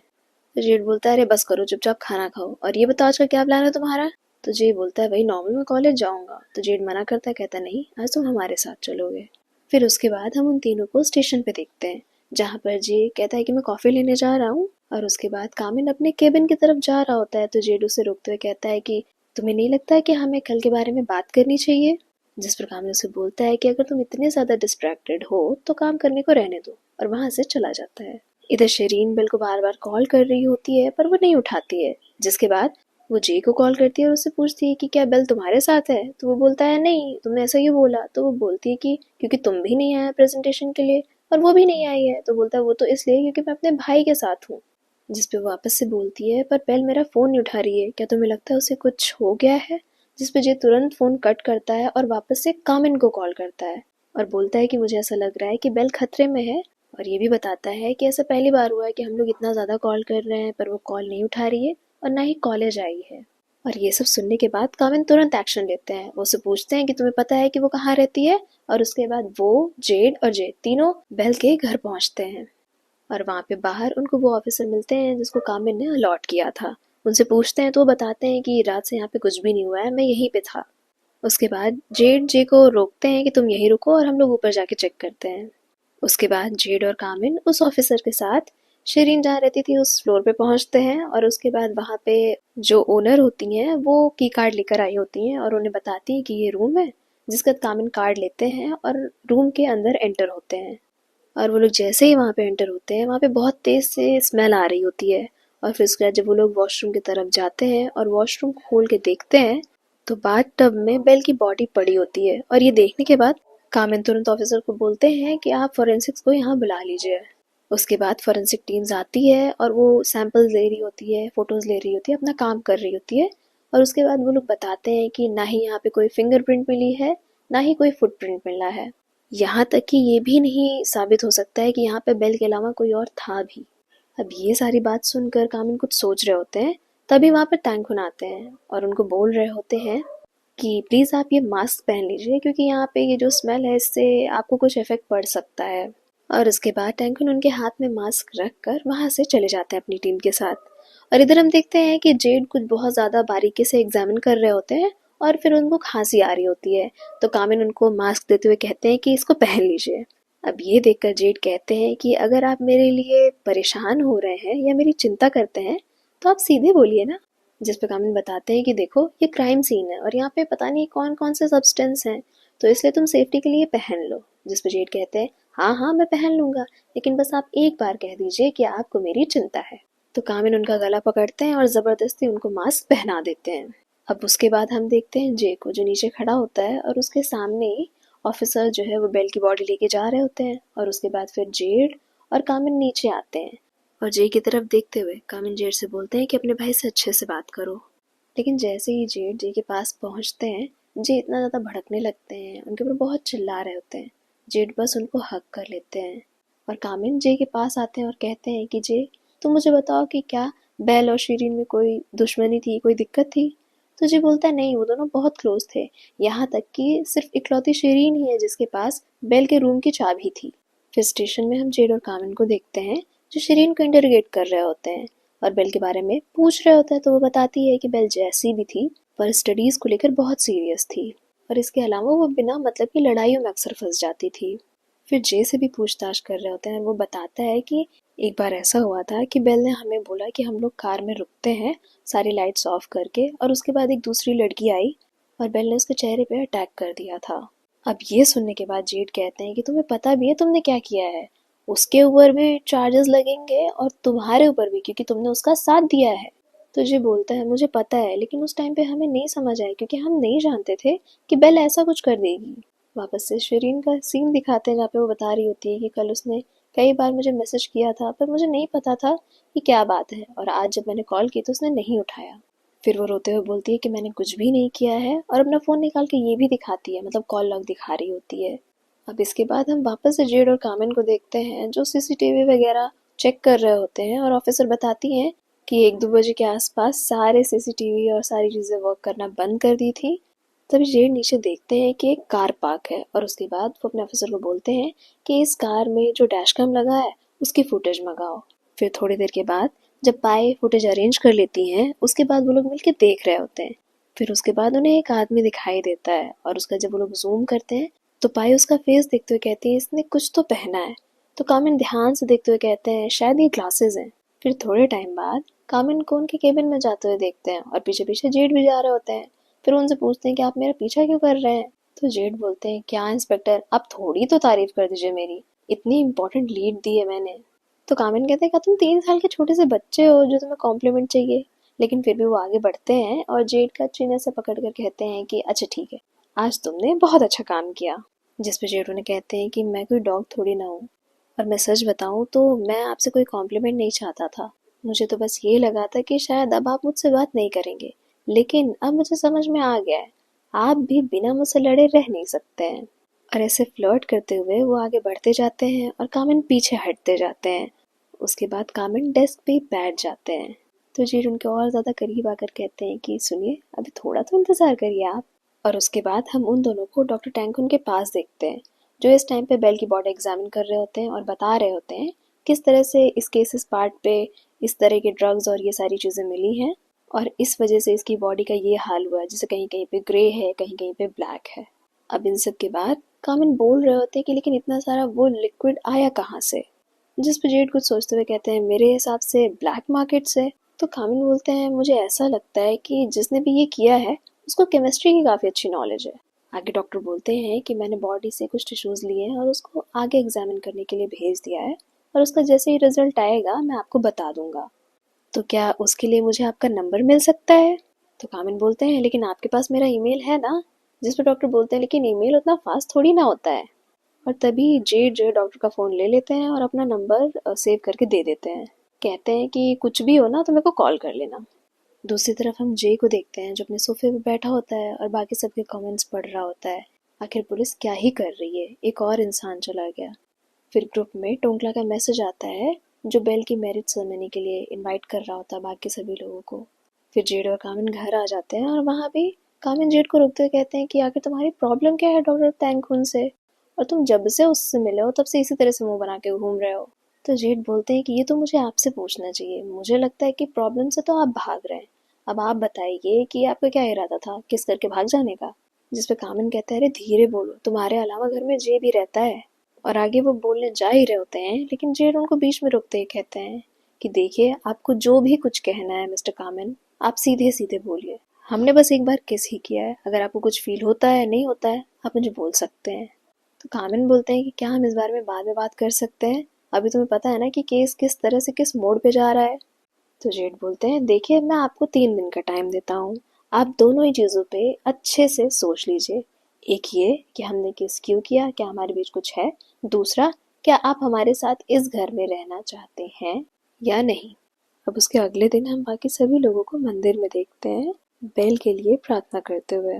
Speaker 1: तो जेड बोलता है अरे बस करो चुपचाप खाना खाओ और ये बताओ आज का क्या प्लान है तुम्हारा। तो जे बोलता है वही नॉर्मल, मैं कॉलेज जाऊंगा। तो जेड मना करता है, कहता नहीं आज तुम हमारे साथ चलोगे। फिर उसके बाद हम उन तीनों को स्टेशन पे देखते हैं जहाँ पर जे कहता है कि मैं कॉफी लेने जा रहा हूँ और उसके बाद कामिन अपने केबिन की तरफ जा रहा होता है तो जेड उसे रोकते हुए कहता है कि तुम्हें नहीं लगता है कि हमें कल के बारे में बात करनी चाहिए। जिस पर कामिन उसे बोलता है कि अगर तुम इतने ज्यादा डिस्ट्रैक्टेड हो तो काम करने को रहने दो, और वहां से चला जाता है। इधर शरीन बेल को बार बार कॉल कर रही होती है पर वो नहीं उठाती है, जिसके बाद वो जे को कॉल करती है और उससे पूछती है कि क्या बेल तुम्हारे साथ है। तो वो बोलता है नहीं, तुमने ऐसा क्यों बोला। तो वो बोलती है कि क्योंकि तुम भी नहीं आया प्रेजेंटेशन के लिए और वो भी नहीं आई है। तो बोलता है वो तो इसलिए क्योंकि मैं अपने भाई के साथ हूँ। जिस पे वो वापस से बोलती है पर बेल मेरा फोन नहीं उठा रही है, क्या तुम्हें लगता है उसे कुछ हो गया है। जिस पे जे तुरंत फोन कट करता है और वापस से कामिन को कॉल करता है और बोलता है कि मुझे ऐसा लग रहा है कि बेल खतरे में है, और ये भी बताता है कि ऐसा पहली बार हुआ है कि हम लोग इतना ज़्यादा कॉल कर रहे हैं पर वो कॉल नहीं उठा रही है और ना ही कॉलेज आई है। और ये सब सुनने के बाद कामिन तुरंत एक्शन लेते हैं, वो उससे पूछते हैं कि तुम्हें पता है कि वो कहाँ रहती है। और उसके बाद वो जेड और जे तीनों बेल के घर पहुंचते हैं और वहाँ पे बाहर उनको वो ऑफिसर मिलते हैं जिसको कामिन ने अलॉट किया था। उनसे पूछते हैं तो वो बताते हैं कि रात से यहाँ पे कुछ भी नहीं हुआ है, मैं यहीं पे था। उसके बाद जेड जे को रोकते हैं कि तुम यहीं रुको और हम लोग ऊपर जाके चेक करते हैं। उसके बाद जेड और कामिन उस ऑफिसर के साथ शिरीन जहाँ रहती थी उस फ्लोर पे पहुंचते हैं, और उसके बाद वहाँ पे जो ओनर होती हैं वो की कार्ड लेकर आई होती हैं और उन्हें बताती हैं कि ये रूम है, जिसका कामिन कार्ड लेते हैं और रूम के अंदर एंटर होते हैं। और वो लोग जैसे ही वहाँ पे एंटर होते हैं वहाँ पे बहुत तेज़ से स्मेल आ रही होती है, और फिर उसके बाद जब वो लोग वॉशरूम की तरफ जाते हैं और वॉशरूम खोल के देखते हैं तो बाथ टब में बेल की बॉडी पड़ी होती है। और ये देखने के बाद कामिन तुरंत ऑफिसर को बोलते हैं कि आप फॉरेंसिक्स को यहाँ बुला लीजिए। उसके बाद फॉरेंसिक टीम्स आती है और वो सैंपल्स ले रही होती है, फोटोज ले रही होती है, अपना काम कर रही होती है। और उसके बाद वो लोग बताते हैं कि ना ही यहाँ पे कोई फिंगरप्रिंट मिली है, ना ही कोई फुटप्रिंट मिला है। यहाँ तक कि ये भी नहीं साबित हो सकता है कि यहाँ पे बेल के अलावा कोई और था भी। अब ये सारी बात सुनकर कामिन कुछ सोच रहे होते हैं, तभी वहाँ पर टैंकुन आते हैं और उनको बोल रहे होते हैं कि प्लीज़ आप ये मास्क पहन लीजिए, क्योंकि यहाँ पे ये जो स्मेल है इससे आपको कुछ इफेक्ट पड़ सकता है। और उसके बाद टैंकुन उनके हाथ में मास्क रख कर वहाँ से चले जाते हैं अपनी टीम के साथ। और इधर हम देखते हैं कि जेड कुछ बहुत ज़्यादा बारीकी से एग्जामिन कर रहे होते हैं और फिर उनको खांसी आ रही होती है, तो कामिन उनको मास्क देते हुए कहते हैं कि इसको पहन लीजिए। अब ये देखकर जेड कहते हैं कि अगर आप मेरे लिए परेशान हो रहे हैं या मेरी चिंता करते हैं तो आप सीधे बोलिए ना। जिस पे कामिन बताते हैं कि देखो ये क्राइम सीन है और यहाँ पे पता नहीं कौन कौन से सब्सटेंस हैं, तो इसलिए तुम सेफ्टी के लिए पहन लो। जिस पे जेड कहते हैं हाँ हाँ मैं पहन लूंगा, लेकिन बस आप एक बार कह दीजिए कि आपको मेरी चिंता है। तो कामिन उनका गला पकड़ते हैं और ज़बरदस्ती उनको मास्क पहना देते हैं। अब उसके बाद हम देखते हैं जे को, जो नीचे खड़ा होता है और उसके सामने ऑफिसर जो है वो बेल की बॉडी लेके जा रहे होते हैं। और उसके बाद फिर जेड और कामिन नीचे आते हैं और जे की तरफ देखते हुए कामिन जेड से बोलते हैं कि अपने भाई से अच्छे से बात करो। लेकिन जैसे ही जेड जे के पास पहुंचते हैं, जे इतना ज़्यादा भड़कने लगते हैं, उनके ऊपर बहुत चिल्ला रहे होते हैं। जेड बस उनको हक कर लेते हैं और कामिन जे के पास आते हैं और कहते हैं कि जे तुम मुझे बताओ कि क्या बेल और शीरीन में कोई दुश्मनी थी, कोई दिक्कत थी। तो जे बोलता है नहीं, वो दोनों बहुत क्लोज थे, यहाँ तक कि सिर्फ इकलौती शीरीन ही है जिसके पास बेल के रूम की चाबी थी। फिर स्टेशन में हम जेड और कामिन को देखते हैं जो शीरीन को इंटरोगेट कर रहे होते हैं और बेल के बारे में पूछ रहे होते हैं। तो वो बताती है कि बेल जैसी भी थी पर स्टडीज़ को लेकर बहुत सीरियस थी, और इसके अलावा वो बिना मतलब की लड़ाइयों में अक्सर फंस जाती थी। फिर जे से भी पूछताछ कर रहे होते हैं और वो बताता है कि एक बार ऐसा हुआ था कि बेल ने हमें बोला कि हम लोग कार में रुकते हैं सारी लाइट्स ऑफ करके, और उसके बाद एक दूसरी लड़की आई और बेल ने उसके चेहरे पे अटैक कर दिया था। अब ये सुनने के बाद जेड कहते हैं कि तुम्हें पता भी है तुमने क्या किया है, उसके ऊपर भी चार्जेस लगेंगे और तुम्हारे ऊपर भी, क्योंकि तुमने उसका साथ दिया है। तो जे बोलता है मुझे पता है, लेकिन उस टाइम पे हमें नहीं समझ आया क्योंकि हम नहीं जानते थे कि बेल ऐसा कुछ कर देगी। वापस से शिरीन का सीन दिखाते हैं जहाँ पे वो बता रही होती है कि कल उसने कई बार मुझे मैसेज किया था पर मुझे नहीं पता था कि क्या बात है, और आज जब मैंने कॉल की तो उसने नहीं उठाया। फिर वो रोते हुए बोलती है कि मैंने कुछ भी नहीं किया है, और अपना फ़ोन निकाल के ये भी दिखाती है, मतलब कॉल लॉग दिखा रही होती है। अब इसके बाद हम वापस से जेड और कामिन को देखते हैं जो सीसीटीवी वगैरह चेक कर रहे होते हैं, और ऑफिसर बताती हैं कि 1-2 बजे के आसपास सारे सीसीटीवी और सारी चीज़ें वर्क करना बंद कर दी थी। तभी जेड नीचे देखते हैं कि एक कार पार्क है, और उसके बाद वो अपने ऑफिसर को बोलते हैं कि इस कार में जो डैश कैम लगा है उसकी फुटेज मंगाओ। फिर थोड़ी देर के बाद जब पाए फुटेज अरेंज कर लेती हैं, उसके बाद वो लोग मिलकर देख रहे होते हैं। फिर उसके बाद उन्हें एक आदमी दिखाई देता है, और उसका जब वो लोग जूम करते हैं तो पाए उसका फेस देखते हुए कहती है इसने कुछ तो पहना है। तो कामिन ध्यान से देखते हुए कहते हैं शायद ये ग्लासेस हैं। फिर थोड़े टाइम बाद कामिन को उनके केबिन में जाते हुए देखते हैं और पीछे पीछे जेड भी जा रहे होते हैं। फिर उनसे पूछते हैं कि आप मेरा पीछा क्यों कर रहे हैं। तो जेड बोलते हैं क्या इंस्पेक्टर, आप थोड़ी तो तारीफ कर दीजिए मेरी, इतनी इंपॉर्टेंट लीड दी है मैंने। तो कामिन कहते हैं क्या तुम 3 साल के छोटे से बच्चे हो जो तुम्हें कॉम्प्लीमेंट चाहिए। लेकिन फिर भी वो आगे बढ़ते हैं और जेड का चिन्ह से पकड़ कर कहते हैं कि अच्छा ठीक है, आज तुमने बहुत अच्छा काम किया। जिस पे जेड उन्हें कहते हैं कि मैं कोई डॉग थोड़ी ना हूँ, और मैं सच बताऊँ तो मैं आपसे कोई कॉम्प्लीमेंट नहीं चाहता था। मुझे तो बस ये लगा था कि शायद अब आप मुझसे बात नहीं करेंगे, लेकिन अब मुझे समझ में आ गया है आप भी बिना मुझसे लड़े रह नहीं सकते हैं। और ऐसे फ्लर्ट करते हुए वो आगे बढ़ते जाते हैं और कामिन पीछे हटते जाते हैं। उसके बाद कामिन डेस्क पे बैठ जाते हैं। तो जेड उनके और ज़्यादा करीब आकर कहते हैं कि सुनिए अभी थोड़ा तो इंतज़ार करिए आप। और उसके बाद हम उन दोनों को डॉक्टर टैंकुन के पास देखते हैं जो इस टाइम पे बेल की बॉडी एग्जामिन कर रहे होते हैं और बता रहे होते हैं किस तरह से इस केसेस पार्ट पे इस तरह के ड्रग्स और ये सारी चीज़ें मिली हैं। और इस वजह से इसकी बॉडी का ये हाल हुआ है, जैसे कहीं कहीं पे ग्रे है, कहीं कहीं पे ब्लैक है। अब इन सब के बाद कामिन बोल रहे होते हैं कि लेकिन इतना सारा वो लिक्विड आया कहाँ से, जिस पे जेड कुछ सोचते हुए कहते हैं मेरे हिसाब से ब्लैक मार्केट से। तो कामिन बोलते हैं मुझे ऐसा लगता है कि जिसने भी ये किया है उसको केमिस्ट्री की काफ़ी अच्छी नॉलेज है। आगे डॉक्टर बोलते हैं कि मैंने बॉडी से कुछ टिश्यूज़ लिए हैं और उसको आगे एग्जामिन करने के लिए भेज दिया है, और उसका जैसे ही रिजल्ट आएगा मैं आपको बता दूंगा। तो क्या उसके लिए मुझे आपका नंबर मिल सकता है? तो कामिन बोलते हैं लेकिन आपके पास मेरा ईमेल है ना। जिस पर डॉक्टर बोलते हैं लेकिन ईमेल उतना फास्ट थोड़ी ना होता है। और तभी जेड जो है डॉक्टर का फ़ोन ले लेते हैं और अपना नंबर सेव करके दे देते हैं। कहते हैं कि कुछ भी हो ना तो मेरे को कॉल कर लेना। दूसरी तरफ हम जे को देखते हैं जो अपने सोफे पे बैठा होता है और बाकी सबके कमेंट्स पढ़ रहा होता है। आखिर पुलिस क्या ही कर रही है, एक और इंसान चला गया। फिर ग्रुप में टोंकला का मैसेज आता है जो बेल की मैरिज सेरेमनी के लिए इनवाइट कर रहा होता है बाकी सभी लोगों को। फिर जेड और कामिन घर आ जाते हैं और वहाँ भी कामिन जेड को रोकते हुए कहते हैं कि आखिर तुम्हारी प्रॉब्लम क्या है डॉक्टर टैंकुन से, और तुम जब से उससे मिले हो तब से इसी तरह से मुंह बना के घूम रहे हो। तो जेड बोलते हैं कि ये तो मुझे आपसे पूछना चाहिए, मुझे लगता है कि प्रॉब्लम से तो आप भाग रहे हैं। अब आप बताइए कि आपका क्या इरादा था, किस करके भाग जाने का। जिस पे कामिन कहता है अरे धीरे बोलो, तुम्हारे अलावा घर में जे भी रहता है। और आगे वो बोलने जा ही रहे होते हैं लेकिन जेड उनको बीच में रोकते ही कहते हैं कि देखिए आपको जो भी कुछ कहना है मिस्टर कामिन, आप सीधे सीधे बोलिए। हमने बस एक बार किस ही किया है, अगर आपको कुछ फील होता है नहीं होता है आप मुझे बोल सकते हैं। तो कामिन बोलते हैं कि क्या हम इस बारे में बाद में बात कर सकते हैं, अभी तुम्हें पता है ना कि केस किस तरह से किस मोड़ पे जा रहा है। तो जेड बोलते हैं देखिए मैं आपको 3 दिन का टाइम देता हूँ, आप दोनों ही चीज़ों पे अच्छे से सोच लीजिए। एक ये कि हमने किस क्यों किया, क्या हमारे बीच कुछ है। दूसरा, क्या आप हमारे साथ इस घर में रहना चाहते हैं या नहीं। अब उसके अगले दिन हम बाकी सभी लोगों को मंदिर में देखते हैं बेल के लिए प्रार्थना करते हुए।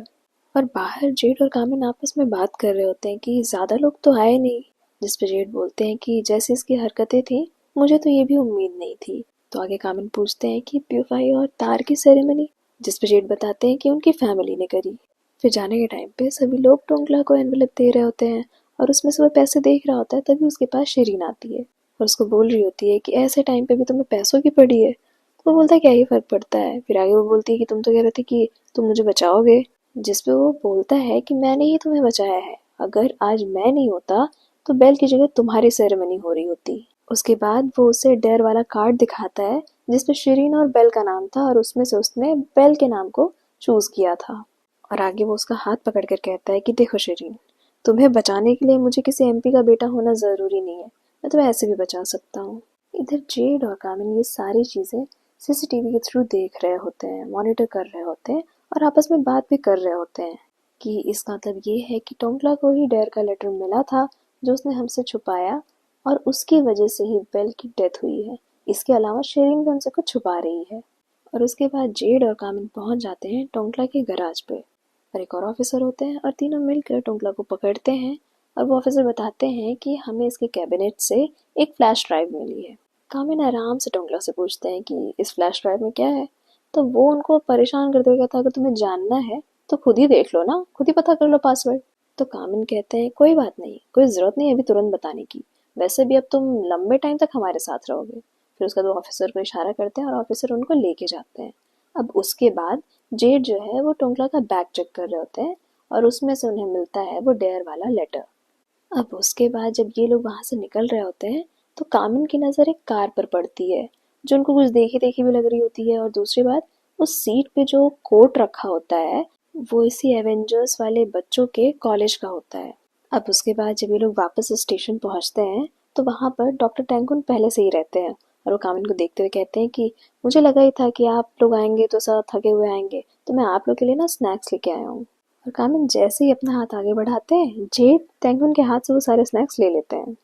Speaker 1: और बाहर जेड और कामिन आपस में बात कर रहे होते हैं कि ज़्यादा लोग तो आए नहीं। जिस पे जेड बोलते हैं कि जैसे इसकी हरकतें थी मुझे तो ये भी उम्मीद नहीं थी। तो आगे कामिन पूछते हैं कि प्यूफाई और तार की सेरेमनी, जिस पे जेड बताते हैं कि उनकी फैमिली ने करी। फिर जाने के टाइम पे सभी लोग टोंकला को एनवेलप दे रहे होते हैं और उसमें से वो पैसे देख रहा होता है, तभी उसके पास शिरीन आती है और उसको बोल रही होती है कि ऐसे टाइम पे भी तुम्हें पैसों की पड़ी है। तो वो बोलता है क्या ही फर्क पड़ता है। फिर आगे वो बोलती है कि तुम तो कह रहे थे कि तुम मुझे बचाओगे। जिस पे वो बोलता है कि मैंने ही तुम्हें बचाया है, अगर आज मैं नहीं होता तो बेल की जगह तुम्हारी सेरेमनी हो रही होती। उसके बाद वो उसे डेयर वाला कार्ड दिखाता है जिसपे शिरीन और बेल का नाम था और उसमें से उसने बेल के नाम को चूज किया था। और आगे वो उसका हाथ पकड़ कर कहता है कि देखो शिरीन, तुम्हें बचाने के लिए मुझे किसी एमपी का बेटा होना ज़रूरी नहीं है, मैं तुम्हें ऐसे भी बचा सकता हूँ। इधर जेड और कामिन ये सारी चीज़ें सीसीटीवी के थ्रू देख रहे होते हैं, मॉनिटर कर रहे होते हैं और आपस में बात भी कर रहे होते हैं कि इसका मतलब ये है कि टोंकला को ही डेयर का लेटर मिला था जो उसने हमसे छुपाया और उसकी वजह से ही बेल की डेथ हुई है। इसके अलावा शेरिन भी हमसे कुछ छुपा रही है। और उसके बाद जेड और कामिन पहुंच जाते हैं टोंकला के गराज पे और एक और ऑफिसर होते हैं और तीनों मिलकर टोंकला को पकड़ते हैं। और वो ऑफिसर बताते हैं कि हमें इसके कैबिनेट से एक फ्लैश ड्राइव मिली है। कामिन आराम से टोंकला से पूछते हैं कि इस फ्लैश ड्राइव में क्या है। तो वो उनको परेशान करते हुए कहता है अगर तुम्हें जानना है तो खुद ही देख लो ना, खुद ही पता कर लो पासवर्ड। तो कामिन कहते हैं कोई बात नहीं, कोई ज़रूरत नहीं अभी तुरंत बताने की, वैसे भी अब तुम लंबे टाइम तक हमारे साथ रहोगे। फिर उसका 2 ऑफिसर को इशारा करते हैं और ऑफिसर उनको लेके जाते हैं। अब उसके बाद जेड जो है वो टोंकला का बैग चेक कर रहे होते हैं और उसमें से उन्हें मिलता है वो डेयर वाला लेटर। अब उसके बाद जब ये लोग वहाँ से निकल रहे होते हैं तो कामिन की नज़र एक कार पर पड़ती है जो उनको कुछ देखी देखी भी लग रही होती है। और दूसरी बात, उस सीट पे जो कोट रखा होता है वो इसी एवेंजर्स वाले बच्चों के कॉलेज का होता है। अब उसके बाद जब ये लोग वापस स्टेशन पहुँचते हैं तो वहाँ पर डॉक्टर टैंकुन पहले से ही रहते हैं और वो कामिन को देखते हुए कहते हैं कि मुझे लगा ही था कि आप लोग आएंगे तो सब थके हुए आएंगे, तो मैं आप लोग के लिए ना स्नैक्स लेके आया हूँ। और कामिन जैसे ही अपना हाथ आगे बढ़ाते हैं जेड टैंकुन के हाथ से वो सारे स्नैक्स ले लेते हैं।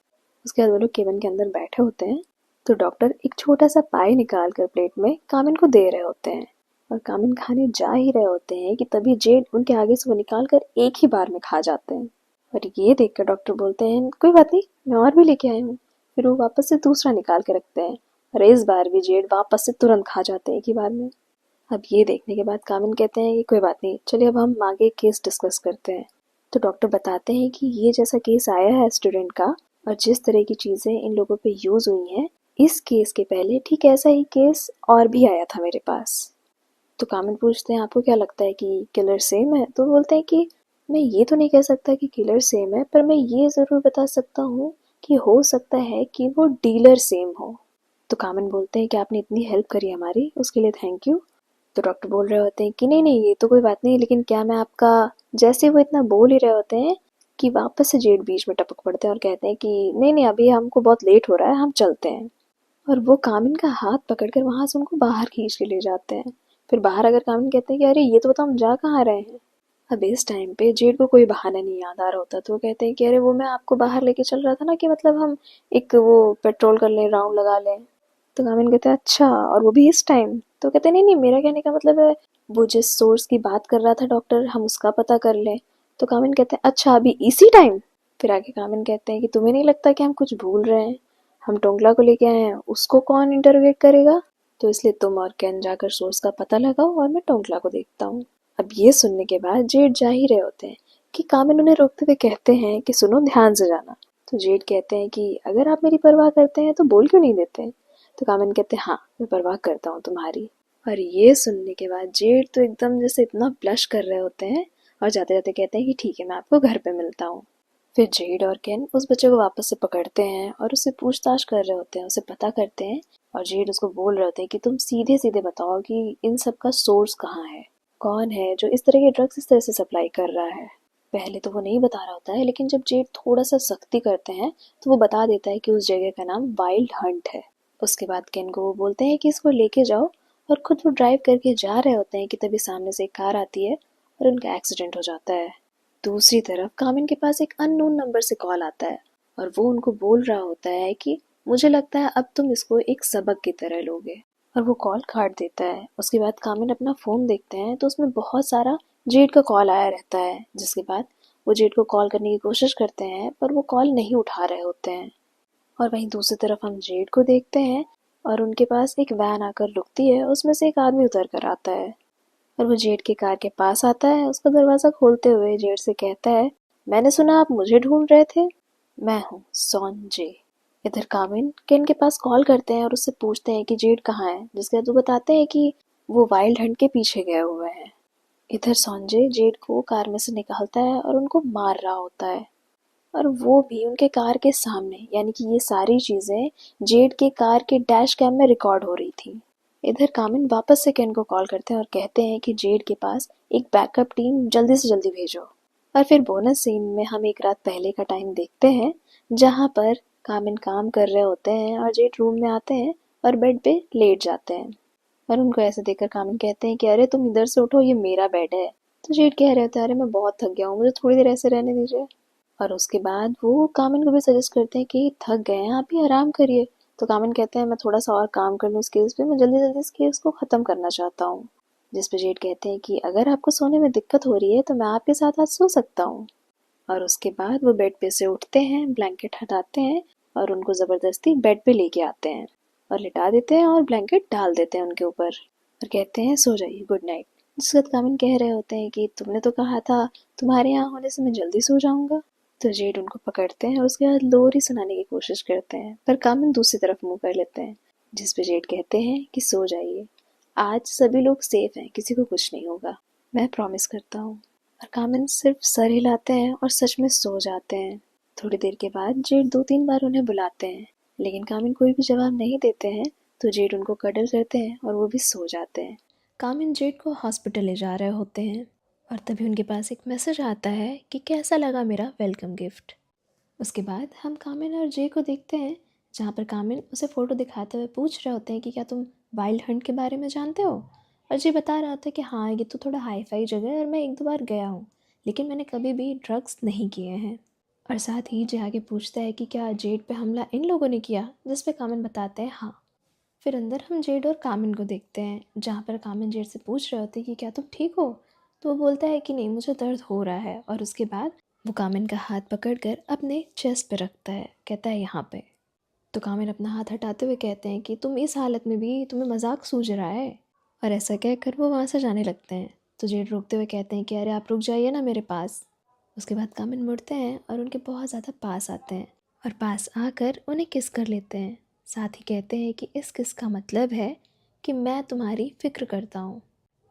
Speaker 1: उसके बाद वो लोग केबिन के अंदर बैठे होते हैं तो डॉक्टर एक छोटा सा पाई निकाल कर प्लेट में कामिन को दे रहे होते हैं और कामिन खाने जा ही रहे होते हैं कि तभी जेड उनके आगे से वो निकाल कर एक ही बार में खा जाते हैं। और ये देखकर डॉक्टर बोलते हैं कोई बात नहीं, मैं और भी लेके आया हूँ। फिर वो वापस से दूसरा निकाल के रखते हैं और इस बार भी जेड वापस से तुरंत खा जाते हैं एक ही बार में। अब ये देखने के बाद कामिन कहते हैं कि कोई बात नहीं, चलिए अब हम आगे केस डिस्कस करते हैं। तो डॉक्टर बताते हैं कि ये जैसा केस आया है स्टूडेंट का और जिस तरह की चीज़ें इन लोगों पे यूज़ हुई हैं, इस केस के पहले ठीक ऐसा ही केस और भी आया था मेरे पास। तो कामिन पूछते हैं आपको क्या लगता है कि किलर सेम है? तो बोलते हैं कि मैं ये तो नहीं कह सकता कि किलर सेम है, पर मैं ये ज़रूर बता सकता हूँ कि हो सकता है कि वो डीलर सेम हो। तो कामिन बोलते हैं कि आपने इतनी हेल्प करी हमारी, उसके लिए थैंक यू। तो डॉक्टर बोल रहे होते हैं कि नहीं नहीं, ये तो कोई बात नहीं, लेकिन क्या मैं आपका, जैसे वो इतना बोल ही रहे होते हैं कि वापस से जेड बीच में टपक पड़ते हैं और कहते हैं कि नहीं नहीं, अभी हमको बहुत लेट हो रहा है, हम चलते हैं। और वो कामिन का हाथ पकड़कर वहां से उनको बाहर खींच के ले जाते हैं। फिर बाहर अगर कामिन कहते हैं कि अरे ये तो बताओ हम जा कहाँ रहे हैं। अब इस टाइम पे जेड को कोई बहाना नहीं याद आ रहा होता, तो वो कहते हैं कि अरे वो मैं आपको बाहर लेके चल रहा था ना, कि मतलब हम एक वो पेट्रोल कर लें, राउंड लगा लें। तो गामिन कहते हैं अच्छा, और वो भी इस टाइम? तो कहते हैं नहीं नहीं, मेरा कहने का मतलब है वो जिस सोर्स की बात कर रहा था डॉक्टर, हम उसका पता कर लें। तो कामिन कहते हैं अच्छा, अभी इसी टाइम? फिर आगे कामिन कहते हैं कि तुम्हें नहीं लगता कि हम कुछ भूल रहे हैं? हम टोंगला को लेके आए हैं, उसको कौन इंटरोगेट करेगा? तो इसलिए तुम और कैन जाकर सोर्स का पता लगाओ और मैं टोंगला को देखता हूँ। अब ये सुनने के बाद जेड जा ही रहे होते हैं कि कामिन उन्हें रोकते हुए कहते हैं कि सुनो, ध्यान से जाना। तो जेड कहते हैं कि अगर आप मेरी परवाह करते हैं तो बोल क्यों नहीं देते? तो कामिन कहते हैं हाँ, मैं परवाह करता हूँ तुम्हारी। और ये सुनने के बाद जेड तो एकदम जैसे इतना ब्लश कर रहे होते हैं और जाते जाते कहते हैं कि ठीक है, मैं आपको घर पे मिलता हूँ। फिर जेड और केन उस बच्चे को वापस से पकड़ते हैं और उससे पूछताछ कर रहे होते हैं, उसे पता करते हैं। और जेड उसको बोल रहे होते हैं कि तुम सीधे सीधे बताओ कि इन सब का सोर्स कहाँ है, कौन है जो इस तरह के ड्रग्स इस तरह से सप्लाई कर रहा है। पहले तो वो नहीं बता रहा होता है, लेकिन जब जेड थोड़ा सा सख्ती करते हैं तो वो बता देता है कि उस जगह का नाम वाइल्ड हंट है। उसके बाद केन को वो बोलते हैं कि इसको लेके जाओ, और खुद वो ड्राइव करके जा रहे होते हैं कि तभी सामने से एक कार आती है और उनका एक्सीडेंट हो जाता है। दूसरी तरफ कामिन के पास एक अननोन नंबर से कॉल आता है और वो उनको बोल रहा होता है कि मुझे लगता है अब तुम इसको एक सबक की तरह लोगे। और वो कॉल काट देता है। उसके बाद कामिन अपना फ़ोन देखते हैं तो उसमें बहुत सारा जेड का कॉल आया रहता है, जिसके बाद वो जेड को कॉल करने की कोशिश करते हैं पर वो कॉल नहीं उठा रहे होते हैं। और वहीं दूसरी तरफ हम जेड को देखते हैं और उनके पास एक वैन आकर रुकती है, उसमें से एक आदमी उतर कर आता है और वो जेड की कार के पास आता है। उसका दरवाज़ा खोलते हुए जेड से कहता है, मैंने सुना आप मुझे ढूंढ रहे थे। मैं हूँ सॉन्जे। इधर कामिन केन के पास कॉल करते हैं और उससे पूछते हैं कि जेड कहाँ है, जिसके बाद वो बताते हैं कि वो वाइल्ड हंट के पीछे गए हुए हैं। इधर सॉन्जे जेड को कार में से निकालता है और उनको मार रहा होता है, और वो भी उनके कार के सामने, यानी कि ये सारी चीज़ें जेड के कार के डैश कैम में रिकॉर्ड हो रही थी। इधर कामिन वापस से केन को कॉल करते हैं और कहते हैं कि जेड के पास एक बैकअप टीम जल्दी से जल्दी भेजो। और फिर बोनस सीन में हम एक रात पहले का टाइम देखते हैं, जहाँ पर कामिन काम कर रहे होते हैं और जेड रूम में आते हैं और बेड पे लेट जाते हैं। और उनको ऐसे देखकर कामिन कहते हैं कि अरे तुम इधर से उठो, ये मेरा बेड है। तो जेड कह रहे होते हैं अरे मैं बहुत थक गया हूँ, मुझे थोड़ी देर ऐसे रहने दीजिए। और उसके बाद वो कामिन को भी सजेस्ट करते हैं कि थक गए हैं, आप भी आराम करिए। तो कामिन कहते हैं मैं थोड़ा सा और काम कर लूँ इस केस पे, मैं जल्दी जल्दी इस केस को ख़त्म करना चाहता हूँ। जिस पे जेड कहते हैं कि अगर आपको सोने में दिक्कत हो रही है तो मैं आपके साथ आज सो सकता हूँ। और उसके बाद वो बेड पे से उठते हैं, ब्लैंकेट हटाते हैं और उनको ज़बरदस्ती बेड पे लेके आते हैं और लिटा देते हैं और ब्लैंकेट डाल देते हैं उनके ऊपर और कहते हैं सो जाइए, गुड नाइट। जिसके बाद कामिन कह रहे होते हैं कि तुमने तो कहा था तुम्हारे यहाँ होने से मैं जल्दी सो जाऊंगा। तो जेड उनको पकड़ते हैं और उसके बाद लोरी सुनाने की कोशिश करते हैं, पर कामिन दूसरी तरफ मुंह कर लेते हैं। जिस पे जेड कहते हैं कि सो जाइए, आज सभी लोग सेफ हैं, किसी को कुछ नहीं होगा, मैं प्रॉमिस करता हूँ। और कामिन सिर्फ सर हिलाते हैं और सच में सो जाते हैं। थोड़ी देर के बाद जेड 2-3 बार उन्हें बुलाते हैं, लेकिन कामिन कोई भी जवाब नहीं देते हैं। तो जेड उनको कडल करते हैं और वो भी सो जाते हैं। कामिन जेड को हॉस्पिटल ले जा रहे होते हैं और तभी उनके पास एक मैसेज आता है कि कैसा लगा मेरा वेलकम गिफ्ट। उसके बाद हम कामिन और जे को देखते हैं, जहाँ पर कामिन उसे फ़ोटो दिखाते हुए पूछ रहे होते हैं कि क्या तुम वाइल्ड हंट के बारे में जानते हो। और जे बता रहा होता है कि हाँ, ये तो थोड़ा हाई फाई जगह है और मैं 1-2 बार गया हूँ, लेकिन मैंने कभी भी ड्रग्स नहीं किए हैं। और साथ ही जे आगे पूछता है कि क्या जेड पे हमला इन लोगों ने किया, जिस पे कामिन बताते हैं हाँ। फिर अंदर हम जेड और कामिन को देखते हैं, जहाँ पर कामिन जेड से पूछ रहे होते हैं कि क्या तुम ठीक हो। तो वो बोलता है कि नहीं, मुझे दर्द हो रहा है। और उसके बाद वो कामिन का हाथ पकड़कर अपने चेस्ट पे रखता है, कहता है यहाँ पे। तो कामिन अपना हाथ हटाते हुए कहते हैं कि तुम इस हालत में भी तुम्हें मजाक सूझ रहा है। और ऐसा कहकर वो वहाँ से जाने लगते हैं। तो जेड रोकते हुए कहते हैं कि अरे आप रुक जाइए ना मेरे पास। उसके बाद कामिन मुड़ते हैं और उनके बहुत ज़्यादा पास आते हैं और पास आकर उन्हें किस कर लेते हैं। साथ ही कहते हैं कि इस किस का मतलब है कि मैं तुम्हारी फ़िक्र करता हूँ।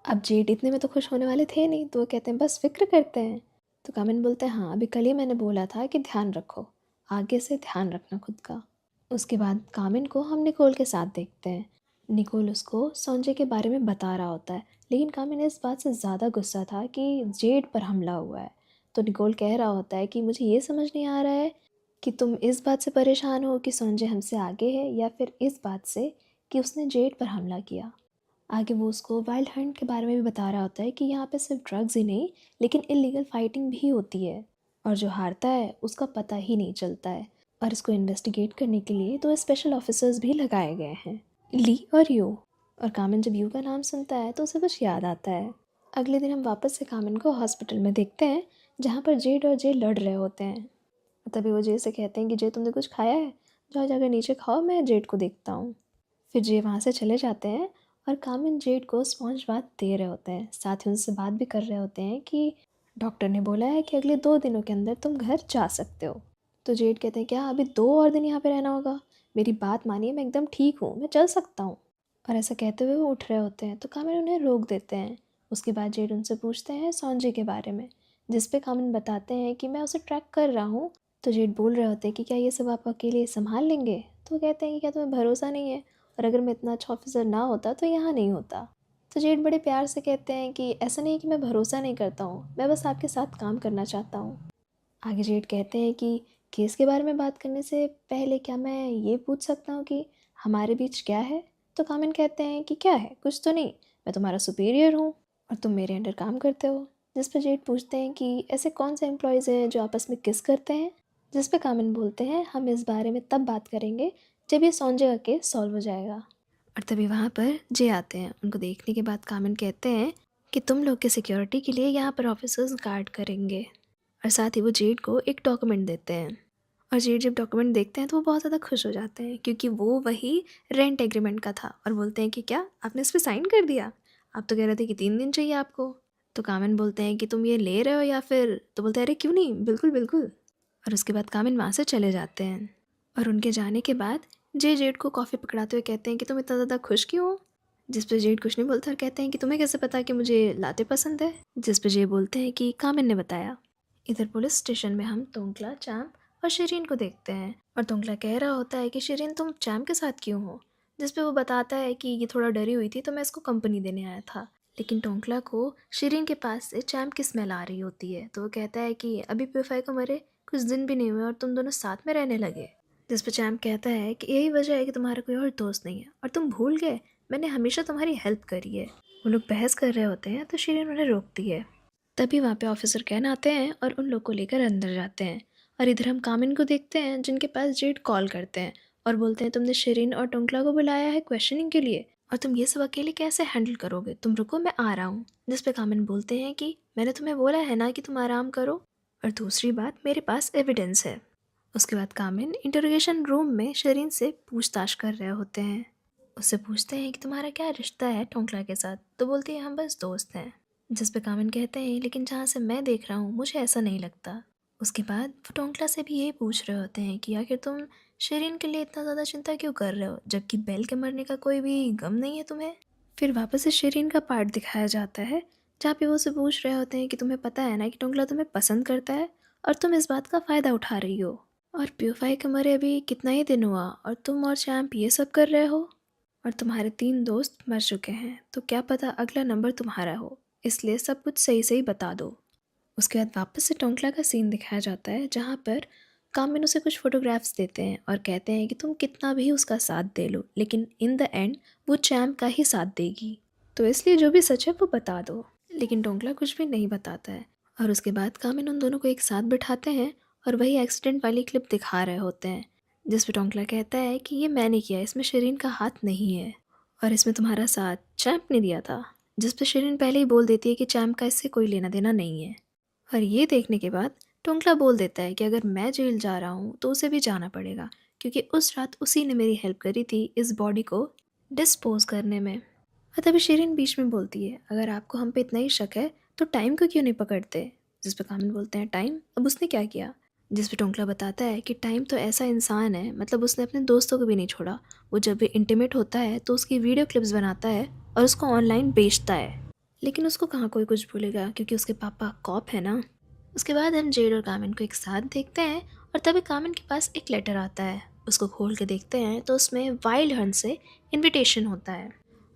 Speaker 1: अब जेड इतने में तो खुश होने वाले थे नहीं, तो वो कहते हैं बस फिक्र करते हैं। तो कामिन बोलते हैं हाँ, अभी कल ही मैंने बोला था कि ध्यान रखो, आगे से ध्यान रखना खुद का। उसके बाद कामिन को हम निकोल के साथ देखते हैं। निकोल उसको संजय के बारे में बता रहा होता है, लेकिन कामिन इस बात से ज़्यादा गुस्सा था कि जेड पर हमला हुआ है। तो निकोल कह रहा होता है कि मुझे ये समझ नहीं आ रहा है कि तुम इस बात से परेशान हो कि संजय हमसे आगे है, या फिर इस बात से कि उसने जेड पर हमला किया। आगे वो उसको वाइल्ड हंट के बारे में भी बता रहा होता है कि यहाँ पे सिर्फ ड्रग्स ही नहीं, लेकिन इलीगल फाइटिंग भी होती है, और जो हारता है उसका पता ही नहीं चलता है। और इसको इन्वेस्टिगेट करने के लिए तो स्पेशल ऑफिसर्स भी लगाए गए हैं, ली और यू। और कामिन जब यू का नाम सुनता है तो उसे कुछ याद आता है। अगले दिन हम वापस से कामिन को हॉस्पिटल में देखते हैं, जहाँ पर जेड और जे लड़ रहे होते हैं। तभी वो जे से कहते हैं कि जे तुमने कुछ खाया है, जाओ जाकर नीचे खाओ, मैं जेड को देखता हूँ। फिर जे वहाँ से चले जाते हैं और कामिन जेड को स्पॉन्ज बाथ दे रहे होते हैं, साथ ही उनसे बात भी कर रहे होते हैं कि डॉक्टर ने बोला है कि अगले 2 दिनों के अंदर तुम घर जा सकते हो। तो जेड कहते हैं क्या अभी 2 और दिन यहाँ पे रहना होगा? मेरी बात मानिए, मैं एकदम ठीक हूँ, मैं चल सकता हूँ। और ऐसा कहते हुए वो उठ रहे होते हैं, तो कामिन उन्हें रोक देते हैं। उसके बाद जेड उनसे पूछते हैं सॉन्जे के बारे में, जिस पे कामिन बताते हैं कि मैं उसे ट्रैक कर रहा हूँ। तो जेड बोल रहे होते हैं कि क्या ये सब आप अकेले संभाल लेंगे? तो वो कहते हैं कि क्या तुम्हें भरोसा नहीं है, और अगर मैं इतना अच्छा ऑफिसर ना होता तो यहाँ नहीं होता। तो जेड बड़े प्यार से कहते हैं कि ऐसा नहीं कि मैं भरोसा नहीं करता हूँ, मैं बस आपके साथ काम करना चाहता हूँ। आगे जेड कहते हैं कि केस के बारे में बात करने से पहले क्या मैं ये पूछ सकता हूँ कि हमारे बीच क्या है? तो कामिन कहते हैं कि क्या है, कुछ तो नहीं, मैं तुम्हारा सुपीरियर हूँ और तुम मेरे अंडर काम करते हो। जिस पर जेड पूछते हैं कि ऐसे कौन से एम्प्लॉयज़ हैं जो आपस में किस करते हैं? जिस पे कामिन बोलते हैं हम इस बारे में तब बात करेंगे जब ये सॉन्जे का केस सॉल्व हो जाएगा। और तभी वहाँ पर जे आते हैं। उनको देखने के बाद कामिन कहते हैं कि तुम लोग के सिक्योरिटी के लिए यहाँ पर ऑफिसर्स गार्ड करेंगे, और साथ ही वो जेड को एक डॉक्यूमेंट देते हैं। और जेड जब डॉक्यूमेंट देखते हैं तो वो बहुत ज़्यादा खुश हो जाते हैं, क्योंकि वो वही रेंट एग्रीमेंट का था, और बोलते हैं कि क्या आपने इस पर साइन कर दिया? आप तो कह रहे थे कि 3 दिन चाहिए आपको। तो कामिन बोलते हैं कि तुम ये ले रहे हो या फिर? तो बोलते हैं अरे क्यों नहीं, बिल्कुल बिल्कुल। और उसके बाद कामिन वहाँ से चले जाते हैं। और उनके जाने के बाद जे जेड को कॉफ़ी पकड़ाते हुए कहते हैं कि तुम इतना ज़्यादा खुश क्यों हो? जिस पे जेड कुछ नहीं बोलता और कहते हैं कि तुम्हें कैसे पता कि मुझे लाते पसंद है? जिस पे जे बोलते हैं कि कामिन ने बताया। इधर पुलिस स्टेशन में हम तोंकला, चैम्प और शिरीन को देखते हैं, और तोंकला कह रहा होता है कि शिरीन तुम चैम्प के साथ क्यों हो? जिस पे वो बताता है कि ये थोड़ा डरी हुई थी तो मैं इसको कंपनी देने आया था। लेकिन टोंकला को शिरीन के पास से चैम्प की स्मेल आ रही होती है, तो वो कहता है कि अभी प्यूफाई को मरे कुछ दिन भी नहीं हुए और तुम दोनों साथ में रहने लगे। जिस पर चैम्प कहता है कि यही वजह है कि तुम्हारा कोई और दोस्त नहीं है, और तुम भूल गए मैंने हमेशा तुम्हारी हेल्प करी है। वो लोग बहस कर रहे होते हैं तो शिरीन उन्हें रोकती है। तभी वहाँ पे ऑफिसर कैन आते हैं और उन लोग को लेकर अंदर जाते हैं। और इधर हम कामिन को देखते हैं, जिनके पास जेड कॉल करते हैं और बोलते हैं तुमने शिरीन और टोंकला को बुलाया है क्वेश्चनिंग के लिए, और तुम ये सब अकेले कैसे हैंडल करोगे, तुम रुको मैं आ रहा हूँ। जिस पे कामिन बोलते हैं कि मैंने तुम्हें बोला है ना कि तुम आराम करो, और दूसरी बात मेरे पास एविडेंस है। उसके बाद कामिन इंटरोगेशन रूम में शरीन से पूछताछ कर रहे होते हैं। उससे पूछते हैं कि तुम्हारा क्या रिश्ता है टोंकला के साथ? तो बोलती है हम बस दोस्त हैं। जिस पे कामिन कहते हैं लेकिन जहाँ से मैं देख रहा हूँ मुझे ऐसा नहीं लगता। उसके बाद वो टोंकला से भी यही पूछ रहे होते हैं कि आखिर तुम शरीन के लिए इतना ज़्यादा चिंता क्यों कर रहे हो, जबकि बेल के मरने का कोई भी गम नहीं है तुम्हें। फिर वापस से शरीन का पार्ट दिखाया जाता है, जहाँ पे वो उसे पूछ रहे होते हैं कि तुम्हें पता है ना कि टोंकला तुम्हें पसंद करता है, और तुम इस बात का फ़ायदा उठा रही हो। और प्यूफाई के मरे अभी कितना ही दिन हुआ और तुम और चैम्प ये सब कर रहे हो, और तुम्हारे 3 दोस्त मर चुके हैं, तो क्या पता अगला नंबर तुम्हारा हो, इसलिए सब कुछ सही सही बता दो। उसके बाद वापस से टोंकला का सीन दिखाया जाता है, जहाँ पर कामिन उसे कुछ फोटोग्राफ्स देते हैं और कहते हैं कि तुम कितना भी उसका साथ दे लो, लेकिन इन द एंड वो चैम्प का ही साथ देगी, तो इसलिए जो भी सच है वो बता दो। लेकिन टोंकला कुछ भी नहीं बताता है। और उसके बाद कामिन उन दोनों को एक साथ बिठाते हैं और वही एक्सीडेंट वाली क्लिप दिखा रहे होते हैं, जिस पे टोंकला कहता है कि ये मैंने किया, इसमें शरीन का हाथ नहीं है, और इसमें तुम्हारा साथ चैम्प ने दिया था। जिस पे शरीन पहले ही बोल देती है कि चैम्प का इससे कोई लेना देना नहीं है। और ये देखने के बाद टोंकला बोल देता है कि अगर मैं जेल जा रहा हूँ तो उसे भी जाना पड़ेगा, क्योंकि उस रात उसी ने मेरी हेल्प करी थी इस बॉडी को डिस्पोज करने में। और तभी शिरीन बीच में बोलती है अगर आपको हम पे इतना ही शक है तो टाइम को क्यों नहीं पकड़ते? जिस पे कामिन बोलते हैं टाइम, अब उसने क्या किया? जिस पे टोंकला बताता है कि टाइम तो ऐसा इंसान है, मतलब उसने अपने दोस्तों को भी नहीं छोड़ा। वो जब भी इंटीमेट होता है तो उसकी वीडियो क्लिप्स बनाता है और उसको ऑनलाइन बेचता है। लेकिन उसको कहाँ कोई कुछ भूलेगा क्योंकि उसके पापा कॉप है ना। उसके बाद हम जेड और कामिन को एक साथ देखते हैं और तभी कामिन के पास एक लेटर आता है। उसको खोल के देखते हैं तो उसमें वाइल्ड हंट से इनविटेशन होता है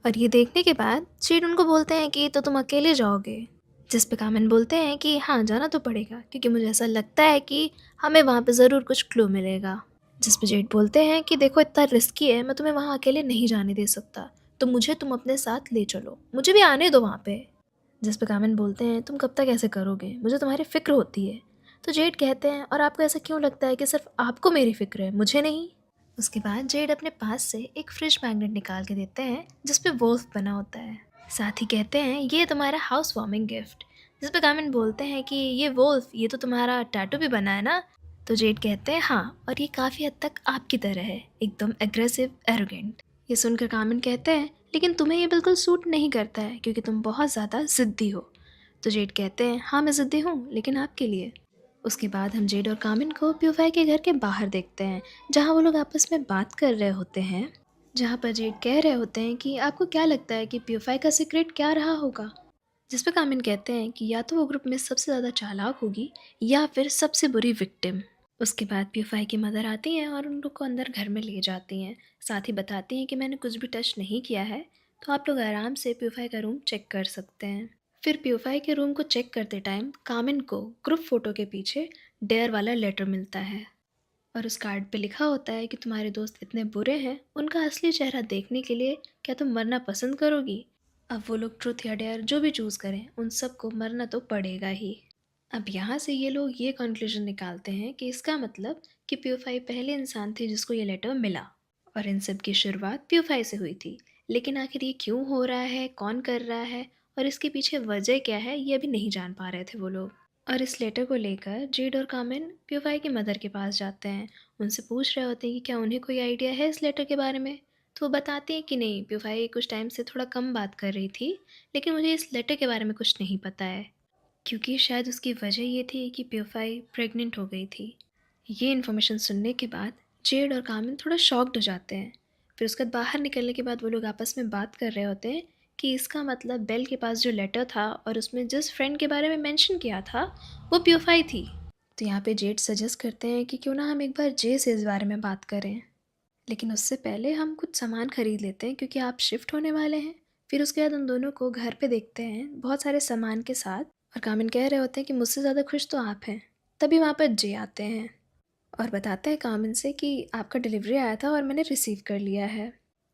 Speaker 1: और ये देखने के बाद जेड उनको बोलते हैं कि तो तुम अकेले जाओगे, जिस पे कामिन बोलते हैं कि हाँ जाना तो पड़ेगा क्योंकि मुझे ऐसा लगता है कि हमें वहाँ पे ज़रूर कुछ क्लू मिलेगा। जिस पे जेड बोलते हैं कि देखो इतना रिस्की है, मैं तुम्हें वहाँ अकेले नहीं जाने दे सकता, तो मुझे तुम अपने साथ ले चलो, मुझे भी आने दो वहाँ पे। जिस पे कामिन बोलते हैं तुम कब तक ऐसे करोगे, मुझे तुम्हारी फ़िक्र होती है। तो जेड कहते हैं और आपको ऐसा क्यों लगता है कि सिर्फ आपको मेरी फ़िक्र है, मुझे नहीं। उसके बाद जेड अपने पास से एक फ्रिज मैग्नेट निकाल के देते हैं जिस पे वोल्फ बना होता है। साथ ही कहते हैं ये तुम्हारा हाउस वार्मिंग गिफ्ट। जिस पे कामिन बोलते हैं कि ये वोल्फ, ये तो तुम्हारा टैटू भी बना है ना। तो जेड कहते हैं हाँ, और ये काफ़ी हद तक आपकी तरह है, एकदम एग्रेसिव एरोगेंट। ये सुनकर कामिन कहते हैं लेकिन तुम्हें ये बिल्कुल सूट नहीं करता है क्योंकि तुम बहुत ज़्यादा ज़िद्दी हो। तो जेड कहते हैं हाँ मैं ज़िद्दी हूँ लेकिन आपके लिए। उसके बाद हम जेड और कामिन को प्यूफाई के घर के बाहर देखते हैं जहाँ वो लोग आपस में बात कर रहे होते हैं। जहाँ पर जेड कह रहे होते हैं कि आपको क्या लगता है कि प्यूफाई का सीक्रेट क्या रहा होगा। जिस पे कामिन कहते हैं कि या तो वो ग्रुप में सबसे ज़्यादा चालाक होगी या फिर सबसे बुरी विक्टिम। उसके बाद प्यूफाई की मदर आती हैं और उन लोग को अंदर घर में ले जाती हैं। साथ ही बताती हैं कि मैंने कुछ भी टच नहीं किया है, तो आप लोग आराम से प्यूफाई का रूम चेक कर सकते हैं। फिर प्यूफाई के रूम को चेक करते टाइम कामिन को ग्रुप फोटो के पीछे डेयर वाला लेटर मिलता है और उस कार्ड पे लिखा होता है कि तुम्हारे दोस्त इतने बुरे हैं, उनका असली चेहरा देखने के लिए क्या तुम मरना पसंद करोगी। अब वो लोग ट्रूथ या डेयर जो भी चूज़ करें, उन सबको मरना तो पड़ेगा ही। अब यहाँ से ये लोग ये कंक्लूजन निकालते हैं कि इसका मतलब कि प्यूफाई पहले इंसान थे जिसको ये लेटर मिला और इन सब की शुरुआत प्यूफाई से हुई थी। लेकिन आखिर ये क्यों हो रहा है, कौन कर रहा है और इसके पीछे वजह क्या है, ये अभी नहीं जान पा रहे थे वो लोग। और इस लेटर को लेकर जेड और कामिन प्यूफाई की मदर के पास जाते हैं। उनसे पूछ रहे होते हैं कि क्या उन्हें कोई आइडिया है इस लेटर के बारे में। तो वो बताती हैं कि नहीं, प्यूफाई कुछ टाइम से थोड़ा कम बात कर रही थी, लेकिन मुझे इस लेटर के बारे में कुछ नहीं पता है क्योंकि शायद उसकी वजह ये थी कि प्यूफाई प्रेग्नेंट हो गई थी। ये इन्फॉर्मेशन सुनने के बाद जेड और कामिन थोड़ा शॉक्ड हो जाते हैं। फिर उसके बाद बाहर निकलने के बाद वो लोग आपस में बात कर रहे होते हैं कि इसका मतलब बेल के पास जो लेटर था और उसमें जिस फ्रेंड के बारे में मेंशन किया था वो प्यूफाई थी। तो यहाँ पे जेड सजेस्ट करते हैं कि क्यों ना हम एक बार जे से इस बारे में बात करें, लेकिन उससे पहले हम कुछ सामान खरीद लेते हैं क्योंकि आप शिफ्ट होने वाले हैं। फिर उसके बाद उन दोनों को घर पे देखते हैं बहुत सारे सामान के साथ और कामिन कह रहे होते हैं कि मुझसे ज़्यादा खुश तो आप हैं। तभी वहाँ पर जे आते हैं और बताते हैं कामिन से कि आपका डिलीवरी आया था और मैंने रिसीव कर लिया है।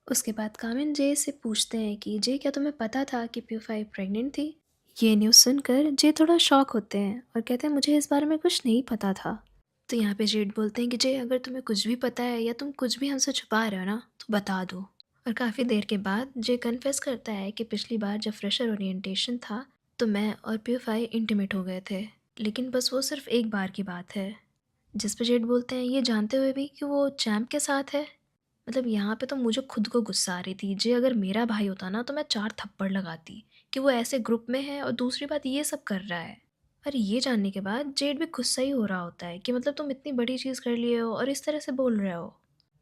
Speaker 1: उसके बाद कामिन जे से पूछते हैं कि जे क्या तुम्हें पता था कि प्यूफाई प्रेग्नेंट थी। ये न्यूज़ सुनकर जे थोड़ा शॉक होते हैं और कहते हैं मुझे इस बारे में कुछ नहीं पता था। तो यहाँ पे जेड बोलते हैं कि जे अगर तुम्हें कुछ भी पता है या तुम कुछ भी हमसे छुपा रहे हो ना तो बता दो। और काफ़ी देर के बाद जे कन्फेस करता है कि पिछली बार जब फ्रेशर ओरिएंटेशन था तो मैं और प्यूफाई इंटीमेट हो गए थे, लेकिन बस वो सिर्फ एक बार की बात है। जिस पे जेड बोलते हैं ये जानते हुए भी कि वो चैम्प के साथ है। मतलब यहाँ पे तो मुझे खुद को गुस्सा आ रही थी, जे अगर मेरा भाई होता ना तो मैं 4 थप्पड़ लगाती कि वो ऐसे ग्रुप में है और दूसरी बात ये सब कर रहा है। पर ये जानने के बाद जेड भी गुस्सा ही हो रहा होता है कि मतलब तुम इतनी बड़ी चीज़ कर लिए हो और इस तरह से बोल रहे हो।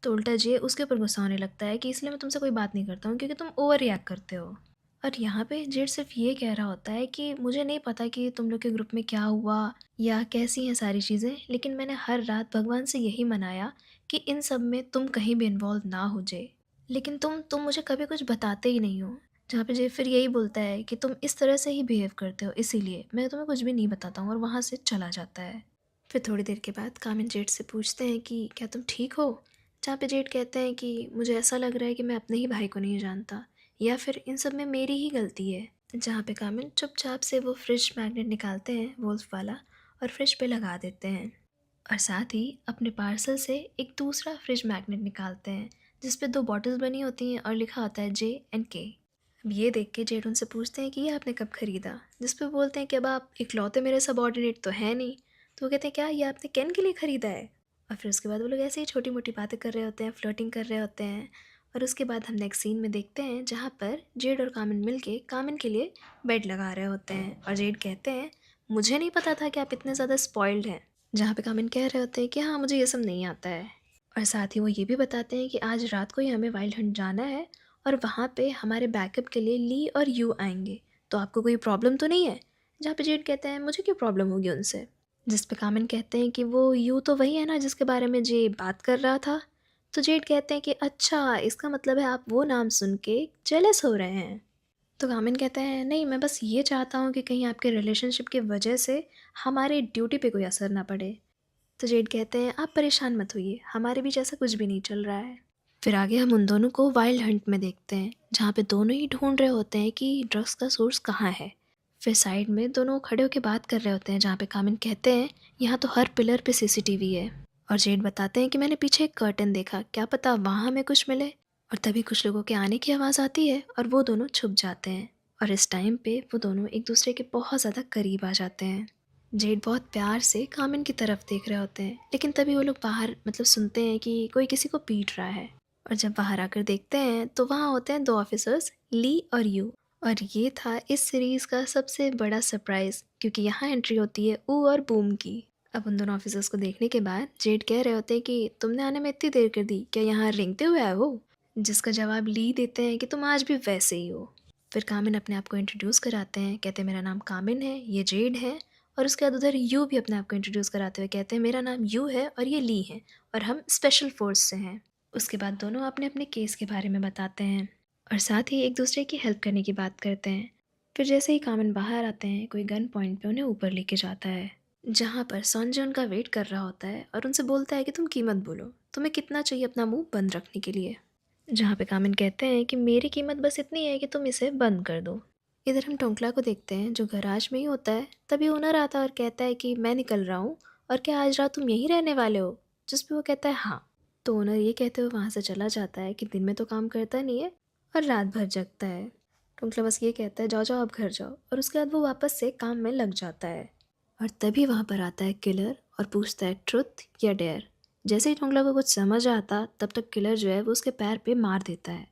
Speaker 1: तो उल्टा जे उसके ऊपर गुस्सा होने लगता है कि इसलिए मैं तुमसे कोई बात नहीं करता हूँ क्योंकि तुम ओवर रिएक्ट करते हो। और यहाँ पे जेड सिर्फ ये कह रहा होता है कि मुझे नहीं पता कि तुम लोग के ग्रुप में क्या हुआ या कैसी हैं सारी चीज़ें, लेकिन मैंने हर रात भगवान से यही मनाया कि इन सब में तुम कहीं भी इन्वॉल्व ना हो जाए। लेकिन तुम मुझे कभी कुछ बताते ही नहीं हो। जहाँ पे जे फिर यही बोलता है कि तुम इस तरह से ही बिहेव करते हो, इसीलिए मैं तुम्हें कुछ भी नहीं बताता हूँ और वहाँ से चला जाता है। फिर थोड़ी देर के बाद कामिन जेड से पूछते हैं कि क्या तुम ठीक हो। जहाँ पे जेड कहते हैं कि मुझे ऐसा लग रहा है कि मैं अपने ही भाई को नहीं जानता या फिर इन सब में मेरी ही गलती है। जहाँ पे कामिन चुपचाप से वो फ्रिज मैग्नेट निकालते हैं वोल्फ वाला और फ्रिज पे लगा देते हैं और साथ ही अपने पार्सल से एक दूसरा फ्रिज मैग्नेट निकालते हैं जिस पे 2 बॉटल्स बनी होती हैं और लिखा होता है J&K। अब ये देख के जेड उनसे पूछते हैं कि ये आपने कब ख़रीदा, जिस पे बोलते हैं कि अब आप इकलौते मेरे सबॉर्डिनेट तो है नहीं। तो वो कहते हैं क्या ये आपने केन के लिए ख़रीदा है। और फिर उसके बाद वो लोग ऐसे ही छोटी मोटी बातें कर रहे होते हैं, फ्लर्टिंग कर रहे होते हैं। और उसके बाद हम नेक्स्ट सीन में देखते हैं जहाँ पर जेड और कामिन मिलके कामिन के लिए बेड लगा रहे होते हैं और जेड कहते हैं मुझे नहीं पता था कि आप इतने ज़्यादा स्पॉइल्ड हैं। जहाँ पे कामिन कह रहे होते हैं कि हाँ मुझे ये सब नहीं आता है। और साथ ही वो ये भी बताते हैं कि आज रात को ही हमें वाइल्ड हंट जाना है और वहाँ पे हमारे बैकअप के लिए ली और यू आएंगे,
Speaker 2: तो आपको कोई प्रॉब्लम तो नहीं है? जहाँ पे जेड कहते हैं मुझे क्यों प्रॉब्लम होगी उनसे? जिस पे कामिन कहते हैं कि वो यू तो वही है ना जिसके बारे में जे बात कर रहा था। तो जेड कहते हैं कि अच्छा, इसका मतलब है आप वो नाम सुन के जेलस हो रहे हैं। तो कामिन कहते हैं नहीं, मैं बस ये चाहता हूँ कि कहीं आपके रिलेशनशिप की वजह से हमारे ड्यूटी पे कोई असर ना पड़े। तो जेड कहते हैं आप परेशान मत होइए, हमारे बीच ऐसा कुछ भी नहीं चल रहा है। फिर आगे हम उन दोनों को वाइल्ड हंट में देखते हैं, जहाँ पे दोनों ही ढूंढ रहे होते हैं कि ड्रग्स का सोर्स कहाँ है। फिर साइड में दोनों खड़े होकर बात कर रहे होते हैं, जहाँ पे कामिन कहते हैं यहाँ तो हर पिलर पे सीसीटीवी है। और जेड बताते हैं कि मैंने पीछे एक कर्टन देखा, क्या पता वहाँ हमें कुछ मिले। और तभी कुछ लोगों के आने की आवाज़ आती है और वो दोनों छुप जाते हैं। और इस टाइम पे वो दोनों एक दूसरे के बहुत ज़्यादा करीब आ जाते हैं। जेड बहुत प्यार से कामिन की तरफ देख रहे होते हैं, लेकिन तभी वो लोग बाहर सुनते हैं कि कोई किसी को पीट रहा है। और जब बाहर आकर देखते हैं तो वहाँ होते हैं दो ऑफिसर्स, ली और यू। और ये था इस सीरीज़ का सबसे बड़ा सरप्राइज़, क्योंकि यहाँ एंट्री होती है ऊ और बूम की। अब उन दोनों ऑफिसर्स को देखने के बाद जेड कह रहे होते हैं कि तुमने आने में इतनी देर कर दी, क्या यहाँ रेंगते हुए आए हो? जिसका जवाब ली देते हैं कि तुम आज भी वैसे ही हो। फिर कामिन अपने आप को इंट्रोड्यूस कराते हैं, कहते हैं मेरा नाम कामिन है, ये जेड है। और उसके बाद उधर यू भी अपने आप को इंट्रोड्यूस कराते हुए कहते हैं मेरा नाम यू है और ये ली है और हम स्पेशल फोर्स से हैं। उसके बाद दोनों अपने अपने केस के बारे में बताते हैं और साथ ही एक दूसरे की हेल्प करने की बात करते हैं। फिर जैसे ही कामिन बाहर आते हैं, कोई गन पॉइंट पे उन्हें ऊपर लेके जाता है, जहाँ पर संजय उनका वेट कर रहा होता है और उनसे बोलता है कि तुम कीमत बोलो, तुम्हें कितना चाहिए अपना मुंह बंद रखने के लिए। जहाँ पे कामिन कहते हैं कि मेरी कीमत बस इतनी है कि तुम इसे बंद कर दो। इधर हम टोंकला को देखते हैं जो गराज में ही होता है। तभी ओनर आता है और कहता है कि मैं निकल रहा हूँ और क्या आज रात तुम यहीं रहने वाले हो? जिस पे वो कहता है हाँ। तो ओनर ये कहते हुए वहाँ से चला जाता है कि दिन में तो काम करता नहीं है और रात भर जगता है। टोंकला बस ये कहता है जाओ जाओ अब घर जाओ, और उसके बाद वो वापस से काम में लग जाता है। और तभी वहाँ पर आता है किलर और पूछता है ट्रुथ या डेयर। जैसे ही टोंकला को कुछ समझ आता तब तक किलर जो है वो उसके पैर पे मार देता है।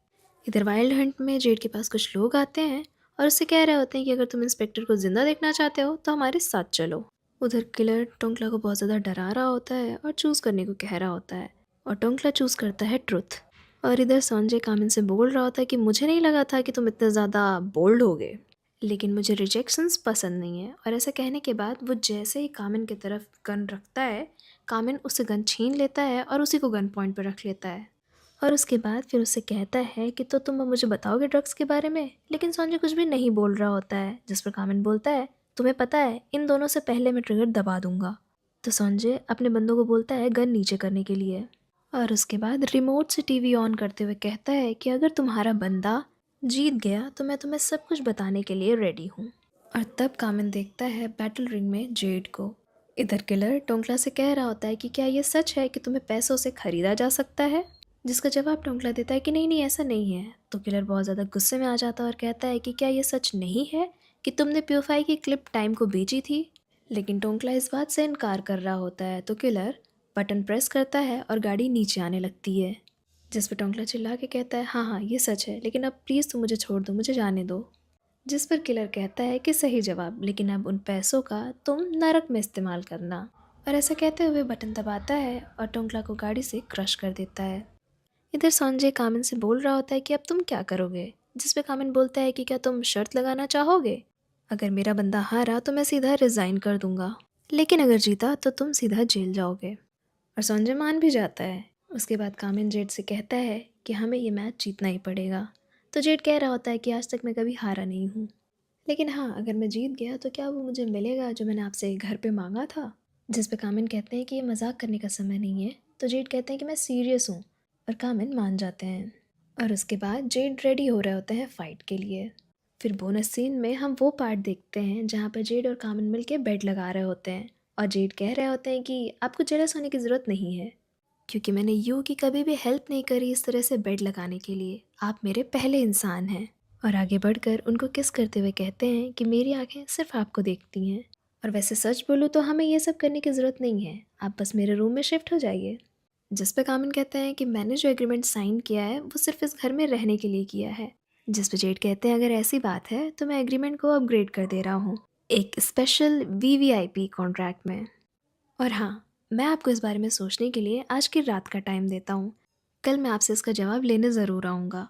Speaker 2: इधर वाइल्ड हंट में जेड के पास कुछ लोग आते हैं और उससे कह रहे होते हैं कि अगर तुम इंस्पेक्टर को जिंदा देखना चाहते हो तो हमारे साथ चलो। उधर किलर टोंकला को बहुत ज़्यादा डरा रहा होता है और चूज़ करने को कह रहा होता है, और टोंकला चूज़ करता है ट्रुथ। और इधर संजय कामिन से बोल रहा होता है कि मुझे नहीं लगा था कि तुम इतने ज़्यादा बोल्ड होगे, लेकिन मुझे रिजेक्शंस पसंद नहीं है। और ऐसा कहने के बाद वो जैसे ही कामिन की तरफ गन रखता है, कामिन उससे गन छीन लेता है और उसी को गन पॉइंट पर रख लेता है। और उसके बाद फिर उससे कहता है कि तो तुम अब मुझे बताओगे ड्रग्स के बारे में? लेकिन संजय कुछ भी नहीं बोल रहा होता है, जिस पर कामिन बोलता है तुम्हें पता है इन दोनों से पहले मैं ट्रिगर दबा दूंगा। तो संजय अपने बंदों को बोलता है गन नीचे करने के लिए, और उसके बाद रिमोट से टीवी ऑन करते हुए कहता है कि अगर तुम्हारा बंदा जीत गया तो मैं तुम्हें सब कुछ बताने के लिए रेडी हूँ। और तब कामिन देखता है बैटल रिंग में जेड को। इधर किलर टोंकला से कह रहा होता है कि क्या ये सच है कि तुम्हें पैसों से खरीदा जा सकता है? जिसका जवाब टोंकला देता है कि नहीं नहीं ऐसा नहीं है। तो किलर बहुत ज़्यादा गुस्से में आ जाता है और कहता है कि क्या ये सच नहीं है कि तुमने प्योफाई की क्लिप टाइम को बेची थी? लेकिन टोंकला इस बात से इनकार कर रहा होता है। तो किलर बटन प्रेस करता है और गाड़ी नीचे आने लगती है, जिस पर टोंकला चिल्ला के कहता है हाँ हाँ ये सच है, लेकिन अब प्लीज़ तुम मुझे छोड़ दो, मुझे जाने दो। जिस पर किलर कहता है कि सही जवाब, लेकिन अब उन पैसों का तुम नरक में इस्तेमाल करना। और ऐसा कहते हुए बटन दबाता है और टोंकला को गाड़ी से क्रश कर देता है। इधर संजय कामिन से बोल रहा होता है कि अब तुम क्या करोगे? जिस पे कामिन बोलता है कि क्या तुम शर्त लगाना चाहोगे? अगर मेरा बंदा हारा तो मैं सीधा रिजाइन कर दूंगा, लेकिन अगर जीता तो तुम सीधा जेल जाओगे। और संजय मान भी जाता है। उसके बाद कामिन जेड से कहता है कि हमें ये मैच जीतना ही पड़ेगा। तो जेड कह रहा होता है कि आज तक मैं कभी हारा नहीं हूँ, लेकिन हाँ अगर मैं जीत गया तो क्या वो मुझे मिलेगा जो मैंने आपसे घर पे मांगा था? जिस पे कामिन कहते हैं कि ये मजाक करने का समय नहीं है। तो जेड कहते हैं कि मैं सीरियस हूँ, और कामिन मान जाते हैं। और उसके बाद जेड रेडी हो रहे होते हैं फाइट के लिए। फिर बोनस सीन में हम वो पार्ट देखते हैं जहाँ पर जेड और कामिन मिलके बेड लगा रहे होते हैं, और जेड कह रहे होते हैं कि आपको जेलस होने की ज़रूरत नहीं है, क्योंकि मैंने यू की कभी भी हेल्प नहीं करी इस तरह से बेड लगाने के लिए। आप मेरे पहले इंसान हैं। और आगे बढ़कर उनको किस करते हुए कहते हैं कि मेरी आंखें सिर्फ आपको देखती हैं, और वैसे सच बोलूँ तो हमें ये सब करने की ज़रूरत नहीं है, आप बस मेरे रूम में शिफ्ट हो जाइए। जिस पे कामिन कहते हैं कि मैंने जो एग्रीमेंट साइन किया है वो सिर्फ इस घर में रहने के लिए किया है। जिस पे जेड कहते हैं अगर ऐसी बात है तो मैं एग्रीमेंट को अपग्रेड कर दे रहा हूँ एक स्पेशल वीवीआईपी कॉन्ट्रैक्ट में। और हाँ, मैं आपको इस बारे में सोचने के लिए आज की रात का टाइम देता हूँ। कल मैं आपसे इसका जवाब लेने ज़रूर आऊँगा।